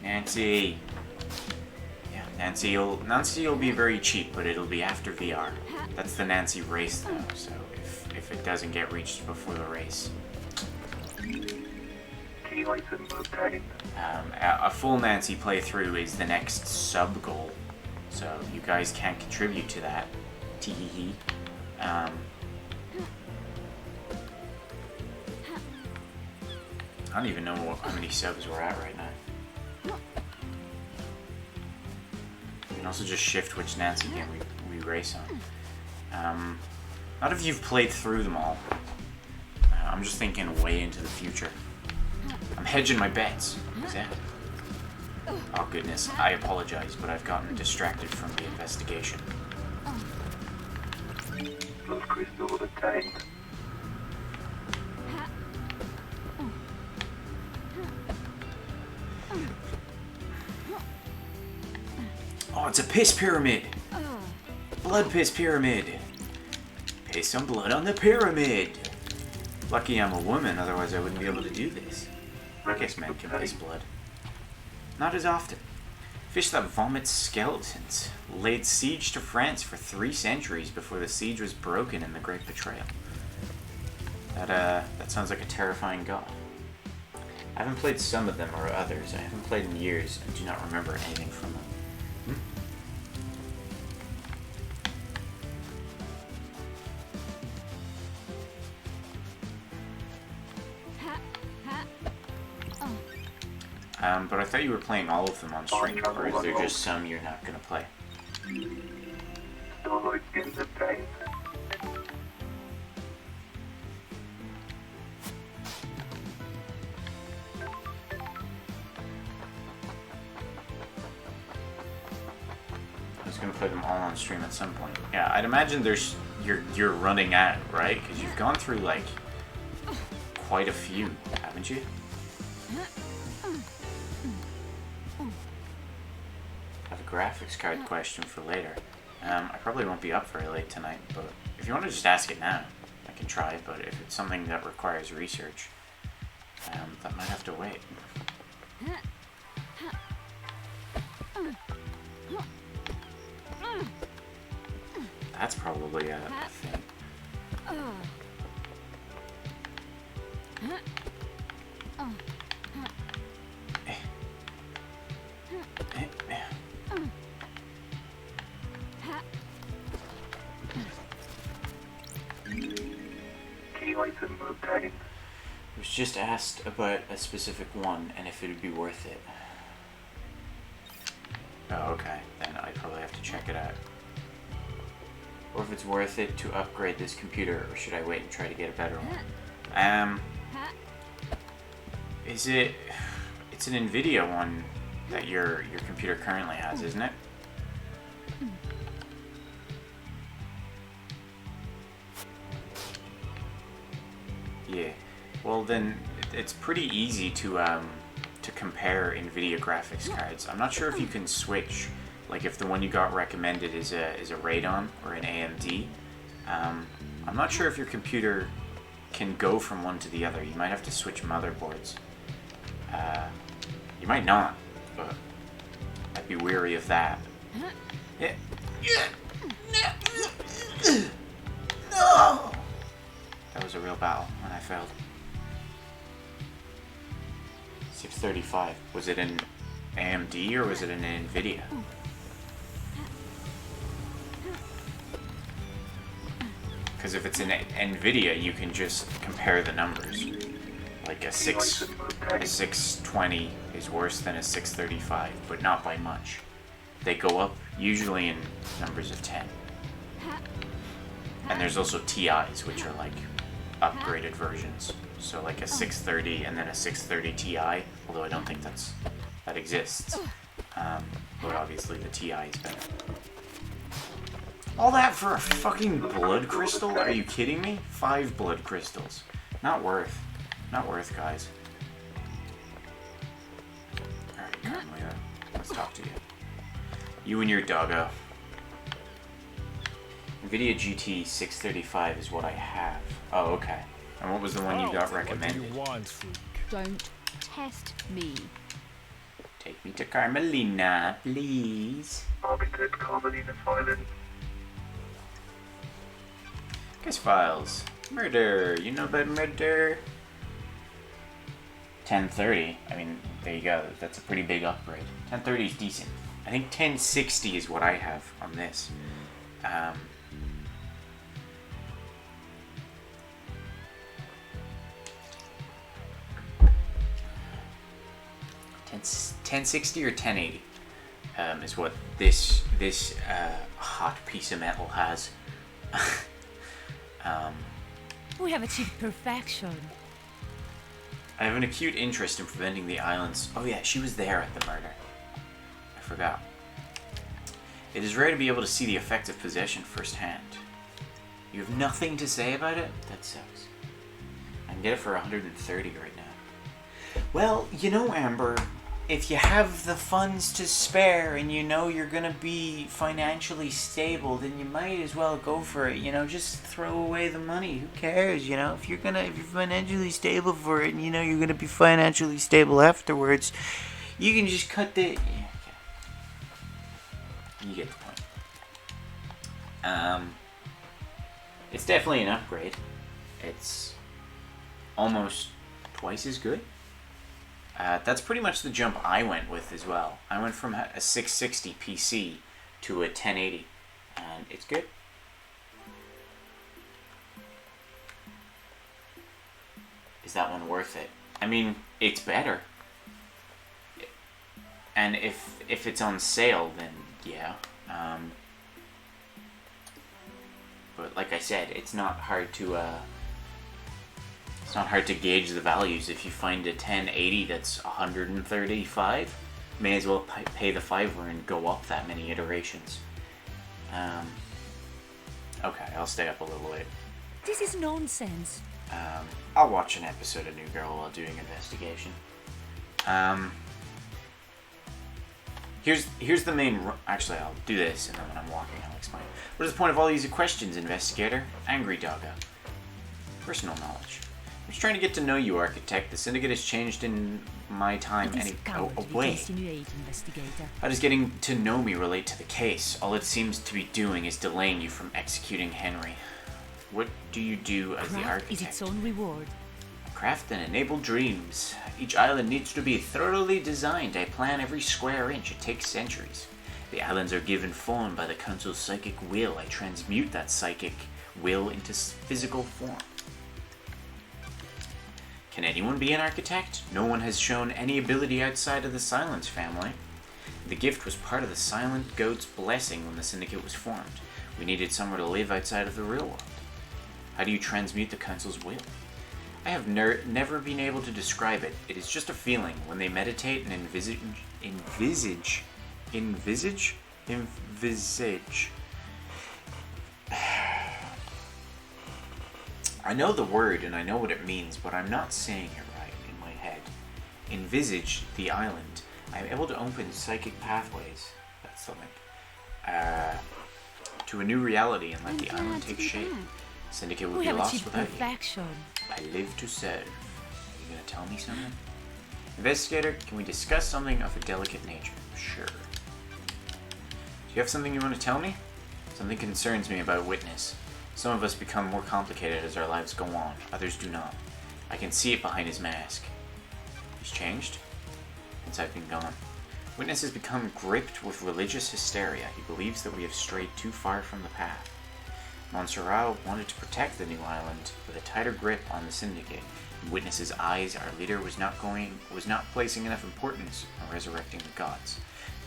Nancy! Yeah, Nancy will be very cheap, but it'll be after VR. That's the Nancy race though, so if it doesn't get reached before the race. Key item obtained. A full Nancy playthrough is the next sub goal, so you guys can contribute to that. Teehee. I don't even know how many subs we're at right now. You can also just shift which Nancy game we race on. Not if you've played through them all. I'm just thinking way into the future. I'm hedging my bets. Is that? Oh goodness, I apologize, but I've gotten distracted from the investigation. Blood crystal obtained. Oh, it's a piss pyramid! Blood piss pyramid! Piss some blood on the pyramid! Lucky I'm a woman, otherwise I wouldn't be able to do this. I guess men can piss blood. Not as often. Fish that vomits skeletons laid siege to France for 3 centuries before the siege was broken in the Great Betrayal. That sounds like a terrifying god. I haven't played some of them or others. I haven't played in years and do not remember anything from them. But I thought you were playing all of them on stream, or is there just some you're not going to play? Starlight skins obtained. I was going to play them all on stream at some point. Yeah, I'd imagine you're running out, right? Because you've gone through, like, quite a few, haven't you? Graphics card question for later. I probably won't be up very late tonight, but if you want to just ask it now, I can try, but if it's something that requires research, that might have to wait. That's probably a thing. Key item obtained. I was just asked about a specific one and if it would be worth it. Oh, okay. Then I probably have to check it out. Or if it's worth it to upgrade this computer, or should I wait and try to get a better one? Is it... It's an NVIDIA one that your computer currently has, isn't it? Yeah. Well then, it's pretty easy to compare NVIDIA graphics cards. I'm not sure if you can switch, like if the one you got recommended is a Radeon or an AMD. I'm not sure if your computer can go from one to the other. You might have to switch motherboards. You might not, but I'd be wary of that. Yeah. No! That was a real battle, and I failed. 635. Was it an AMD or was it an NVIDIA? Because if it's an NVIDIA, you can just compare the numbers. Like a 620 is worse than a 635, but not by much. They go up usually in numbers of 10. And there's also TIs, which are like upgraded versions. So like a 630 and then a 630 Ti, although I don't think that exists. But obviously the Ti is better. All that for a fucking blood crystal? Are you kidding me? 5 blood crystals. Not worth. Not worth, guys. Alright, Carmelita. Let's talk to you. You and your doggo. NVIDIA GT 635 is what I have. Oh, okay. And what was the one you got recommended? What do you want, freak? Don't test me. Take me to Carmelina, please. Arbitrate Carmelina filing. Guess files. Murder. You know about murder? 1030. I mean, there you go. That's a pretty big upgrade. 1030 is decent. I think 1060 is what I have on this. 1060 or 1080 is what this hot piece of metal has. We have achieved perfection. I have an acute interest in preventing the islands. Oh yeah, she was there at the murder. I forgot. It is rare to be able to see the effects of possession firsthand. You have nothing to say about it? That sucks. I can get it for 130 right now. Well, you know, Amber, if you have the funds to spare and you know you're gonna be financially stable, then you might as well go for it. You know, just throw away the money. Who cares? You know, if you're financially stable for it, and you know you're gonna be financially stable afterwards, you can just cut the. Yeah, okay. You get the point. It's definitely an upgrade. It's almost twice as good. That's pretty much the jump I went with as well. I went from a 660 PC to a 1080, and it's good. Is that one worth it? I mean, it's better. And if it's on sale, then yeah. But like I said, it's not hard to gauge the values. If you find a 1080 that's 135, may as well pay the $5 and go up that many iterations. Okay, I'll stay up a little late. This is nonsense. I'll watch an episode of New Girl while doing investigation. Here's the main. Actually, I'll do this, and then when I'm walking, I'll explain. What is the point of all these questions, investigator? Angry doggo. Personal knowledge. I'm just trying to get to know you, architect. The syndicate has changed in my time away. How does getting to know me relate to the case? All it seems to be doing is delaying you from executing Henry. What do you do as the architect? Is its own reward. Craft and enable dreams. Each island needs to be thoroughly designed. I plan every square inch. It takes centuries. The islands are given form by the council's psychic will. I transmute that psychic will into physical form. Can anyone be an architect? No one has shown any ability outside of the Silence family. The gift was part of the Silent Goat's blessing when the syndicate was formed. We needed somewhere to live outside of the real world. How do you transmute the council's will? I have never been able to describe it. It is just a feeling when they meditate and envisage. I know the word and I know what it means, but I'm not saying it right in my head. Envisage the island. I'm able to open psychic pathways. That's something. To a new reality and let the island take shape. Syndicate would be lost without you. I live to serve. Are you gonna tell me something? Investigator, can we discuss something of a delicate nature? Sure. Do you have something you want to tell me? Something concerns me about Witness. Some of us become more complicated as our lives go on. Others do not. I can see it behind his mask. He's changed? Since I've been gone. Witness has become gripped with religious hysteria. He believes that we have strayed too far from the path. Montserrat wanted to protect the new island with a tighter grip on the syndicate. In Witness's eyes, our leader was not placing enough importance on resurrecting the gods.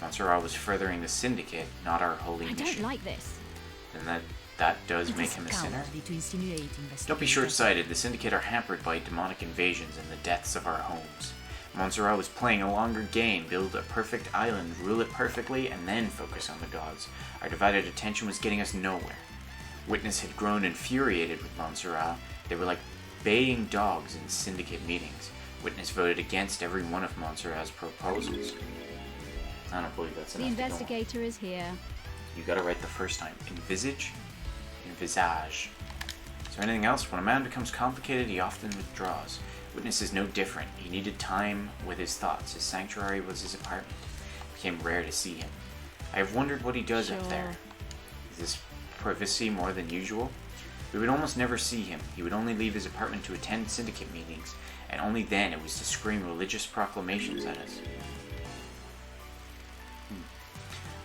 Montserrat was furthering the syndicate, not our holy mission. I don't like this. Then that does It make is him a sinner. cowardly to insinuate Don't be investigation. short-sighted. The Syndicate are hampered by demonic invasions and the deaths of our homes. Montserrat was playing a longer game, build a perfect island, rule it perfectly, and then focus on the gods. Our divided attention was getting us nowhere. Witness had grown infuriated with Montserrat. They were like baying dogs in Syndicate meetings. Witness voted against every one of Montserrat's proposals. I don't believe that's The enough to go on. investigator is here. You got it right the first time. Envisage? Envisage. Is there anything else? When a man becomes complicated, he often withdraws. Witness is no different. He needed time with his thoughts. His sanctuary was his apartment. It became rare to see him. I have wondered what he does up Sure. there. Is this privacy more than usual? We would almost never see him. He would only leave his apartment to attend syndicate meetings, and only then it was to scream religious proclamations at us.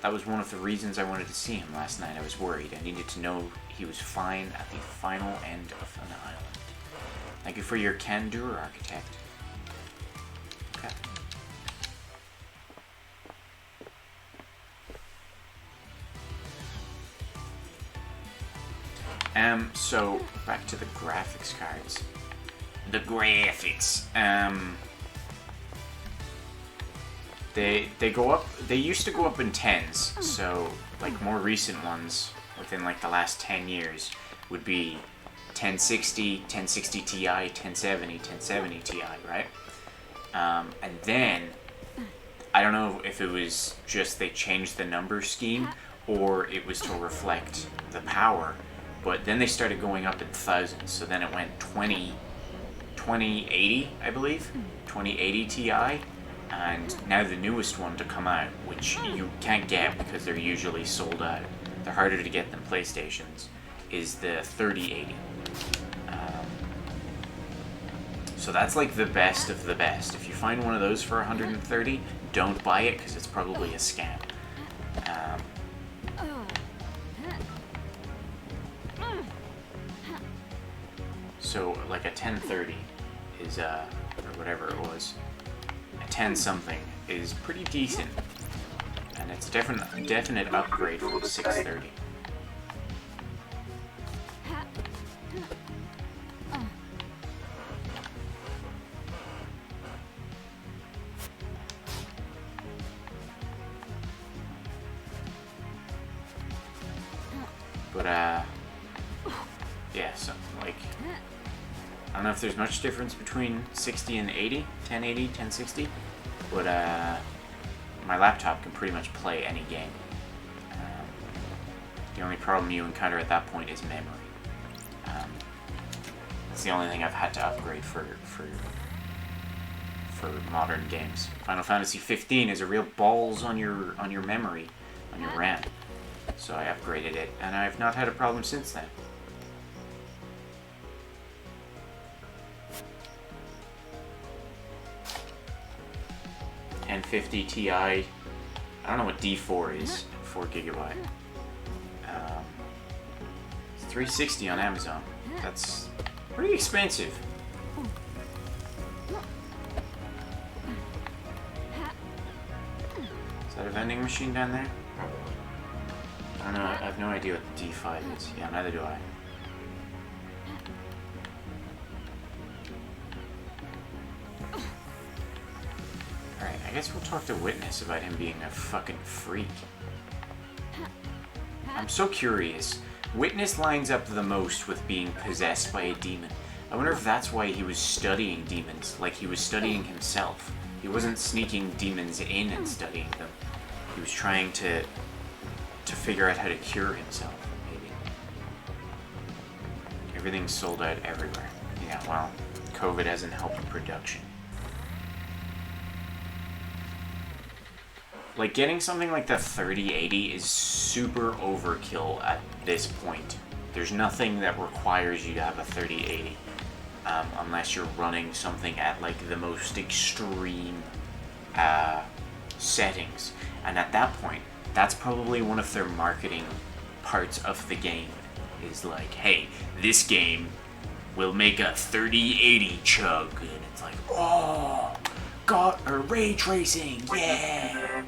That was one of the reasons I wanted to see him last night. I was worried. I needed to know he was fine at the final end of an island. Thank you for your candor, architect. Okay. So back to the graphics cards. The graphics. They go up. They used to go up in tens. So like more recent ones within like the last 10 years would be 1060, 1060 Ti, 1070, 1070 Ti, right? And then I don't know if it was just they changed the number scheme or it was to reflect the power, but then they started going up in thousands. So then it went 2080, I believe, 2080 Ti, and now the newest one to come out, which you can't get because they're usually sold out. They're harder to get than PlayStations, is the 3080. So that's like the best of the best. If you find one of those for 130, don't buy it because it's probably a scam. So like a 1030 is or whatever it was, a 10 something is pretty decent, and it's a definite upgrade from 630. But yeah, so like I don't know if there's much difference between 60 and 80, 1080, 1060, but my laptop can pretty much play any game. The only problem you encounter at that point is memory. That's the only thing I've had to upgrade for modern games. Final Fantasy 15 is a real balls on your memory, on your RAM. So I upgraded it, and I've not had a problem since then. $1050 Ti. I don't know what D4 is. 4 gigabyte. It's $360 on Amazon. That's pretty expensive. Is that a vending machine down there? I don't know. I have no idea what the D5 is. Yeah, neither do I. Alright, I guess we'll talk to Witness about him being a fucking freak. I'm so curious. Witness lines up the most with being possessed by a demon. I wonder if that's why he was studying demons, like he was studying himself. He wasn't sneaking demons in and studying them. He was trying to figure out how to cure himself, maybe. Everything's sold out everywhere. Yeah, well, COVID hasn't helped production. Like, getting something like the 3080 is super overkill at this point. There's nothing that requires you to have a 3080, unless you're running something at, like, the most extreme settings. And at that point, that's probably one of their marketing parts of the game, is like, hey, this game will make a 3080 chug, and it's like, oh, ray tracing, yeah.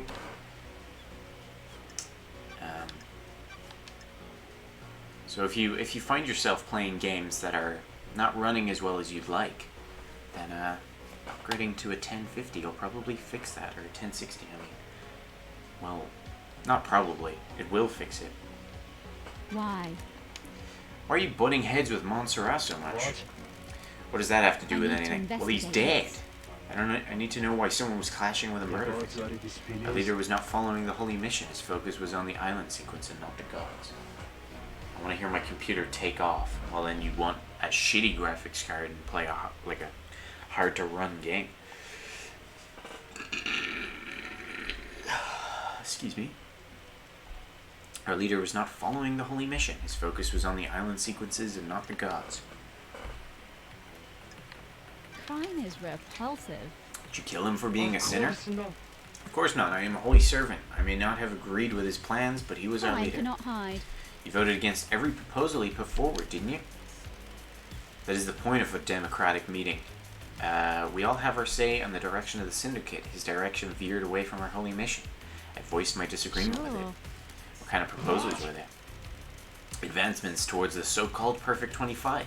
So if you find yourself playing games that are not running as well as you'd like, then upgrading to a 1050 will probably fix that, or a 1060. I mean, well, not probably. It will fix it. Why? Why are you butting heads with Montserrat so much? What does that have to do I with need to anything? Well, he's investigate dead. this. I don't know. I need to know why someone was clashing with a murder victim. Our leader was not following the holy mission. His focus was on the island sequence and not the gods. I want to hear my computer take off. Well, then you want a shitty graphics card and play a hard to run game. Excuse me. Our leader was not following the holy mission. His focus was on the island sequences and not the gods. Crime is repulsive. Did you kill him for being a sinner? Of course not. I am a holy servant. I may not have agreed with his plans, but he was our I leader. cannot hide. You voted against every proposal he put forward, didn't you? That is the point of a democratic meeting. We all have our say on the direction of the syndicate. His direction veered away from our holy mission. I voiced my disagreement with it. Sure. What kind of proposals were there? Advancements towards the so-called Perfect 25.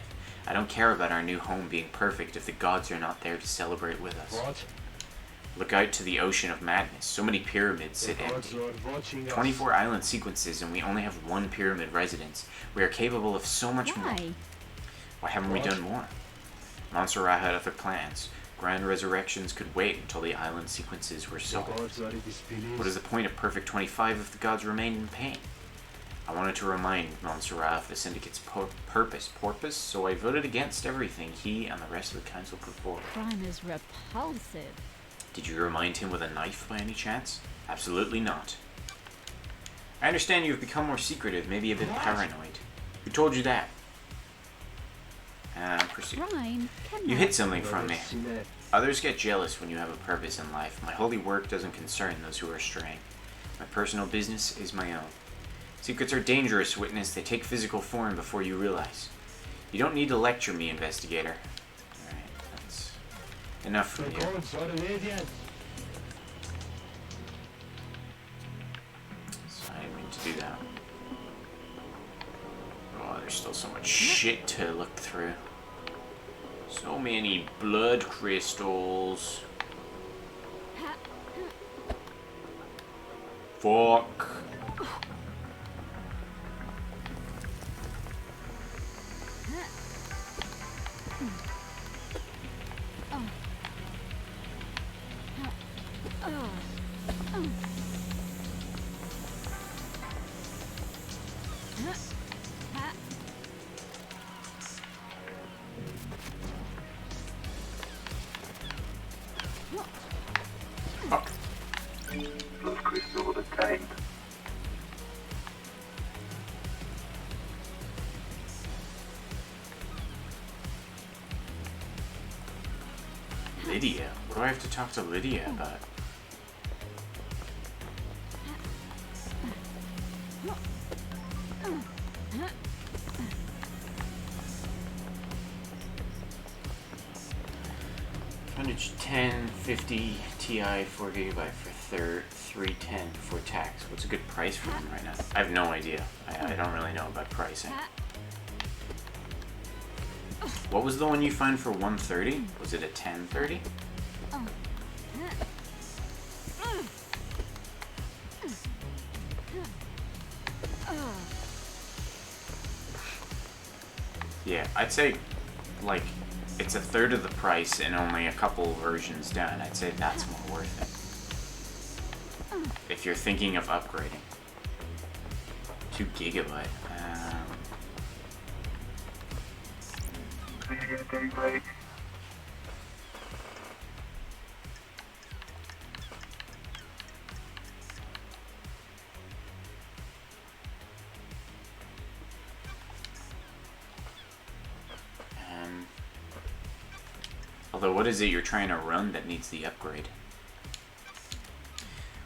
I don't care about our new home being perfect if the gods are not there to celebrate with us. Look out to the ocean of madness. So many pyramids sit empty. 24 island sequences and we only have one pyramid residence. We are capable of so much more. Why? Why haven't we done more? Montserrat had other plans. Grand resurrections could wait until the island sequences were solved. What is the point of Perfect 25 if the gods remain in pain? I wanted to remind Montserrat of the syndicate's purpose, so I voted against everything he and the rest of the council put forward. Crime is repulsive. Did you remind him with a knife by any chance? Absolutely not. I understand you have become more secretive, maybe a bit paranoid. Who told you that? Proceed. Crime cannot. You hid something from me. Others get jealous when you have a purpose in life. My holy work doesn't concern those who are straying. My personal business is my own. Secrets are dangerous, witness. They take physical form before you realize. You don't need to lecture me, investigator. Alright, that's enough from you. So I didn't mean to do that. Oh, there's still so much shit to look through. So many blood crystals. Fuck. Fuck. Blood crystal obtained. Lydia? What do I have to talk to Lydia about? Frontage 1050 Ti 4GB for 310 before tax. What's a good price for them right now? I have no idea. I don't really know about pricing. What was the one you found for 130? Was it a 1030? Yeah, I'd say, like, it's a third of the price and only a couple versions down. I'd say that's more worth it. If you're thinking of upgrading. 2 gigabyte. Media gateway. Although, what is it you're trying to run that needs the upgrade?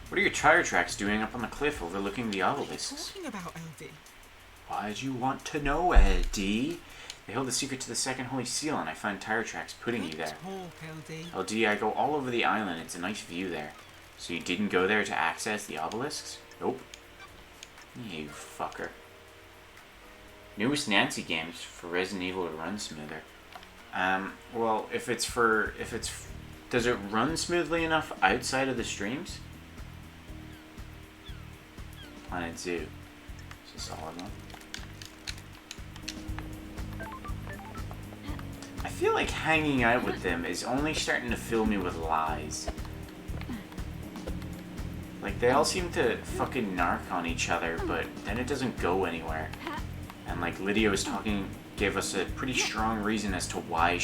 What are your tire tracks doing up on the cliff overlooking the obelisks? Talking about LD. Why'd you want to know, Eddie? They hold the secret to the second holy seal, and I find tire tracks putting you there. Talk, LD. LD, I go all over the island. It's a nice view there. So you didn't go there to access the obelisks? Nope. You fucker. Newest Nancy games for Resident Evil to run smoother. Well, does it run smoothly enough outside of the streams? Planet Zoo. It's a solid one. I feel like hanging out with them is only starting to fill me with lies. Like, they all seem to fucking narc on each other, but then it doesn't go anywhere. And like Lydia was talking, gave us a pretty strong reason as to why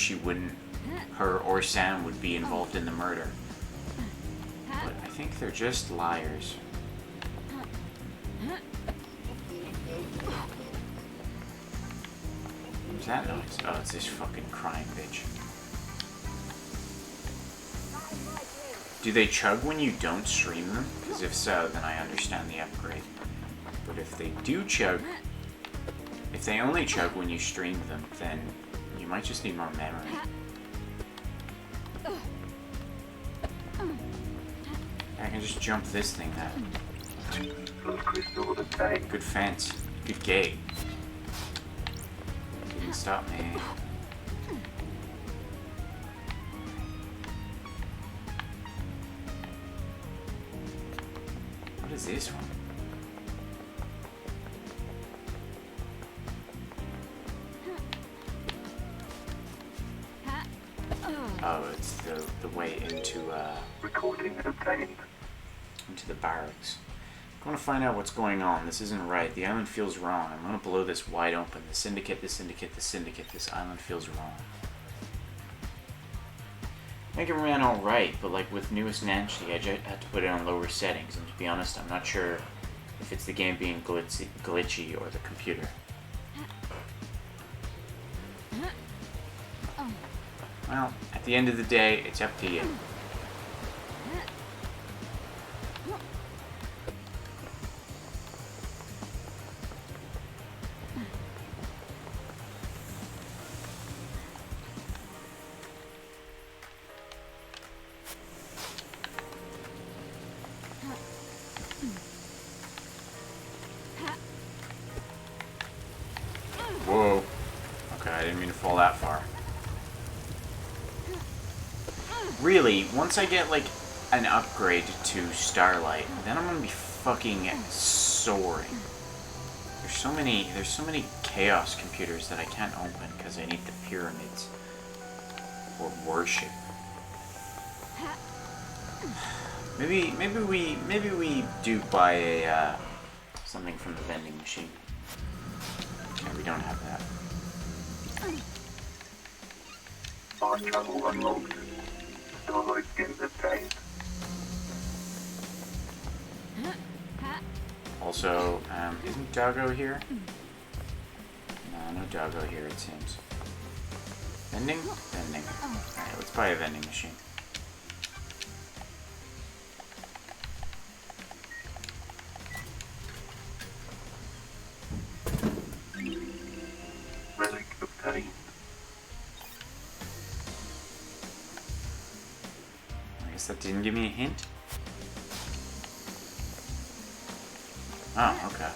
her or Sam would be involved in the murder. But I think they're just liars. What's that noise? Oh, it's this fucking crying bitch. Do they chug when you don't stream them? Because if so, then I understand the upgrade. But if they do chug, if they only chug when you stream them, then you might just need more memory. I can just jump this thing now. Good fence. Good gate. Didn't stop me. What is this one? Oh, it's the way into into the barracks. I want to find out what's going on. This isn't right. The island feels wrong. I'm going to blow this wide open. The Syndicate, the Syndicate, the Syndicate. This island feels wrong. Mega Man alright, but like with Newest Nancy, I had to put it on lower settings. And to be honest, I'm not sure if it's the game being glitchy or the computer. Well, at the end of the day, it's up to you. Whoa. Okay, I didn't mean to fall that far. Really, once I get like an upgrade to Starlight, then I'm gonna be fucking soaring. There's so many chaos computers that I can't open because I need the pyramids or worship. Maybe we do buy a something from the vending machine. Okay, we don't have that. Our channel unlocked. Starlight in the tank. Also, isn't Doggo here? No Doggo here, it seems. Vending? Vending. Alright, let's buy a vending machine. Relic obtained. I guess that didn't give me a hint. Oh, okay.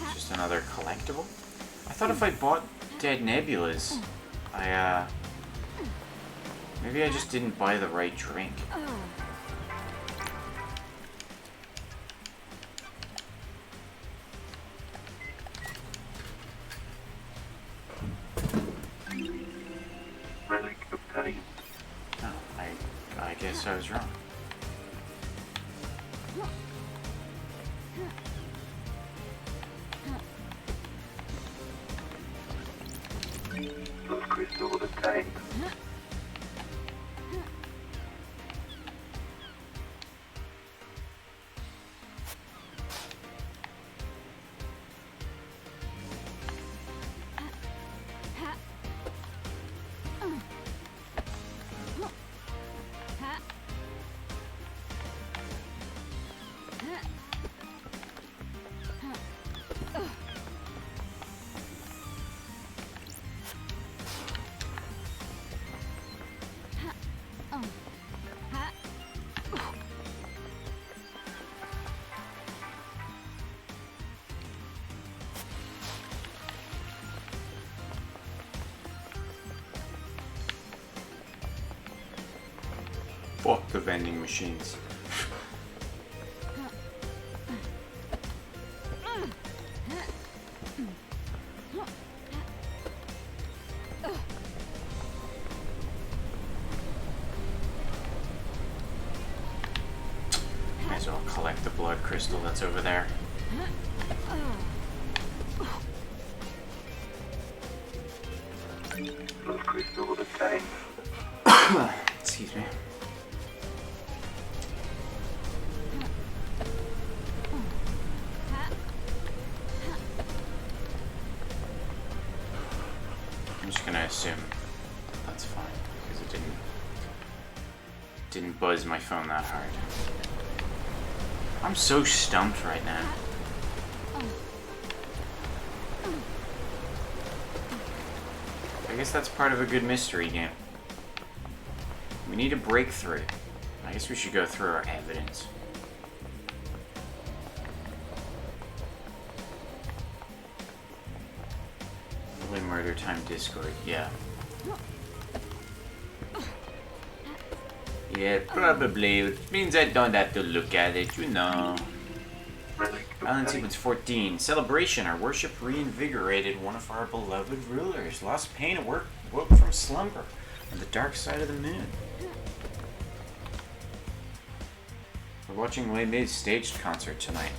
It's just another collectible? I thought if I bought Dead Nebulas, maybe I just didn't buy the right drink. Relic obtained. Oh, I guess I was wrong. Blood crystal obtained. Fuck the vending machines. Might as well collect the blood crystal that's over there. Blood crystal obtained. Excuse me. I'm just gonna assume that's fine because it didn't buzz my phone that hard. I'm so stumped right now. I guess that's part of a good mystery game. We need a breakthrough. I guess we should go through our evidence. Probably Murder Time Discord, yeah. Yeah, probably. It means I don't have to look at it, you know. Relic Island obtained. Sequence 14. Celebration. Our worship reinvigorated one of our beloved rulers. Lost pain and woke from slumber on the dark side of the moon. We're watching Lei Mei's staged concert tonight.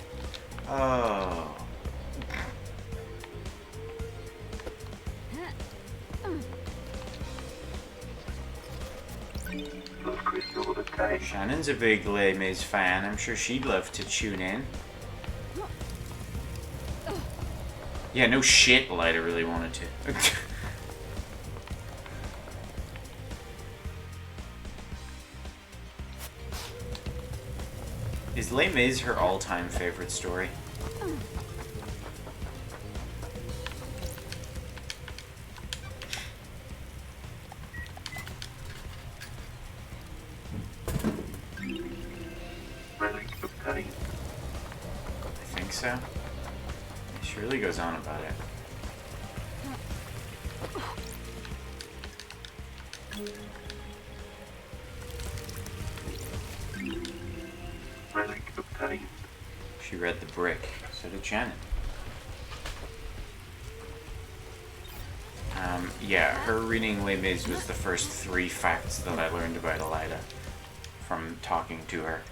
Oh. Blood crystal obtained. Shannon's a big Lei Mei's fan. I'm sure she'd love to tune in. Yeah, no shit, Lyda really wanted to. Is Les Mis her all-time favorite story? Relic obtained. I think so. She really goes on about it. Relic obtained. She read the brick. So did Shannon. Yeah, her reading Les Mis was the first 3 facts that I learned about Elida from talking to her.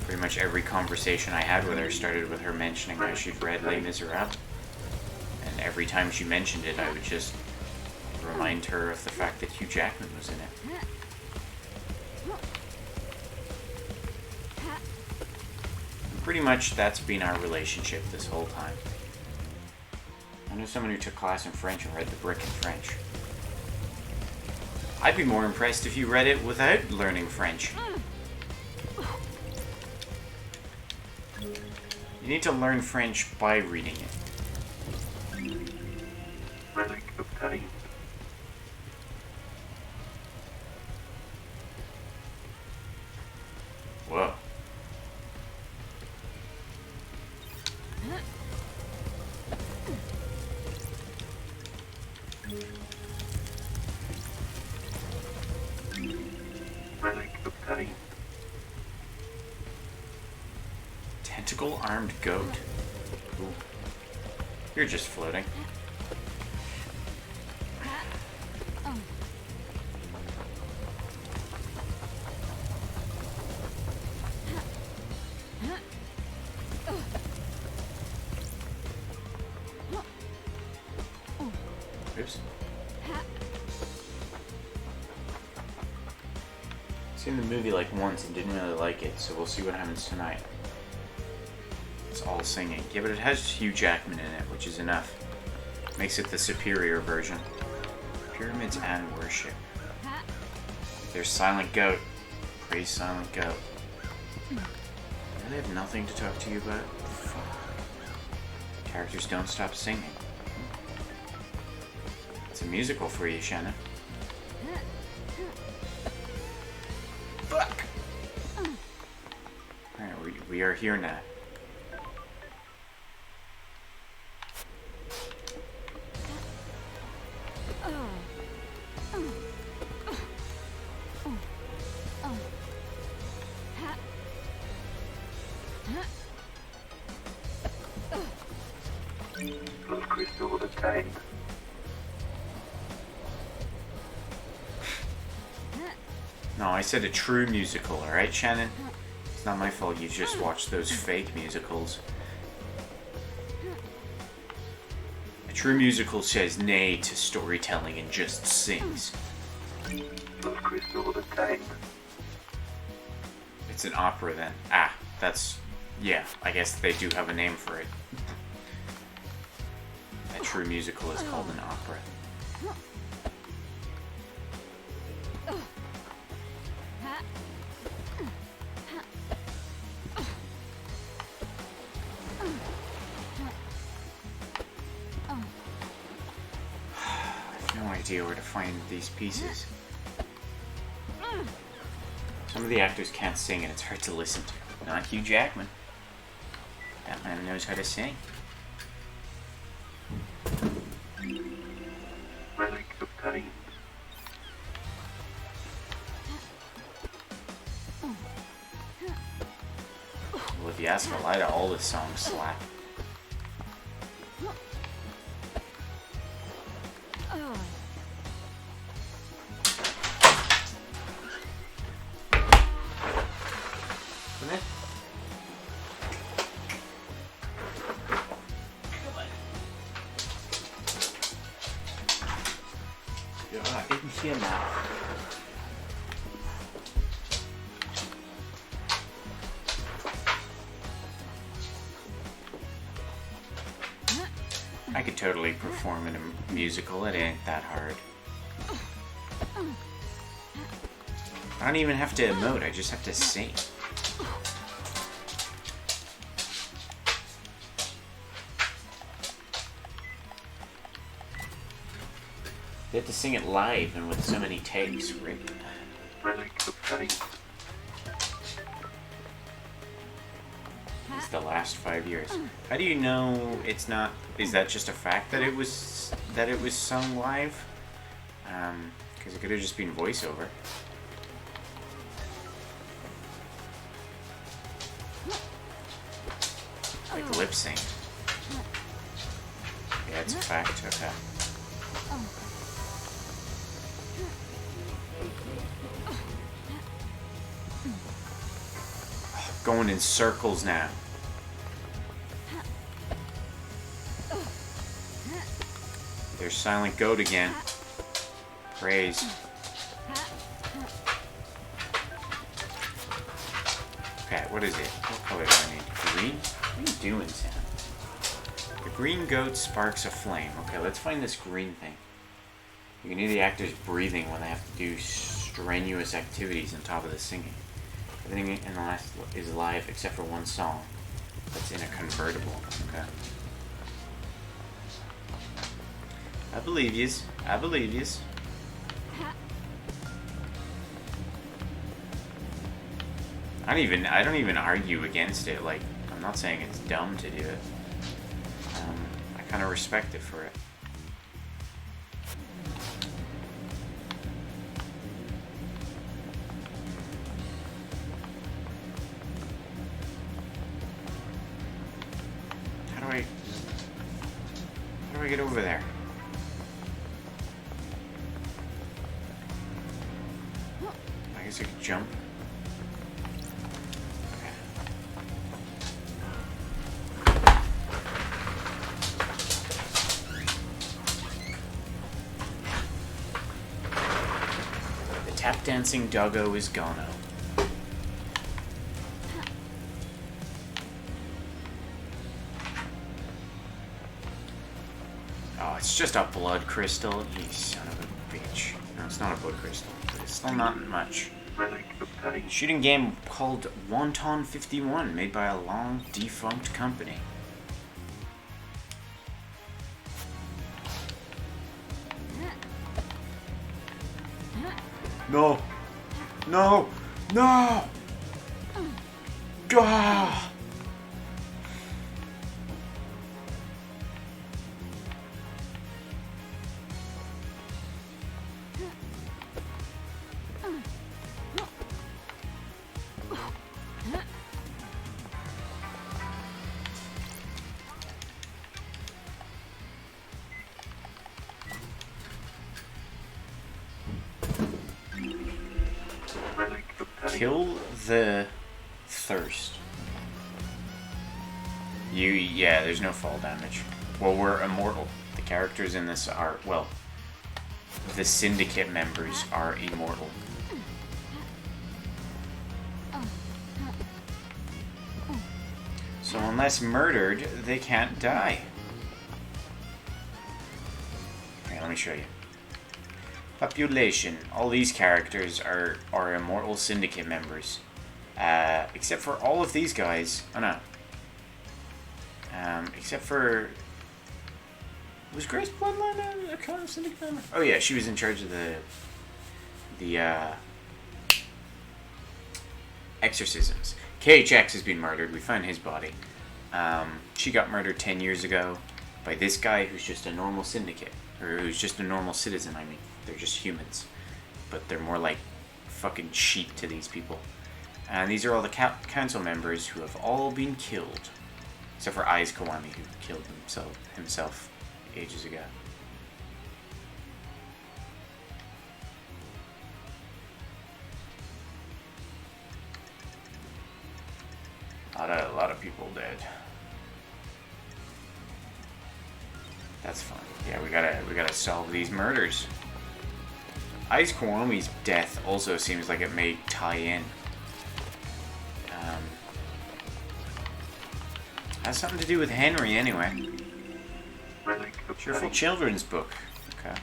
Pretty much every conversation I had with her started with her mentioning how she'd read Les Miserables. And every time she mentioned it, I would just remind her of the fact that Hugh Jackman was in it. And pretty much that's been our relationship this whole time. I know someone who took class in French and read the brick in French. I'd be more impressed if you read it without learning French. You need to learn French by reading it. Relic obtained. Whoa. Relic obtained. Tentacle armed goat. Ooh. You're just floating. Oops. Seen the movie like once and didn't really like it, so we'll see what happens tonight. It's all singing. Yeah, but it has Hugh Jackman in it, which is enough. Makes it the superior version. Pyramids and worship. There's Silent Goat. Praise Silent Goat. I really have nothing to talk to you about? Fuck. Characters don't stop singing. It's a musical for you, Shannon. Fuck! Alright, we are here now. time. No, I said a true musical, alright, Shannon? It's not my fault you just watched those fake musicals. A true musical says nay to storytelling and just sings. Does Crystal have a time? It's an opera then. Ah, that's... yeah, I guess they do have a name for it. A true musical is called an opera. No idea where to find these pieces. Some of the actors can't sing and it's hard to listen to. Not Hugh Jackman. That man knows how to sing. Relic of time. Well, if you ask Elida, all the songs slap. Come in. Ja, in hier nach. I could totally perform in a musical, it ain't that hard. I don't even have to emote, I just have to sing. You have to sing it live and with so many takes, right? Relic of time. It's the last 5 years. How do you know it's not? Is that just a fact that it was sung live? Because it could have just been voiceover. Like lip sync. Yeah, it's a fact. Okay. Going in circles now. There's Silent Goat again. Praise. Okay, what is it? What color do I need? Green? What are you doing, Sam? The green goat sparks a flame. Okay, let's find this green thing. You can hear the actors breathing when they have to do strenuous activities on top of the singing. Everything in the last is live except for one song that's in a convertible. Okay. I believe yous. I believe yous. I don't even argue against it. Like, I'm not saying it's dumb to do it. I kind of respect it for it. How do I get over there? I guess I could jump. Okay. The tap dancing doggo is gone. Oh, it's just a blood crystal. You son of a bitch. No, it's not a blood crystal. But it's still not much. Relic of time. Shooting game called Wonton 51, made by a long defunct company. No! No! No! Ah! Kill the thirst. Yeah, there's no fall damage. Well, we're immortal. The characters in this are, well, the syndicate members are immortal. So unless murdered, they can't die. Okay, let me show you. Population. All these characters are immortal syndicate members. Except for all of these guys. Oh no. Except for... Was Grace Bloodline a kind of syndicate member? Oh yeah, she was in charge of the exorcisms. KHX has been murdered. We found his body. She got murdered 10 years ago by this guy who's just a normal syndicate. Or who's just a normal citizen, I mean. They're just humans. But they're more like fucking sheep to these people. And these are all the council members who have all been killed. Except for Aiz Kiwami, who killed himself ages ago. A lot of people dead. That's fine. Yeah, we gotta solve these murders. Aiz Kiwami's death also seems like it may tie in. Has something to do with Henry anyway. Cheerful children's book. Okay.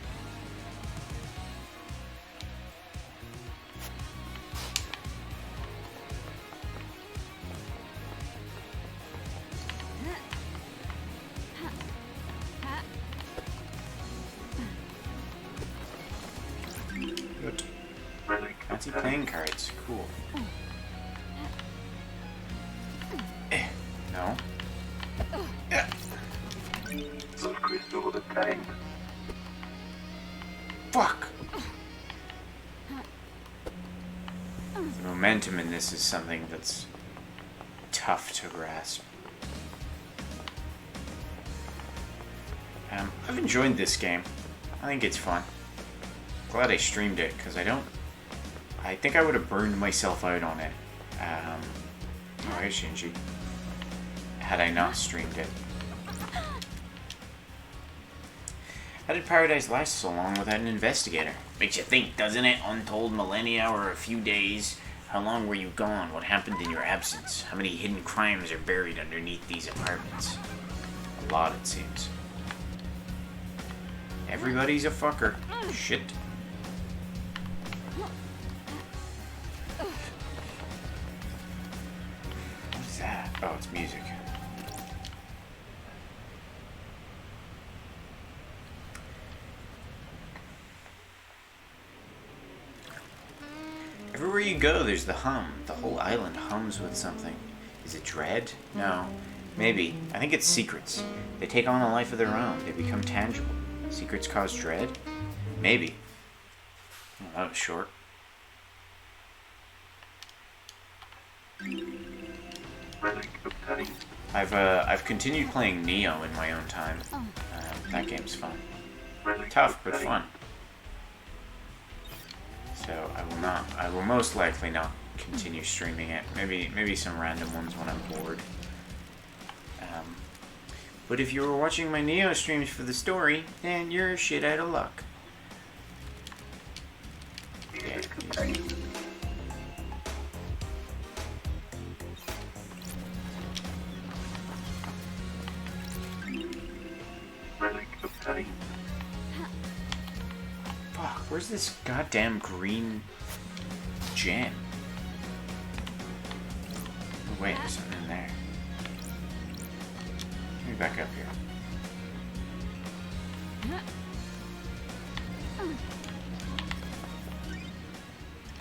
Good. Fancy playing cards. Cool. No. Yeah. Fuck! The momentum in this is something that's tough to grasp. I've enjoyed this game. I think it's fun. Glad I streamed it, because I think I would have burned myself out on it. Oh, hey Shinji. Had I not streamed it. How did Paradise last so long without an investigator? Makes you think, doesn't it? Untold millennia or a few days? How long were you gone? What happened in your absence? How many hidden crimes are buried underneath these apartments? A lot, it seems. Everybody's a fucker. Shit. What's that? Oh, it's music. Everywhere you go, there's the hum. The whole island hums with something. Is it dread? No. Maybe. I think it's secrets. They take on a life of their own. They become tangible. Secrets cause dread? Maybe. Well, that was short. I've continued playing Neo in my own time. That game's fun. Tough, but fun. So I will most likely not continue streaming it. Maybe some random ones when I'm bored. But if you were watching my Neo streams for the story, then you're shit out of luck. Yeah, fuck, where's this goddamn green gem? Oh, wait, there's something in there. Let me back up here.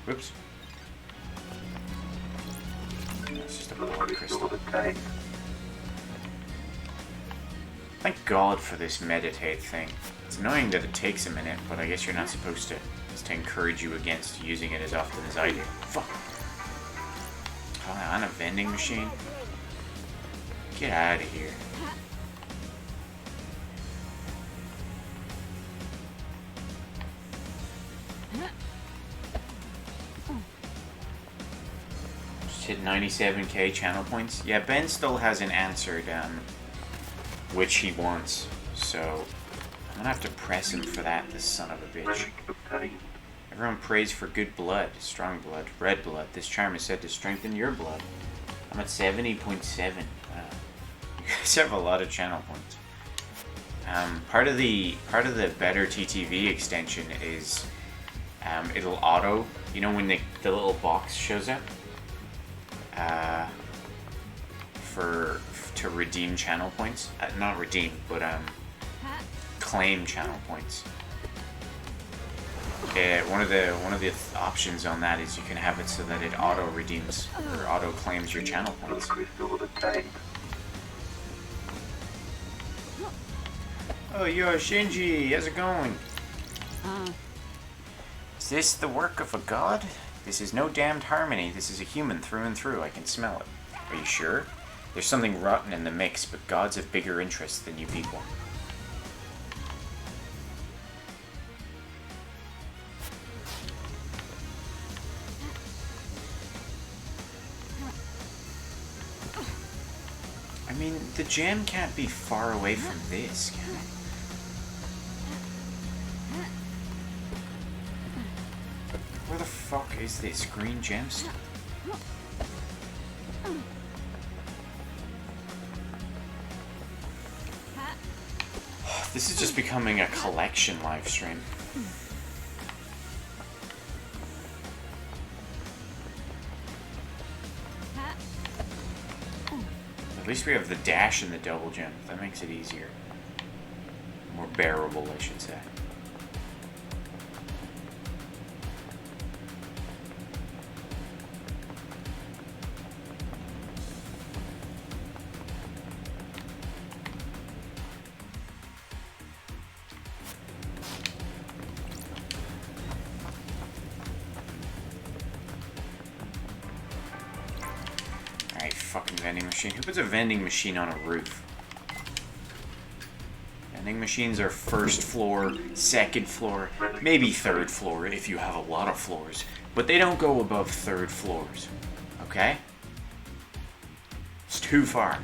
Whoops. It's just a blood crystal. Thank God for this meditate thing. It's annoying that it takes a minute, but I guess you're not supposed to. It's to encourage you against using it as often as I do. Fuck. Oh, on a vending machine? Get out of here. 97k channel points. Yeah, Ben still hasn't answered which he wants, so I'm gonna have to press him for that, this son of a bitch. Relic obtained. Everyone prays for good blood, strong blood, red blood. This charm is said to strengthen your blood. I'm at 70.7. Wow. You guys have a lot of channel points. Part of the better TTV extension is it'll auto. You know when the little box shows up to redeem channel points. Not redeem, but claim channel points. One of the options on that is you can have it so that it auto redeems or auto claims your channel Blood points. crystal obtained. Oh, yo, Shinji, how's it going? Uh, Is this the work of a god? This is no damned harmony. This is a human through and through. I can smell it. Are you sure? There's something rotten in the mix, but gods have bigger interests than you people. I mean, the gem can't be far away from this, can it? Where the fuck is this green gemstone? This is just becoming a collection live stream. At least we have the dash and the double gem. That makes it easier. More bearable, I should say. Alright, fucking vending machine. Who puts a vending machine on a roof? Vending machines are first floor, second floor, maybe third floor if you have a lot of floors. But they don't go above third floors. Okay? It's too far.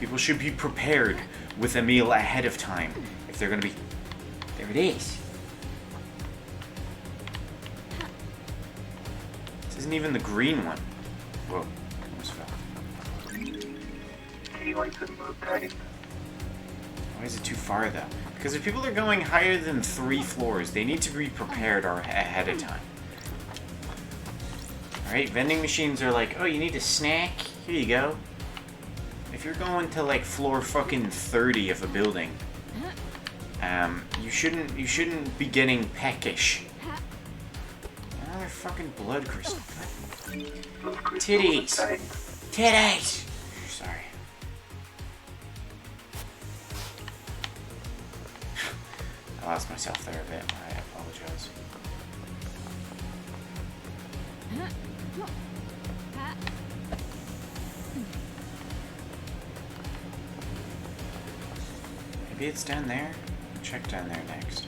People should be prepared with a meal ahead of time if they're gonna be... There it is. This isn't even the green one. Whoa, almost fell. Key item obtained. Why is it too far though? Because if people are going higher than 3 floors, they need to be prepared or ahead of time. Alright, vending machines are like, oh, you need a snack? Here you go. If you're going to like floor fucking 30 of a building, you shouldn't be getting peckish. Another fucking blood crystal. Blood crystal Titties! obtained. Titties! Sorry. I lost myself there a bit. I apologize. Maybe it's down there? Check down there next.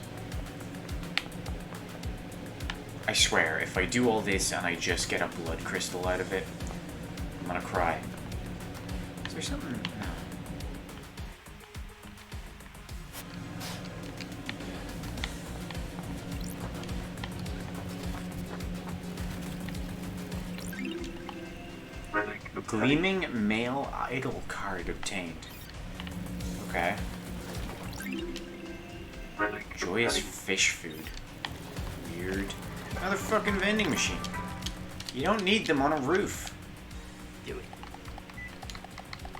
I swear, if I do all this and I just get a blood crystal out of it, I'm gonna cry. Is there something? No. Relic obtained. Gleaming male idol card obtained. Okay. Relic Joyous obtained. fish food. Weird. Another fucking vending machine. You don't need them on a roof. Do it.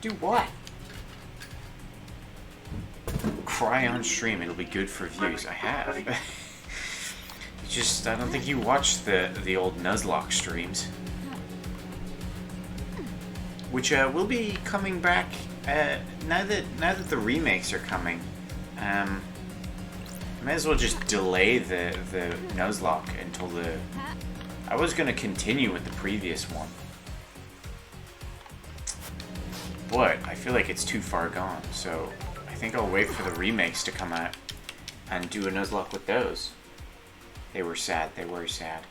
Do what? Cry on stream. It'll be good for views. I have. I don't think you watched the old Nuzlocke streams. Which will be coming back now that the remakes are coming. Might as well just delay the Nuzlocke until the... I was going to continue with the previous one. But I feel like it's too far gone, so I think I'll wait for the remakes to come out and do a Nuzlocke with those. They were sad. They were sad.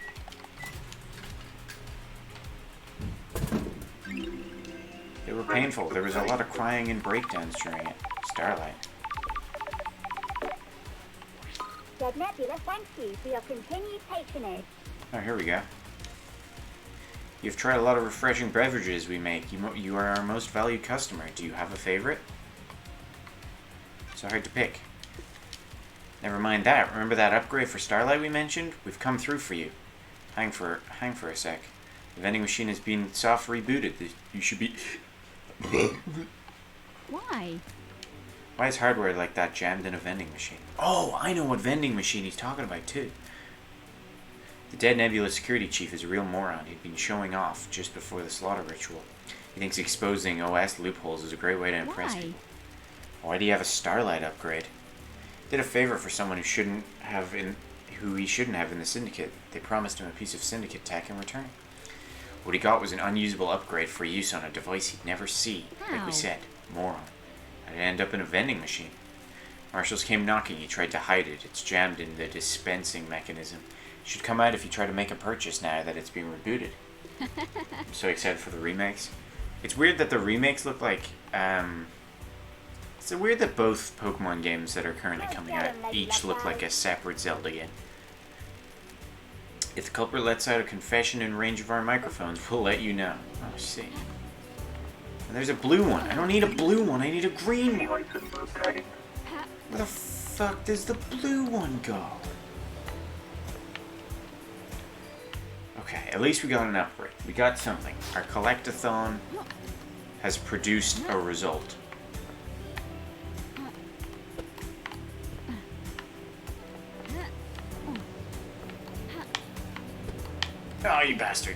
were painful. There was a lot of crying and breakdowns during it. Starlight. Dead Nebula, thank you for your continued patronage. Oh, here we go. You've tried a lot of refreshing beverages we make. You are our most valued customer. Do you have a favorite? So hard to pick. Never mind that. Remember that upgrade for Starlight we mentioned? We've come through for you. Hang for a sec. The vending machine has been soft rebooted. You should be... Why? Why is hardware like that jammed in a vending machine? Oh, I know what vending machine he's talking about too. The Dead Nebula security chief is a real moron. He'd been showing off just before the slaughter ritual. He thinks exposing OS loopholes is a great way to impress Why? people. Why do you have a Starlight upgrade? Did a favor for someone who he shouldn't have in the Syndicate. They promised him a piece of Syndicate tech in return. What he got was an unusable upgrade for use on a device he'd never see. Like How? we said, moron. And it ended up in a vending machine. Marshals came knocking. He tried to hide it. It's jammed in the dispensing mechanism. It should come out if you try to make a purchase now that it's being rebooted. I'm so excited for the remakes. It's weird that the remakes look like... It's weird that both Pokemon games that are currently coming out each look like a separate Zelda game. If the culprit lets out a confession in range of our microphones, we'll let you know. Oh, see. And there's a blue one. I don't need a blue one. I need a green one. Daylight and obtained. Where the fuck does the blue one go? Okay, at least we got an upgrade. We got something. Our collectathon has produced a result. Oh, you bastard.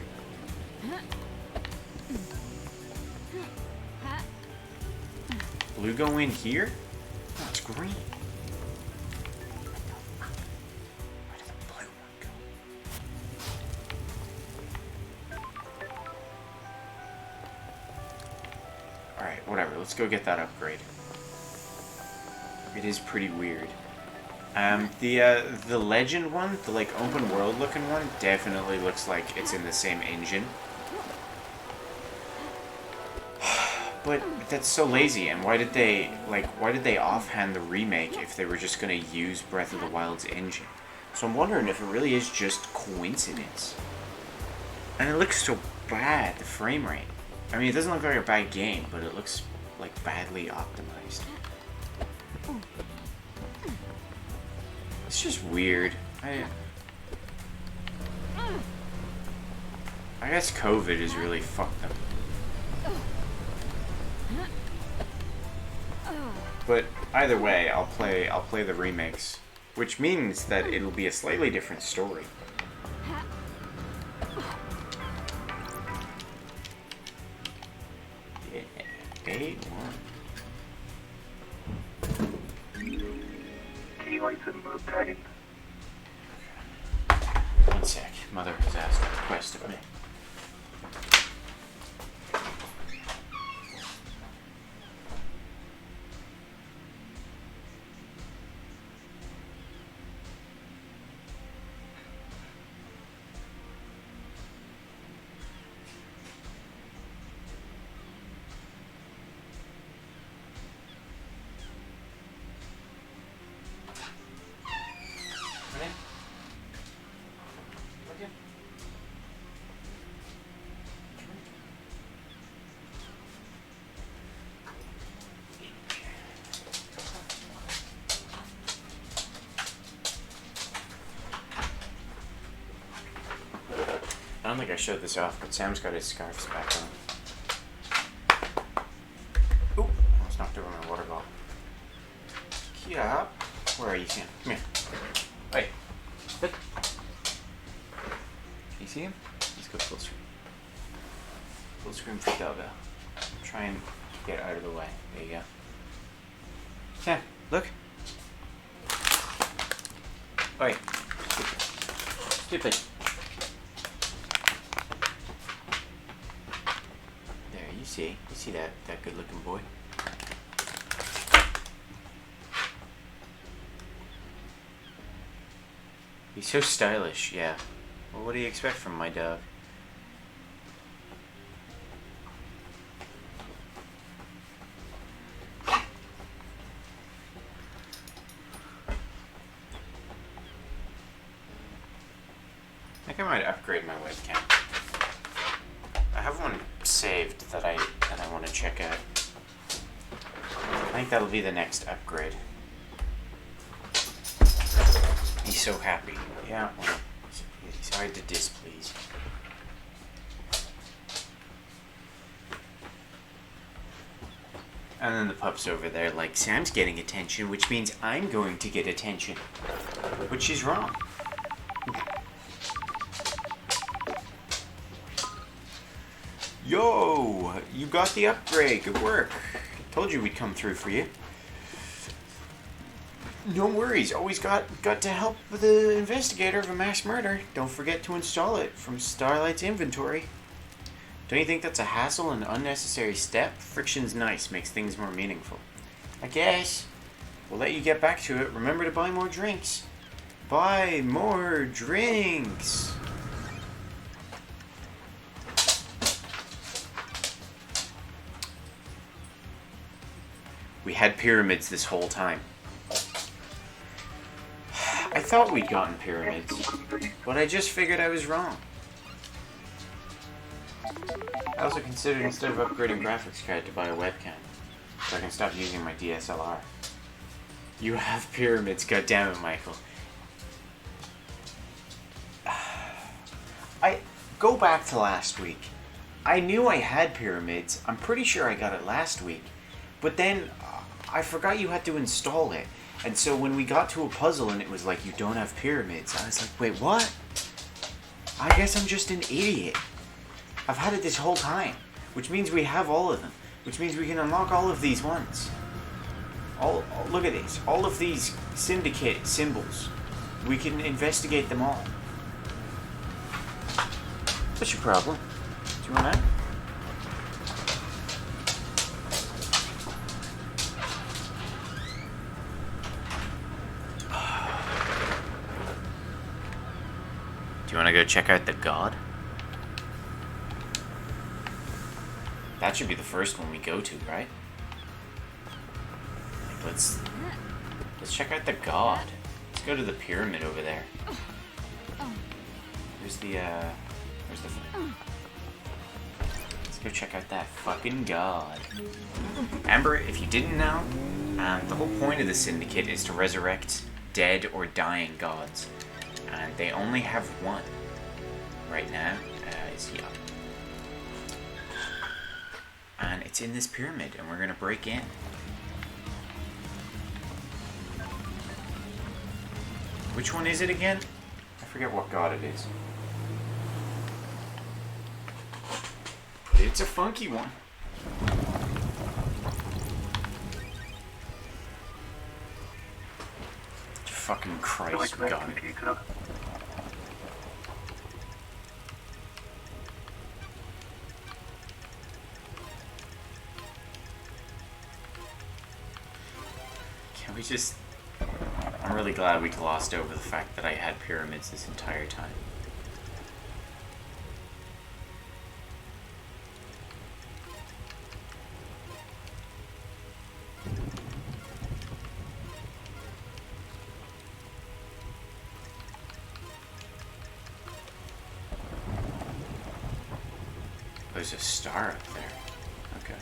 Blue go in here? Oh, it's green. Where did the blue one go? Alright, whatever. Let's go get that upgrade. It is pretty weird. The legend one, the like open world looking one, definitely looks like it's in the same engine. But that's so lazy, and why did they offhand the remake if they were just gonna use Breath of the Wild's engine? So I'm wondering if it really is just coincidence. And it looks so bad, the frame rate. I mean, it doesn't look like a bad game, but it looks like badly optimized. It's just weird. I guess COVID has really fucked them. But either way, I'll play the remakes, which means that it'll be a slightly different story. Yeah, 8-1. Daylight and obtained. One sec. Mother has asked a request of me. I don't think I showed this off, but Sam's got his scarves back on. Oop! Almost knocked over my water bottle. Yeah. Where are you, Sam? Come here. Wait. Look. You see him? Let's go full screen. Full screen for Delga. Try and get out of the way. There you go. Sam, look. Wait. Stupid. You see that good looking boy? He's so stylish, yeah. Well, what do you expect from my dog? think I might upgrade my webcam. I have one saved that I want to check out. I think that'll be the next upgrade. He's so happy. Yeah, well, he's hard to displease. And then the pup's over there like, Sam's getting attention, which means I'm going to get attention. Which is wrong. Yo, you got the upgrade. Good work. Told you we'd come through for you. No worries. Always got to help with the investigator of a mass murder. Don't forget to install it from Starlight's inventory. Don't you think that's a hassle and unnecessary step? Friction's nice. Makes things more meaningful. I guess. We'll let you get back to it. Remember to buy more drinks. Buy more drinks. We had pyramids this whole time. I thought we'd gotten pyramids, but I just figured I was wrong. I also considered instead of upgrading graphics card to buy a webcam, so I can stop using my DSLR. You have pyramids, goddammit, Michael. I go back to last week. I knew I had pyramids. I'm pretty sure I got it last week. But then I forgot you had to install it. And so when we got to a puzzle and it was like, you don't have pyramids, I was like, wait, what? I guess I'm just an idiot. I've had it this whole time. Which means we have all of them. Which means we can unlock all of these ones. Look at this. All of these syndicate symbols. We can investigate them all. What's your problem? Do you want that? Do you want to go check out the god? That should be the first one we go to, right? Like, let's check out the god. Let's go to the pyramid over there. Where's the let's go check out that fucking god. Amber, if you didn't know, the whole point of the Syndicate is to resurrect dead or dying gods. And they only have one right now. Is he up? And it's in this pyramid, and we're gonna break in. Which one is it again? I forget what god it is. But it's a funky one. Fucking Christ, we got it. Can we just... I'm really glad we glossed over the fact that I had pyramids this entire time. There's a star up there. Okay.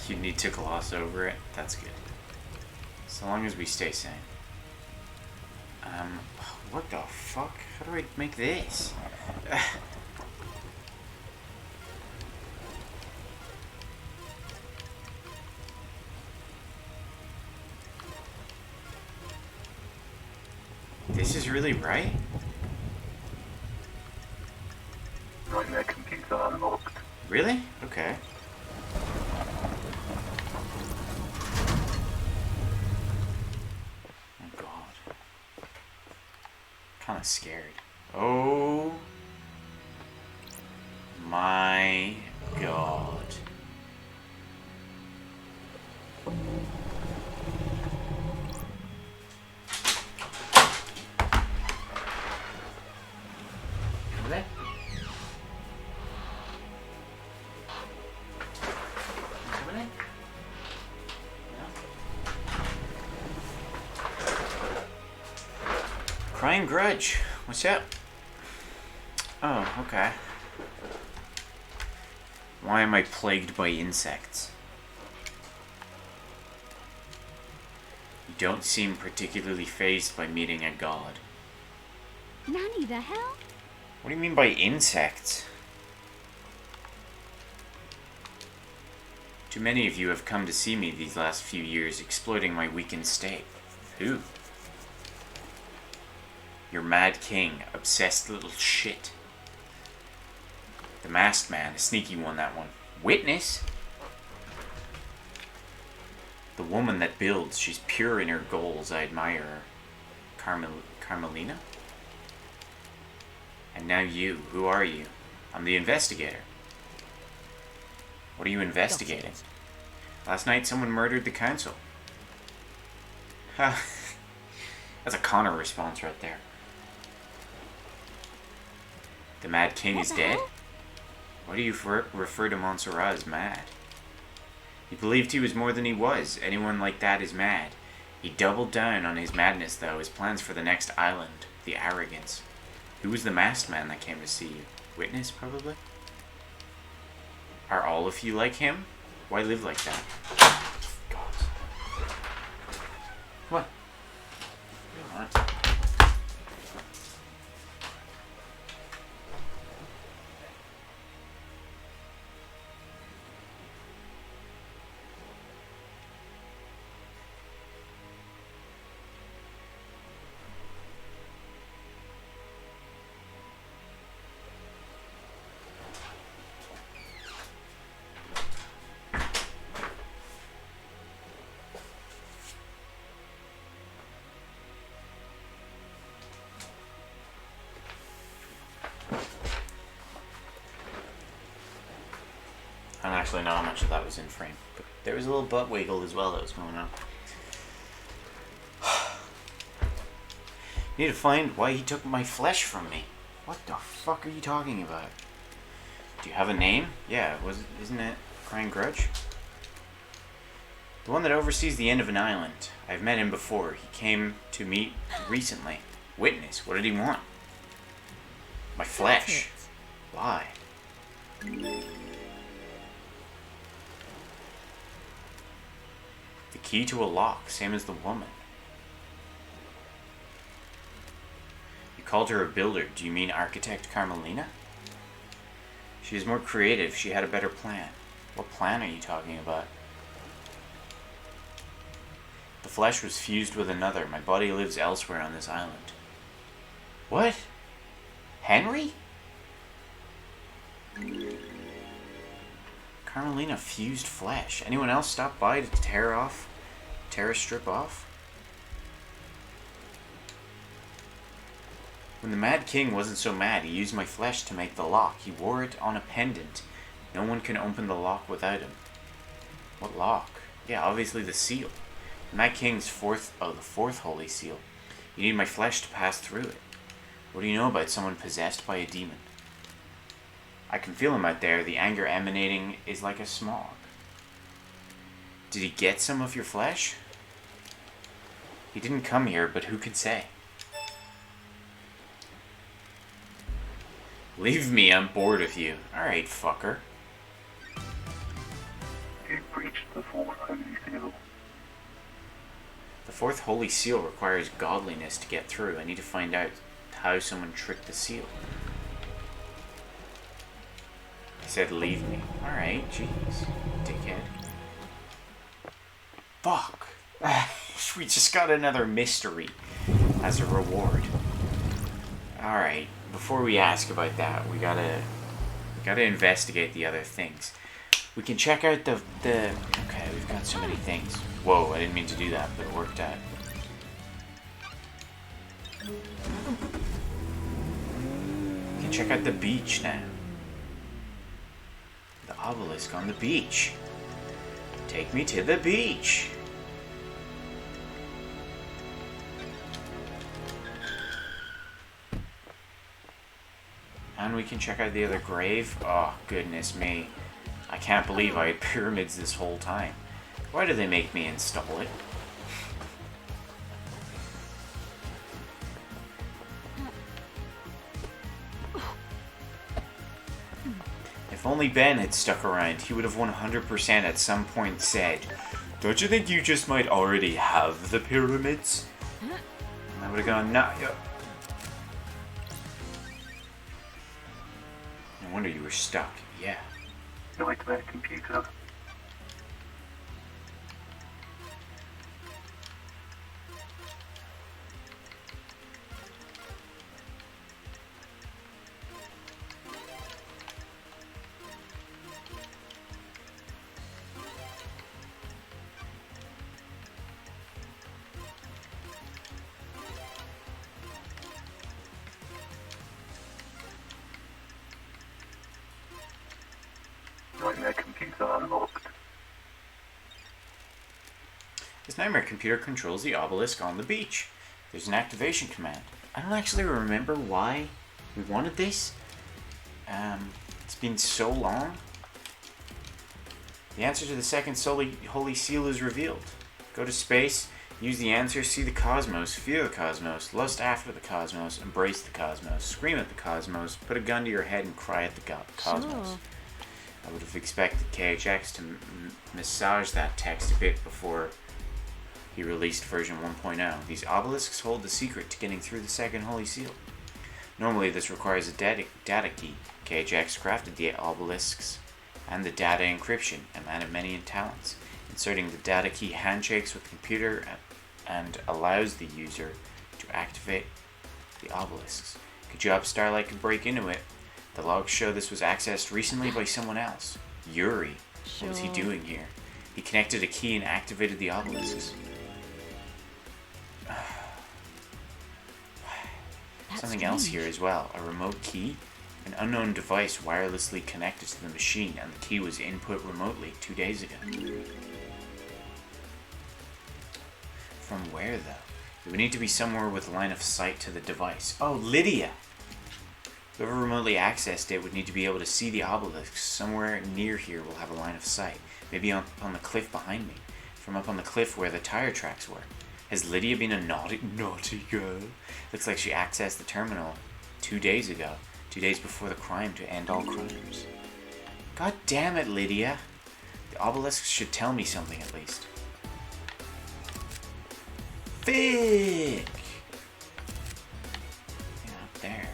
You need to gloss over it. That's good. So long as we stay sane. What the fuck? How do I make this? This is really right? My next computer unlocked. Really? Okay. Kind of scared. Oh my god. Over there? Over there? Crying Grudge, what's up? Oh, okay. Why am I plagued by insects? You don't seem particularly fazed by meeting a god. Nanny, the hell? What do you mean by insects? Too many of you have come to see me these last few years, exploiting my weakened state. Who? Your mad king, obsessed little shit. The masked man, a sneaky one, that one. Witness? The woman that builds, she's pure in her goals, I admire her. Carmelina? And now you, who are you? I'm the investigator. What are you investigating? Last night someone murdered the council. Ha. That's a Connor response right there. The Mad King is dead? Why do you refer to Montserrat as mad? He believed he was more than he was. Anyone like that is mad. He doubled down on his madness, though, his plans for the next island. The arrogance. Who was the masked man that came to see you? Witness, probably? Are all of you like him? Why live like that? God. What? What? I don't actually know how much of that was in frame, but there was a little butt wiggle as well that was going on. Need to find why he took my flesh from me. What the fuck are you talking about? Do you have a name? Yeah, isn't it Crying Grudge? The one that oversees the end of an island. I've met him before. He came to meet recently. Witness, what did he want? My flesh. Why? The key to a lock, same as the woman. You called her a builder. Do you mean architect Carmelina? She is more creative. She had a better plan. What plan are you talking about? The flesh was fused with another. My body lives elsewhere on this island. What? Henry? Carmelina fused flesh. Anyone else stop by to tear a strip off? When the Mad King wasn't so mad, he used my flesh to make the lock. He wore it on a pendant. No one can open the lock without him. What lock? Yeah, obviously the seal. The Mad King's the fourth holy seal. You need my flesh to pass through it. What do you know about someone possessed by a demon? I can feel him out there. The anger emanating is like a smog. Did he get some of your flesh? He didn't come here, but who could say? Leave me, I'm bored of you. Alright, fucker. You breached the fourth holy seal. The fourth holy seal requires godliness to get through. I need to find out how someone tricked the seal. I said leave me. Alright, jeez. Dickhead. Fuck. We just got another mystery as a reward. Alright, before we ask about that, we gotta investigate the other things. We can check out the okay, we've got so many things. Whoa, I didn't mean to do that, but it worked out. check out the beach now. The obelisk on the beach. Take me to the beach. And we can check out the other grave. Oh, goodness me. I can't believe I had pyramids this whole time. Why did they make me install it? If only Ben had stuck around, he would have 100% at some point said, "Don't you think you just might already have the pyramids?" And I would have gone, "Nah, yeah." No wonder you were stuck, yeah. Nightmare computer. Nightmare computer unlocked. This nightmare computer controls the obelisk on the beach. There's an activation command. I don't actually remember why we wanted this. It's been so long. The answer to the second holy seal is revealed. Go to space, use the answer, see the cosmos, fear the cosmos, lust after the cosmos, embrace the cosmos, scream at the cosmos, put a gun to your head and cry at the cosmos. Sure. I would have expected KHX to massage that text a bit before he released version 1.0. These obelisks hold the secret to getting through the second holy seal. Normally this requires a data key. KHX crafted the obelisks and the data encryption, a man of many talents. Inserting the data key handshakes with the computer and allows the user to activate the obelisks. Good job, Starlight could break into it. The logs show this was accessed recently by someone else. Yuri. What was he Sure. doing here? He connected a key and activated the obelisks. That's Something else strange. here as well. A remote key. An unknown device wirelessly connected to the machine, and the key was input remotely 2 days ago. From where, though? It would need to be somewhere with line of sight to the device. Oh, Lydia! Whoever remotely accessed it would need to be able to see the obelisk. Somewhere near here will have a line of sight. Maybe on the cliff behind me. From up on the cliff where the tire tracks were. Has Lydia been a naughty girl? Looks like she accessed the terminal 2 days ago. 2 days before the crime to end all crimes. God damn it, Lydia. The obelisk should tell me something at least. Vic! Yeah, up there.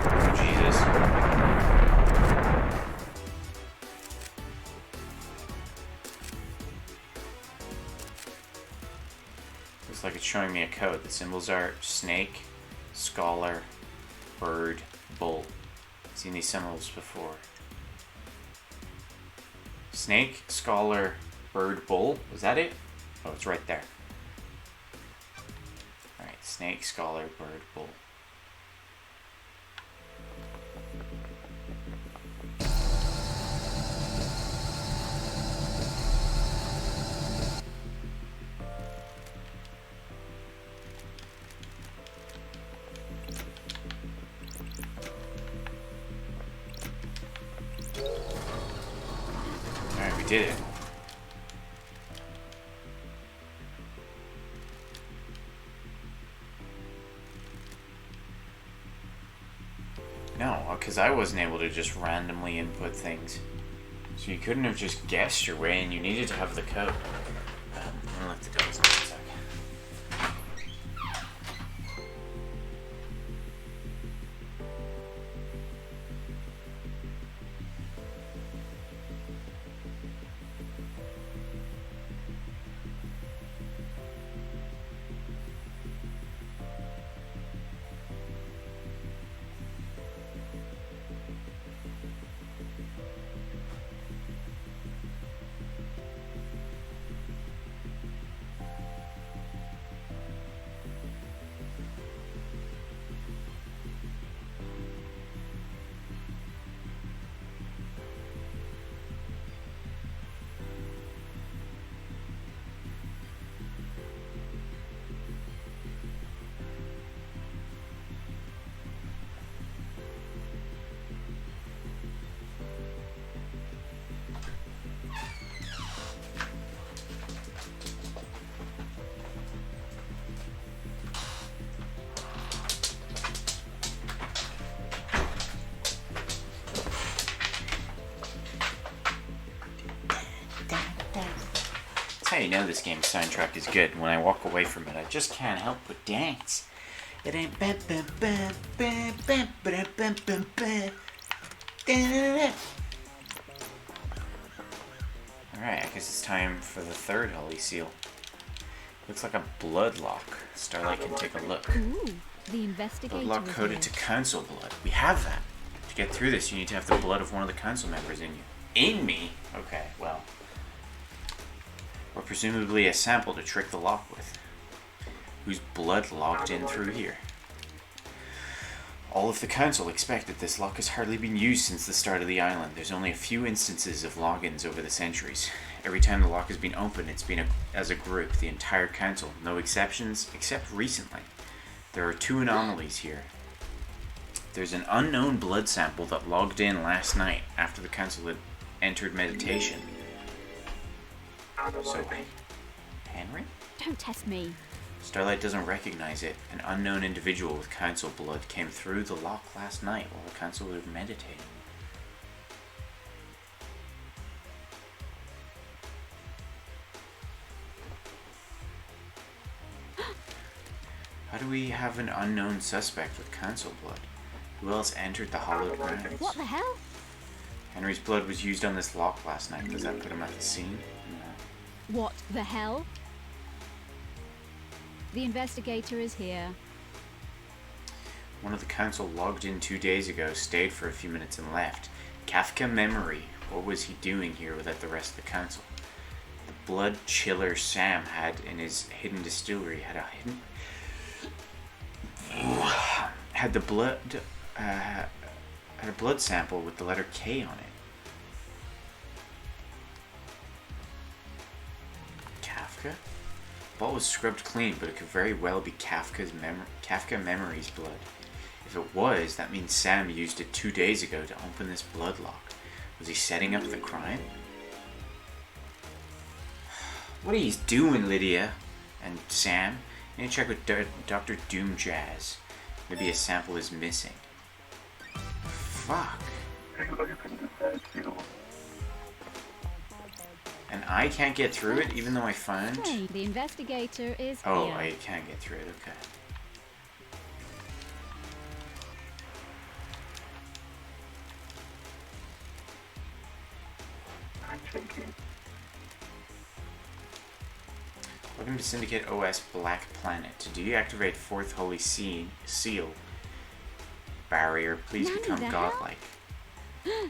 Oh, Jesus. Looks like it's showing me a code. The symbols are snake, scholar, bird, bull. I've seen these symbols before. Snake, scholar, bird, bull. Was that it? Oh, it's right there. Alright, snake, scholar, bird, bull. Alright, we did it. No, because I wasn't able to just randomly input things. So you couldn't have just guessed your way, and you needed to have the code. I'm gonna let the dogs in a sec. already know this game's soundtrack is good. When I walk away from it, I just can't help but dance. It ain't ba ba ba ba ba ba ba ba ba. Alright, I guess it's time for the third Holy Seal. Looks like a blood lock. Starlight can take a look. Ooh, the investigator. Blood lock is coded here. to council blood. We have that. To get through this, you need to have the blood of one of the council members in you. In me? Okay, well. Or presumably a sample to trick the lock with. Whose blood logged in through here. All of the council expect that this lock has hardly been used since the start of the island. There's only a few instances of logins over the centuries. Every time the lock has been opened, it's been as a group, the entire council. No exceptions, except recently. There are two anomalies here. There's an unknown blood sample that logged in last night after the council had entered meditation. So, Henry? Don't test me. Starlight doesn't recognize it. An unknown individual with council blood came through the lock last night while the council were meditating. How do we have an unknown suspect with council blood? Who else entered the hallowed grounds? What the hell? Henry's blood was used on this lock last night. Does that put him at the scene? No. What the hell? The investigator is here. One of the council logged in 2 days ago, stayed for a few minutes and left. Kafka memory. What was he doing here without the rest of the council? The blood chiller Sam had in his hidden distillery had a blood sample with the letter K on it. Kafka? Ball was scrubbed clean, but it could very well be Kafka Memory's blood. If it was, that means Sam used it 2 days ago to open this blood lock. Was he setting up the crime? What are you doing, Lydia? And Sam? You need to check with Dr. Doom Jazz. Maybe a sample is missing. Fuck. And I can't get through it even though I found... Hey, the investigator is Oh, here. I can't get through it, okay. Welcome to Syndicate OS Black Planet. To deactivate Fourth Holy Seal barrier, please None of become that? godlike.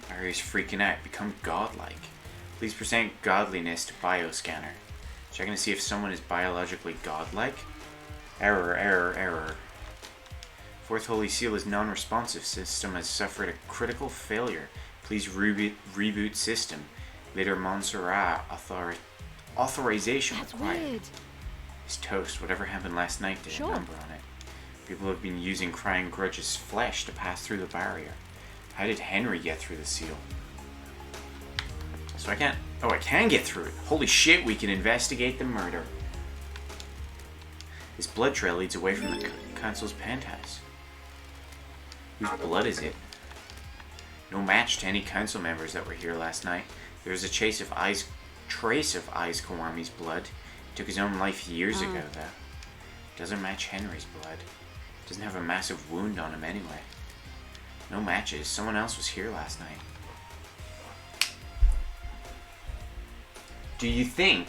Barrier's freaking out. Become godlike. Please present godliness to bioscanner. Checking to see if someone is biologically godlike. Error, error, error. Fourth Holy Seal is non-responsive. System has suffered a critical failure. Please reboot system. Later Montserrat authorization That's required. weird. It's toast. Whatever happened last night did Sure. a number on it. People have been using Crying Grudge's flesh to pass through the barrier. How did Henry get through the seal? So I can't... Oh, I can get through it. Holy shit, we can investigate the murder. This blood trail leads away from the council's penthouse. Whose blood is it? No match to any council members that were here last night. There's a trace of Eyes Kawami's blood. He took his own life years ago, though. Doesn't match Henry's blood. Doesn't have a massive wound on him anyway. No matches. Someone else was here last night. Do you think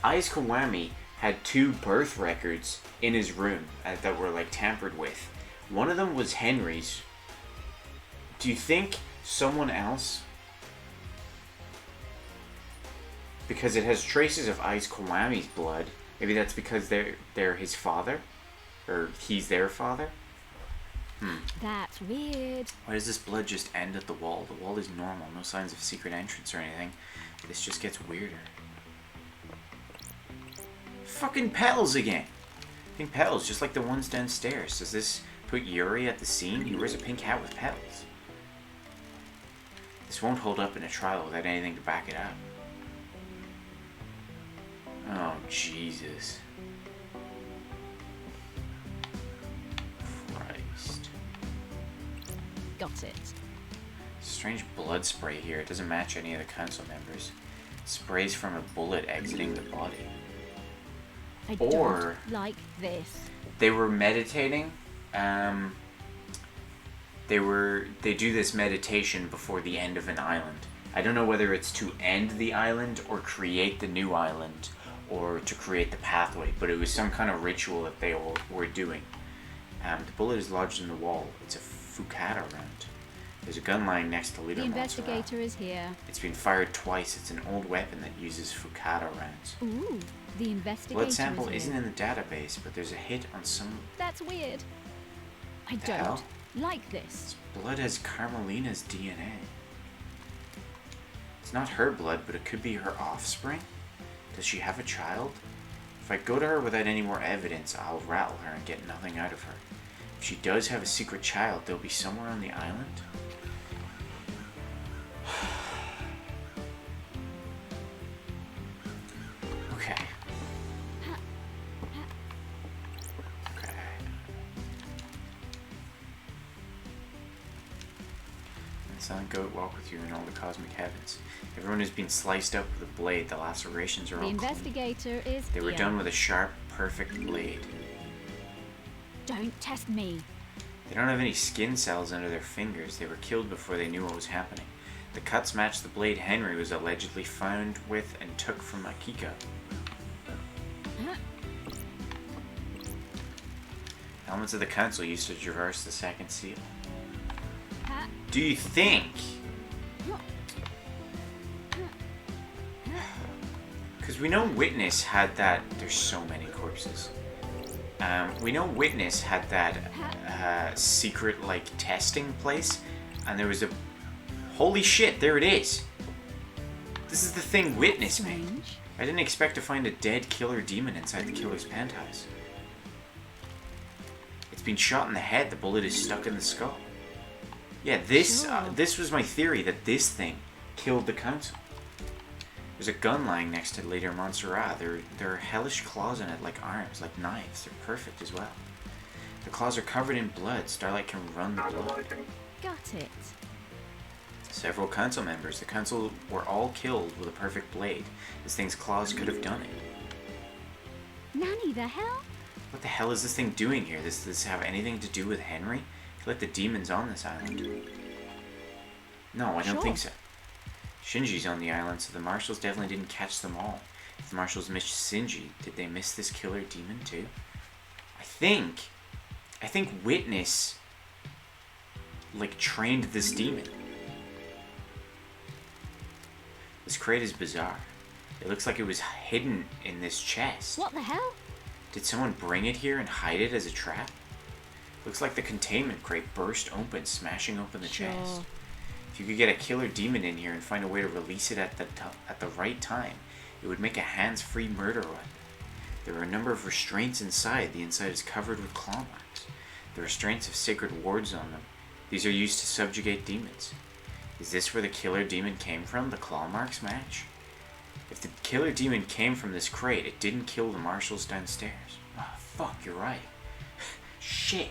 Eyes Kawami had 2 birth records in his room that were like tampered with? One of them was Henry's. Do you think someone else, because it has traces of Eyes Kawami's blood, maybe that's because they're his father? Or he's their father? That's weird. Why does this blood just end at the wall? The wall is normal, no signs of secret entrance or anything. This just gets weirder. Fucking petals again! Pink petals, just like the ones downstairs. Does this put Yuri at the scene? He wears a pink hat with petals. This won't hold up in a trial without anything to back it up. Oh, Jesus. Christ. Got it. Strange blood spray here. It doesn't match any of the council members. Sprays from a bullet exiting the body. I Or- don't like this. They were meditating. They do this meditation before the end of an island. I don't know whether it's to end the island or create the new island or to create the pathway, but it was some kind of ritual that they all were doing. The bullet is lodged in the wall. It's a Fukata round. There's a gun lying next to Leader The Montserrat. investigator is here. It's been fired twice. It's an old weapon that uses Fukata rounds. Ooh, the investigator Blood sample is isn't here. in the database, but there's a hit on some... That's weird. I The don't hell? like this. Blood has Carmelina's DNA. It's not her blood, but it could be her offspring. Does she have a child? If I go to her without any more evidence, I'll rattle her and get nothing out of her. If she does have a secret child, they'll be somewhere on the island. Okay. Okay. And Silent Goat walk with you in all the cosmic heavens. Everyone has been sliced up with a blade. The lacerations are The all clean. investigator is They were here. done with a sharp, perfect blade. Don't test me. They don't have any skin cells under their fingers. They were killed before they knew what was happening. The cuts match the blade Henry was allegedly found with and took from Akiko. Elements of the council used to traverse the second seal. Ha. Do you think? Because we know Witness had that. There's so many corpses. We know Witness had that secret like testing place, and there was a. Holy shit! There it is. This is the thing Witness made. Strange. I didn't expect to find a dead killer demon inside the killer's penthouse. It's been shot in the head. The bullet is stuck in the skull. Yeah, this Sure. this was my theory that this thing killed the council. There's a gun lying next to Leader Montserrat. There are hellish claws in it, like arms, like knives. They're perfect as well. The claws are covered in blood. Starlight can run the blood. Got it. Several council members. The council were all killed with a perfect blade. This thing's claws could have done it. Nanny, the hell? What the hell is this thing doing here? Does this have anything to do with Henry? He let the demons on this island. No, I don't Sure. think so. Shinji's on the island, so the marshals definitely didn't catch them all. If the marshals missed Shinji, did they miss this killer demon too? I think Witness like trained this demon. This crate is bizarre. It looks like it was hidden in this chest. What the hell? Did someone bring it here and hide it as a trap? Looks like the containment crate burst open, smashing open the chest. Sure. If you could get a killer demon in here and find a way to release it at the right time, it would make a hands-free murder weapon. There are a number of restraints inside. The inside is covered with claw marks. The restraints have sacred wards on them. These are used to subjugate demons. Is this where the killer demon came from? The claw marks match? If the killer demon came from this crate, it didn't kill the marshals downstairs. Oh, fuck, you're right. Shit.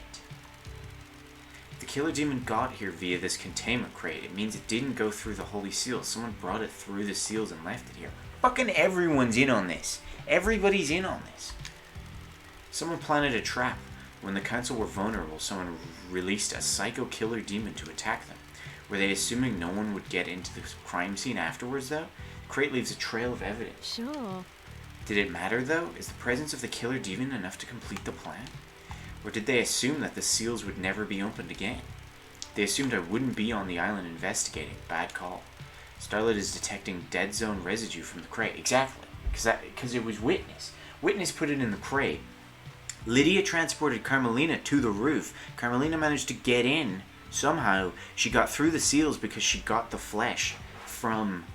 If the killer demon got here via this containment crate, it means it didn't go through the holy seals. Someone brought it through the seals and left it here. Fucking everyone's in on this. Everybody's in on this. Someone planted a trap. When the council were vulnerable, someone released a psycho killer demon to attack them. Were they assuming no one would get into the crime scene afterwards, though? The crate leaves a trail of evidence. Sure. Did it matter, though? Is the presence of the killer demon enough to complete the plan? Or did they assume that the seals would never be opened again? They assumed I wouldn't be on the island investigating. Bad call. Starlight is detecting dead zone residue from the crate. Exactly. Because it was Witness. Witness put it in the crate. Lydia transported Carmelina to the roof. Carmelina managed to get in. Somehow, she got through the seals because she got the flesh from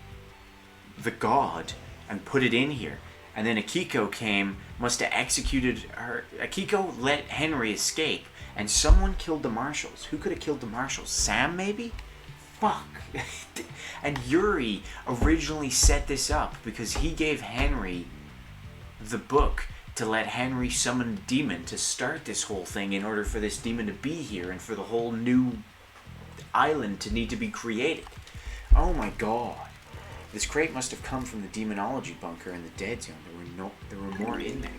the god and put it in here. And then Akiko came, must have executed her. Akiko let Henry escape, and someone killed the marshals. Who could have killed the marshals? Sam, maybe? Fuck. And Yuri originally set this up because he gave Henry the book to let Henry summon a demon to start this whole thing in order for this demon to be here and for the whole new island to need to be created. Oh my god. This crate must have come from the demonology bunker in the dead zone. There were more in there.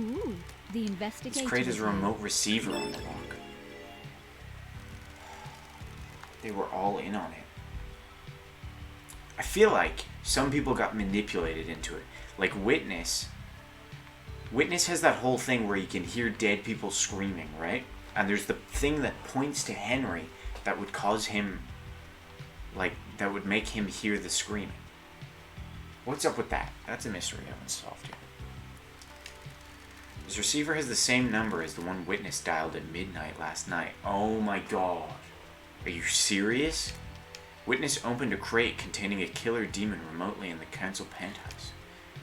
Ooh, the investigator. Let's create his remote receiver on the lock. They were all in on it. I feel like some people got manipulated into it. Like Witness. Witness has that whole thing where you can hear dead people screaming, right? And there's the thing that points to Henry that would cause him, like, that would make him hear the screaming. What's up with that? That's a mystery I haven't solved yet. His receiver has the same number as the one Witness dialed at midnight last night. Oh my god. Are you serious? Witness opened a crate containing a killer demon remotely in the council penthouse.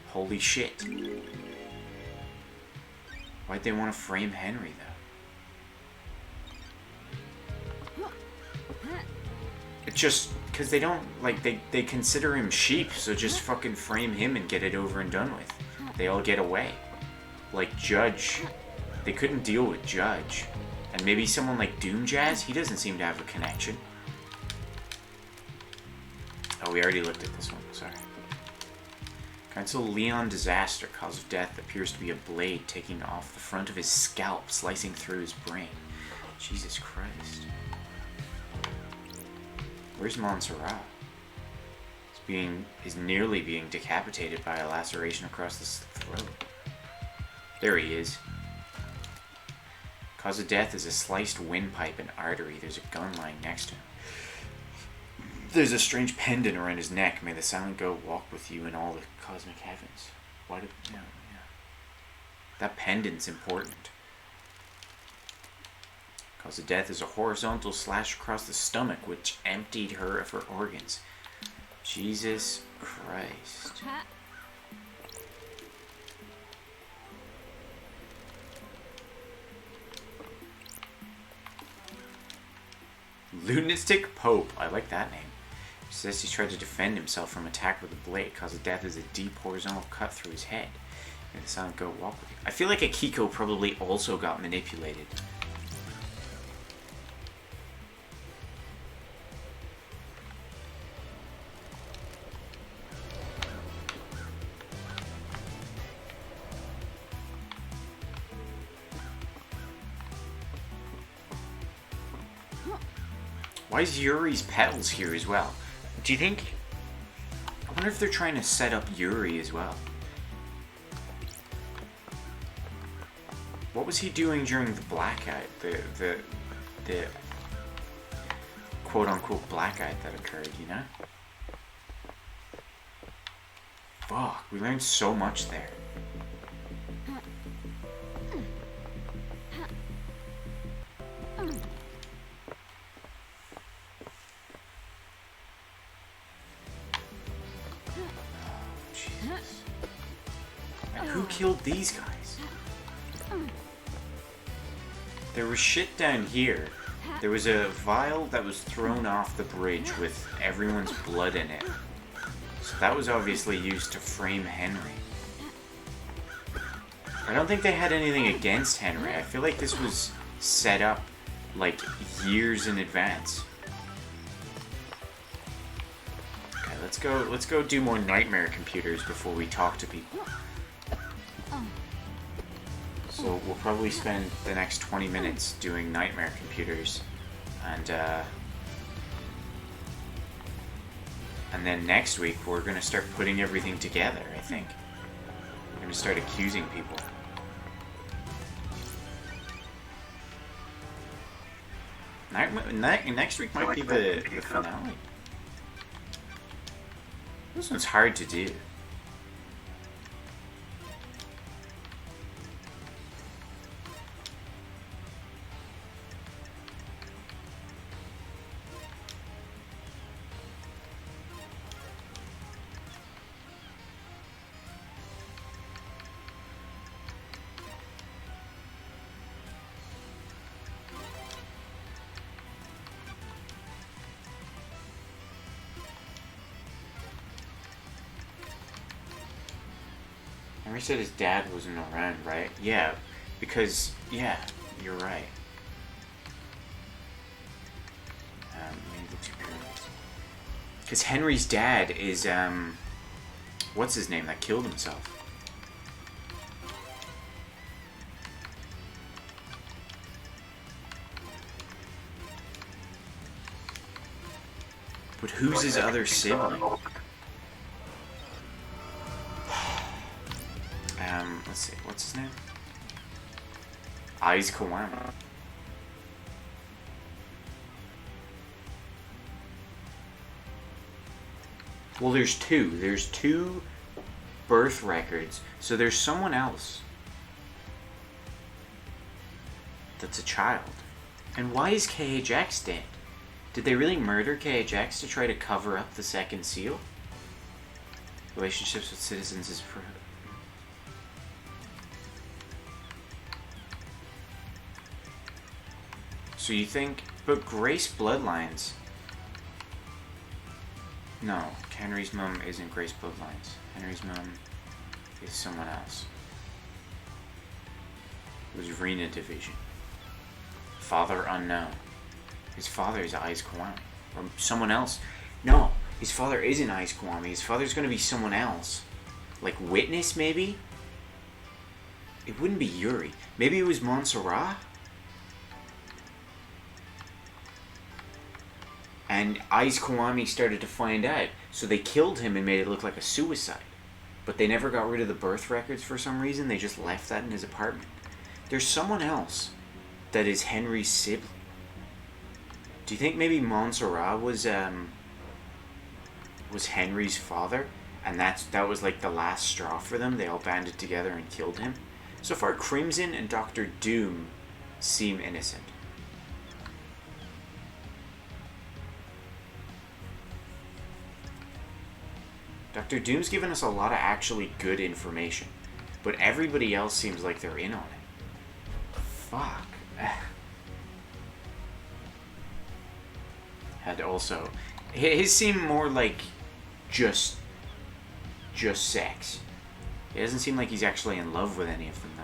Holy shit. Why'd they want to frame Henry, though? It's just because they don't, like, they consider him sheep, so just fucking frame him and get it over and done with. They all get away. Like Judge. They couldn't deal with Judge. And maybe someone like Doomjazz, he doesn't seem to have a connection. Oh, we already looked at this one, sorry. Council Leon Disaster. Cause of death appears to be a blade taking off the front of his scalp, slicing through his brain. Jesus Christ. Where's Montserrat? He's nearly being decapitated by a laceration across his throat. There he is. Cause of death is a sliced windpipe and artery. There's a gun lying next to him. There's a strange pendant around his neck. May the silent go walk with you in all the cosmic heavens. Why did... Yeah. That pendant's important. Cause of death is a horizontal slash across the stomach, which emptied her of her organs. Jesus Christ. Lunatic Pope. I like that name. He says he tried to defend himself from attack with a blade. Cause of death is a deep horizontal cut through his head. May the silent go walk with you. I feel like Akiko probably also got manipulated. Why is Yuri's petals here as well? Do you think... I wonder if they're trying to set up Yuri as well. What was he doing during the blackout? The quote-unquote blackout that occurred, you know? Fuck, we learned so much there. Who killed these guys? There was shit down here. There was a vial that was thrown off the bridge with everyone's blood in it. So that was obviously used to frame Henry. I don't think they had anything against Henry. I feel like this was set up like years in advance. Okay, let's go do more nightmare computers before we talk to people. So we'll probably spend the next 20 minutes doing nightmare computers, and then next week we're gonna start putting everything together. I think we're gonna start accusing people. Next week might be the finale. This one's hard to do. Henry said his dad wasn't around, right? Yeah, because, yeah, you're right. Because Henry's dad is, what's his name that killed himself? But who's his other sibling? Let's see, what's his name? Aiz Kiwami. Well, there's two. There's two birth records. So there's someone else that's a child. And why is KHX dead? Did they really murder KHX to try to cover up the second seal? Relationships with citizens is for... So you think... But Grace Bloodlines... No, Henry's mom isn't Grace Bloodlines. Henry's mom is someone else. It was Rena Division. Father unknown. His father is Aiz Kiwami. Or someone else. No, his father isn't Aiz Kiwami. His father's gonna be someone else. Like Witness, maybe? It wouldn't be Yuri. Maybe it was Montserrat? And Aiz Kiwami started to find out. So they killed him and made it look like a suicide. But they never got rid of the birth records for some reason. They just left that in his apartment. There's someone else that is Henry's sibling. Do you think maybe Montserrat was Henry's father? And that was like the last straw for them? They all banded together and killed him? So far, Crimson and Dr. Doom seem innocent. Dr. Doom's given us a lot of actually good information, but everybody else seems like they're in on it. Fuck. And also, his seem more like just sex. It doesn't seem like he's actually in love with any of them, though.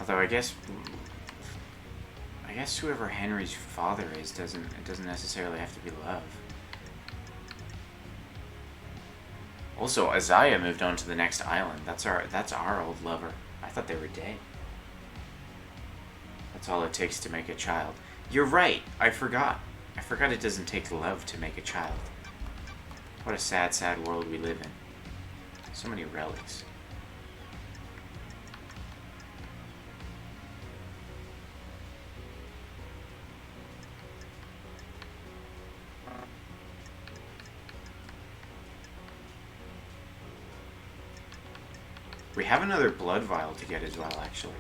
Although I guess whoever Henry's father is doesn't necessarily have to be love. Also, Isaiah moved on to the next island. That's our old lover. I thought they were dead. That's all it takes to make a child. You're right. I forgot it doesn't take love to make a child. What a sad, sad world we live in. So many relics. We have another blood vial to get as well, actually.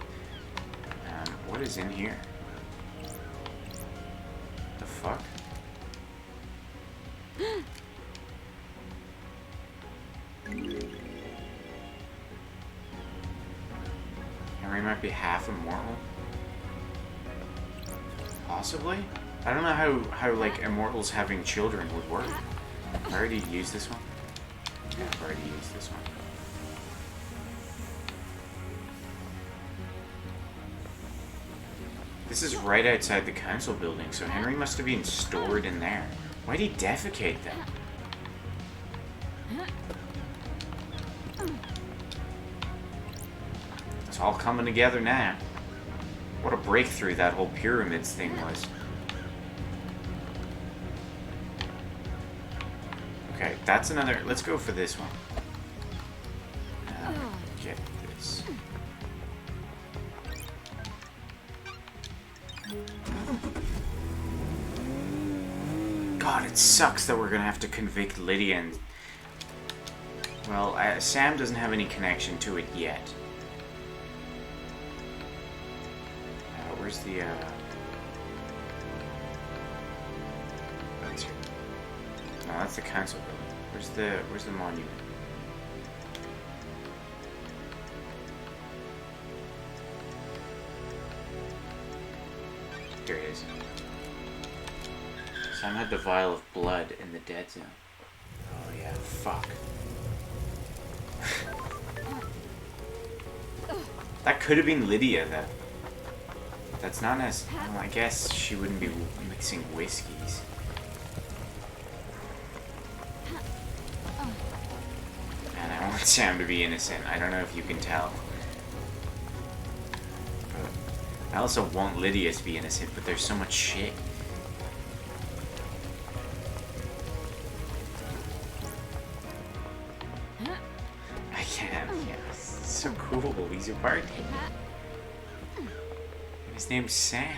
What is in here? The fuck? Henry might be half immortal. Possibly? I don't know how like immortals having children would work. I already used this one. Yeah, I've already used this one. This is right outside the council building, so Henry must have been stored in there. Why'd he defecate them? It's all coming together now. What a breakthrough that whole pyramids thing was. Okay, that's another... Let's go for this one. Get this. God, it sucks that we're gonna have to convict Lydia and... Well, Sam doesn't have any connection to it yet. Where's the, That's here. No, that's the council building. Where's the monument? Here it is. Sam had the vial of blood in the dead zone. Oh yeah, fuck. That could have been Lydia, though. That's not as... Well, I guess she wouldn't be mixing whiskeys. And I want Sam to be innocent. I don't know if you can tell. But I also want Lydia to be innocent, but there's so much shit. Cool, he's a party. His name's Sam.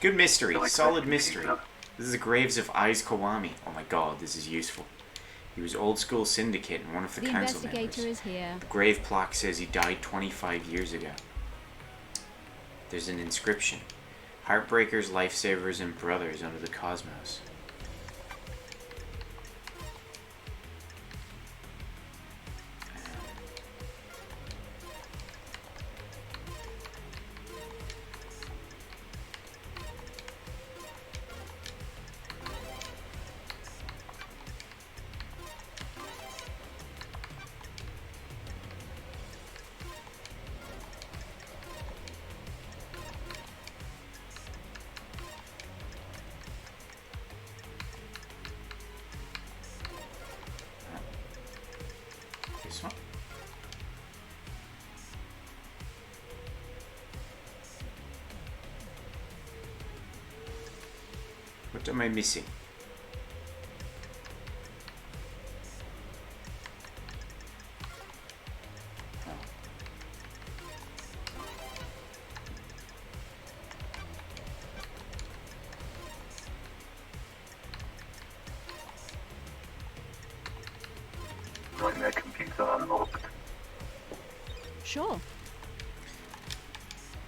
Good mystery, solid mystery. This is the graves of Aiz Kawami. Oh my god, this is useful. He was old school syndicate and one of the The council investigator members. is here. The grave plaque says he died 25 years ago. There's an inscription. Heartbreakers, lifesavers, and brothers under the cosmos. This one. What am I missing? Nightmare computer unlocked. Sure.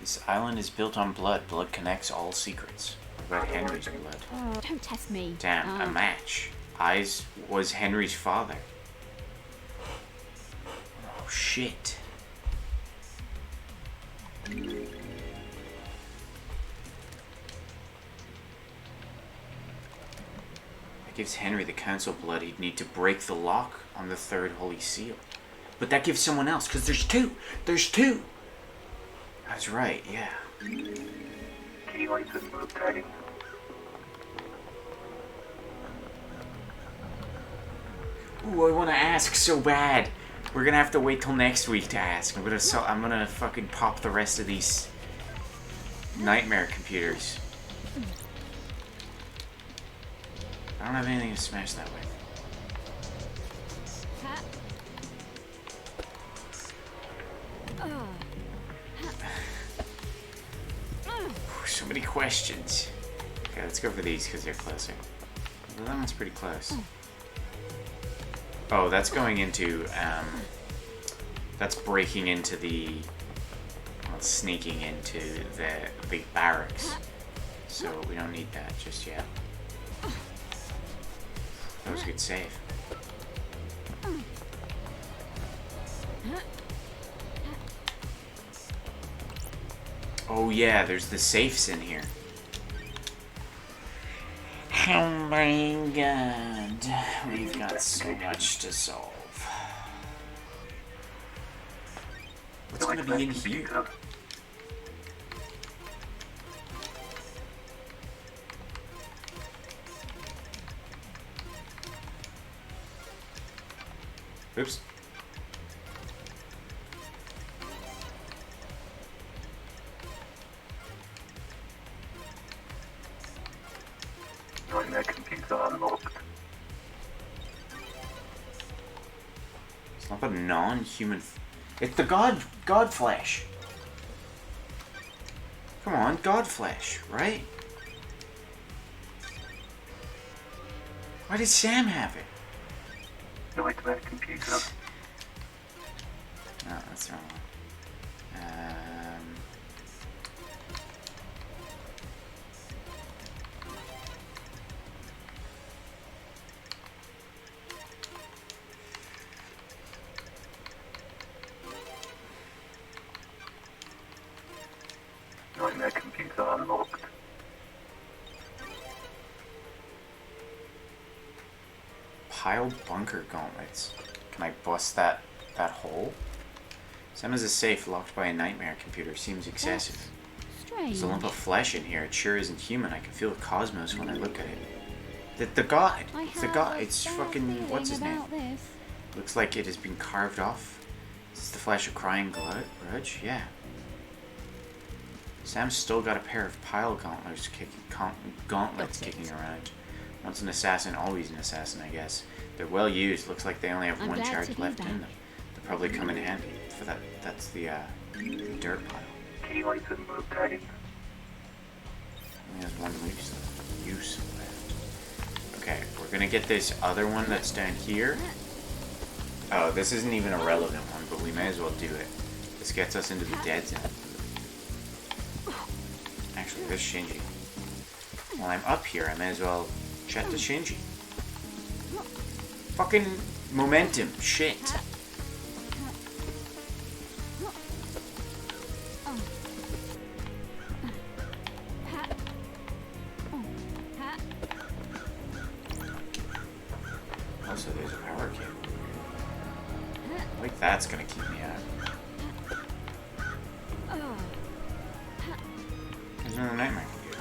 This island is built on blood. Blood connects all secrets. What about Henry's blood? Oh, don't test me. Damn, a match. Aiz was Henry's father. Oh shit. That gives Henry the council blood. He'd need to break the lock on the third holy seal. But that gives someone else, because there's two! There's two! That's right, yeah. Key item obtained. Ooh, I want to ask so bad. We're gonna have to wait till next week to ask. I'm gonna fucking pop the rest of these nightmare computers. I don't have anything to smash that with. So many questions. Okay, let's go for these because they're closer. Well, that one's pretty close. Oh, that's going into, that's breaking into the, well, sneaking into the barracks. So we don't need that just yet. That was a good save. Oh yeah, there's the safes in here. Oh my god, we've got so much to solve. What's gonna be in here? Oops. Nightmare computer unlocked. It's not a non-human. It's the god flesh. Come on, god flesh, right? Why did Sam have it? Nightmare computer. No, that's the wrong one. Nightmare computer unlocked. Piled bunker gauntlets. Can I bust that hole? Sam has a safe locked by a nightmare computer. Seems excessive. Strange. There's a lump of flesh in here. It sure isn't human. I can feel the cosmos when I look at it. The god. I It's the have god. a It's bad fucking. What's his feeling name? about this. Looks like it has been carved off. Is this the flesh of crying grudge? Yeah. Sam's still got a pair of pile gauntlets kicking around. Once an assassin, always an assassin, I guess. They're well used. Looks like they only have I'm one glad to charge be left in back. them. They'll probably come in handy for that. That's the dirt pile. Key item obtained. Only has one use left. Okay, we're gonna get this other one that's down here. Oh, this isn't even a relevant one, but we may as well do it. This gets us into the dead zone. Actually, there's Shinji. While I'm up here, I may as well chat to Shinji. Fucking momentum. Shit. Also, there's a power cable. Like that's gonna keep me out. There's another nightmare computer.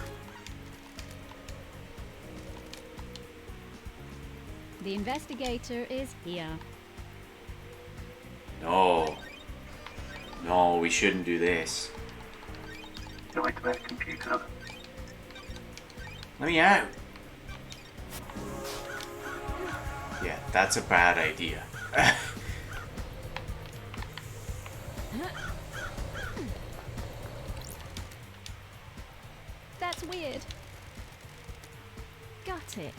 The investigator is here. No. No, we shouldn't do this. Nightmare computer. Let me out. Yeah, that's a bad idea. That's weird. Got it.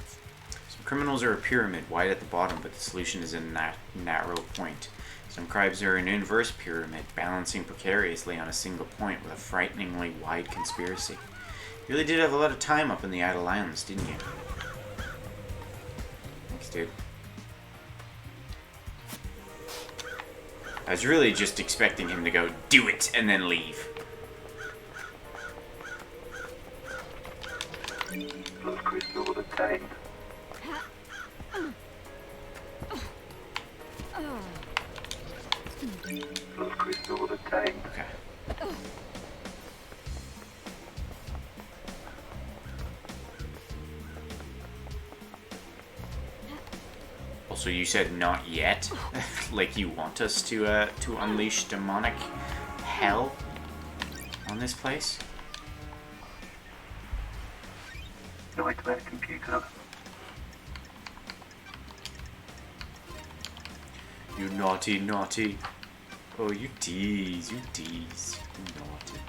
Some criminals are a pyramid, wide at the bottom, but the solution is in that narrow point. Some crimes are an inverse pyramid, balancing precariously on a single point with a frighteningly wide conspiracy. You really did have a lot of time up in the Idle Islands, didn't you? Thanks, dude. I was really just expecting him to go, do it, and then leave. Plus crystal obtained. Plus crystal obtained. Okay. Also, you said not yet, like you want us to unleash demonic hell on this place. Nightmare computer. You naughty, naughty. Oh, you tease, you tease. You naughty.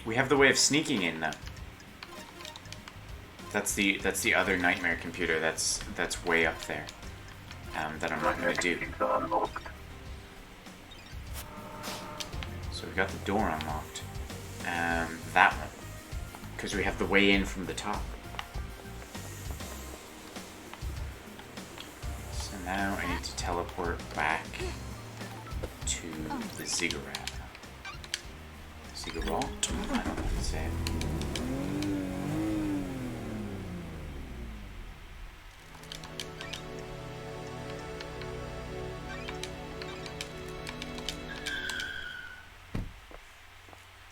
We have the way of sneaking in though. That's the other nightmare computer that's way up there. That I'm not gonna do. Computer unlocked. So we got the door unlocked. That one. Because we have the way in from the top. So now I need to teleport back to the ziggurat. Ziggurat? I don't know how to say it.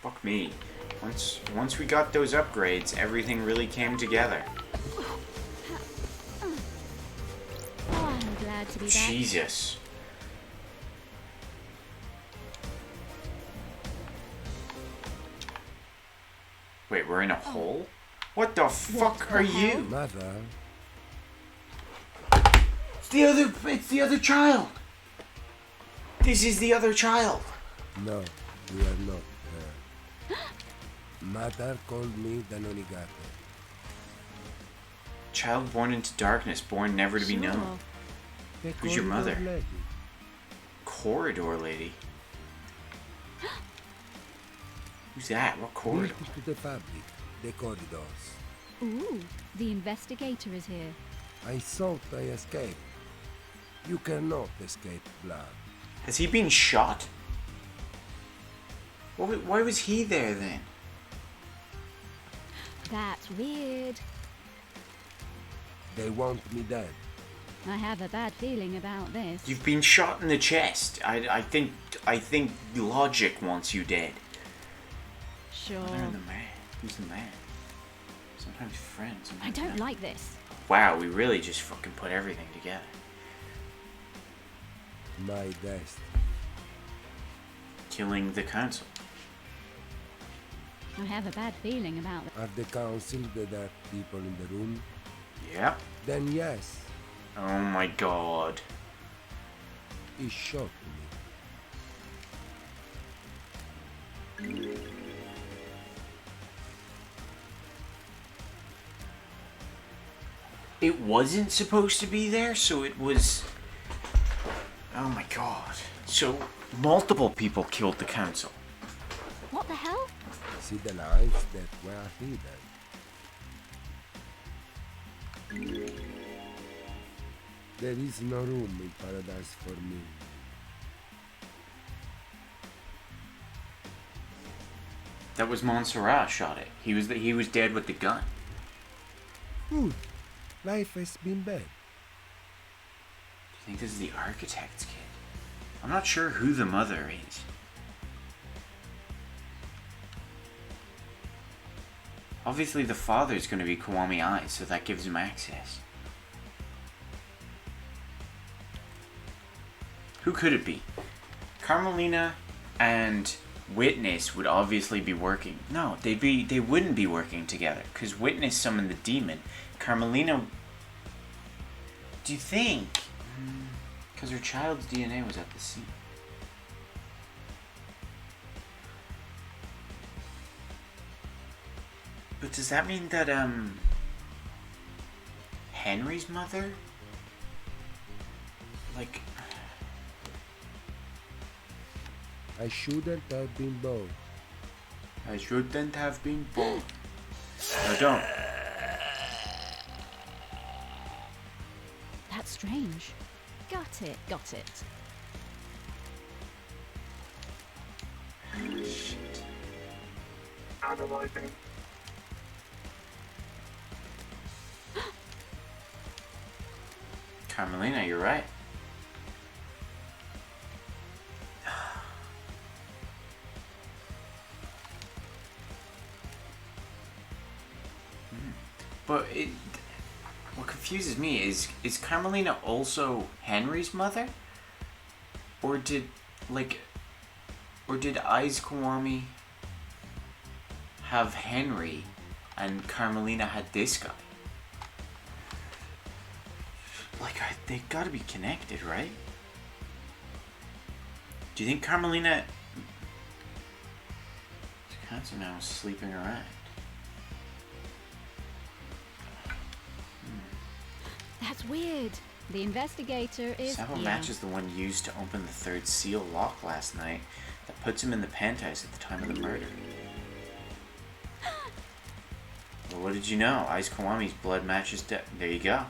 Fuck me. Once we got those upgrades, everything really came together. Oh, I'm glad to be back. Jesus. Wait, we're in a hole? What the fuck are you? Mother, It's the other child. This is the other child. no, we are not there. Mother called me the Nonigata. Child born into darkness, born never to be known. The Who's your mother? corridor lady. Corridor lady. Who's that? What corridor? Built to the fabric, the corridors. Ooh, the investigator is here. I thought I escaped. You cannot escape blood. Has he been shot? Why was he there then? That's weird. They want me dead. I have a bad feeling about this. You've been shot in the chest. I think logic wants you dead. Sure. They're the man. Who's the man? Sometimes friends. I Sometimes don't not. like this. Wow, we really just fucking put everything together. My death. Killing the council. I have a bad feeling about that. Are the council the dark people in the room? Yep. Then yes, Oh my god. it shocked me. It wasn't supposed to be there, so it was... Oh my god. So, multiple people killed the council. What the hell? See the lines that were hidden. There is no room in paradise for me. That was Montserrat shot it. He was dead with the gun. Good. Life has been bad. Do you think this is the architect's kid? I'm not sure who the mother is. Obviously the father's going to be Kiwami Eyes, so that gives him access. Who could it be? Carmelina and Witness would obviously be working. No, they wouldn't be working together, because Witness summoned the demon. Carmelina... Do you think? Because her child's DNA was at the scene. But does that mean that, Henry's mother? Like... I shouldn't have been born. I shouldn't have been born. No, don't. That's strange. Got it. Shit. Analyzing. Carmelina, you're right. But what confuses me is Carmelina also Henry's mother? Or did Aiz Kiwami have Henry and Carmelina had this guy? Like, they gotta be connected, right? Do you think Carmelina... Cancer now is sleeping around. That's weird. The investigator is Sample here. matches the one used to open the third seal lock last night that puts him in the penthouse at the time of the murder. Well, what did you know? Aiz Kiwami's blood matches there you go.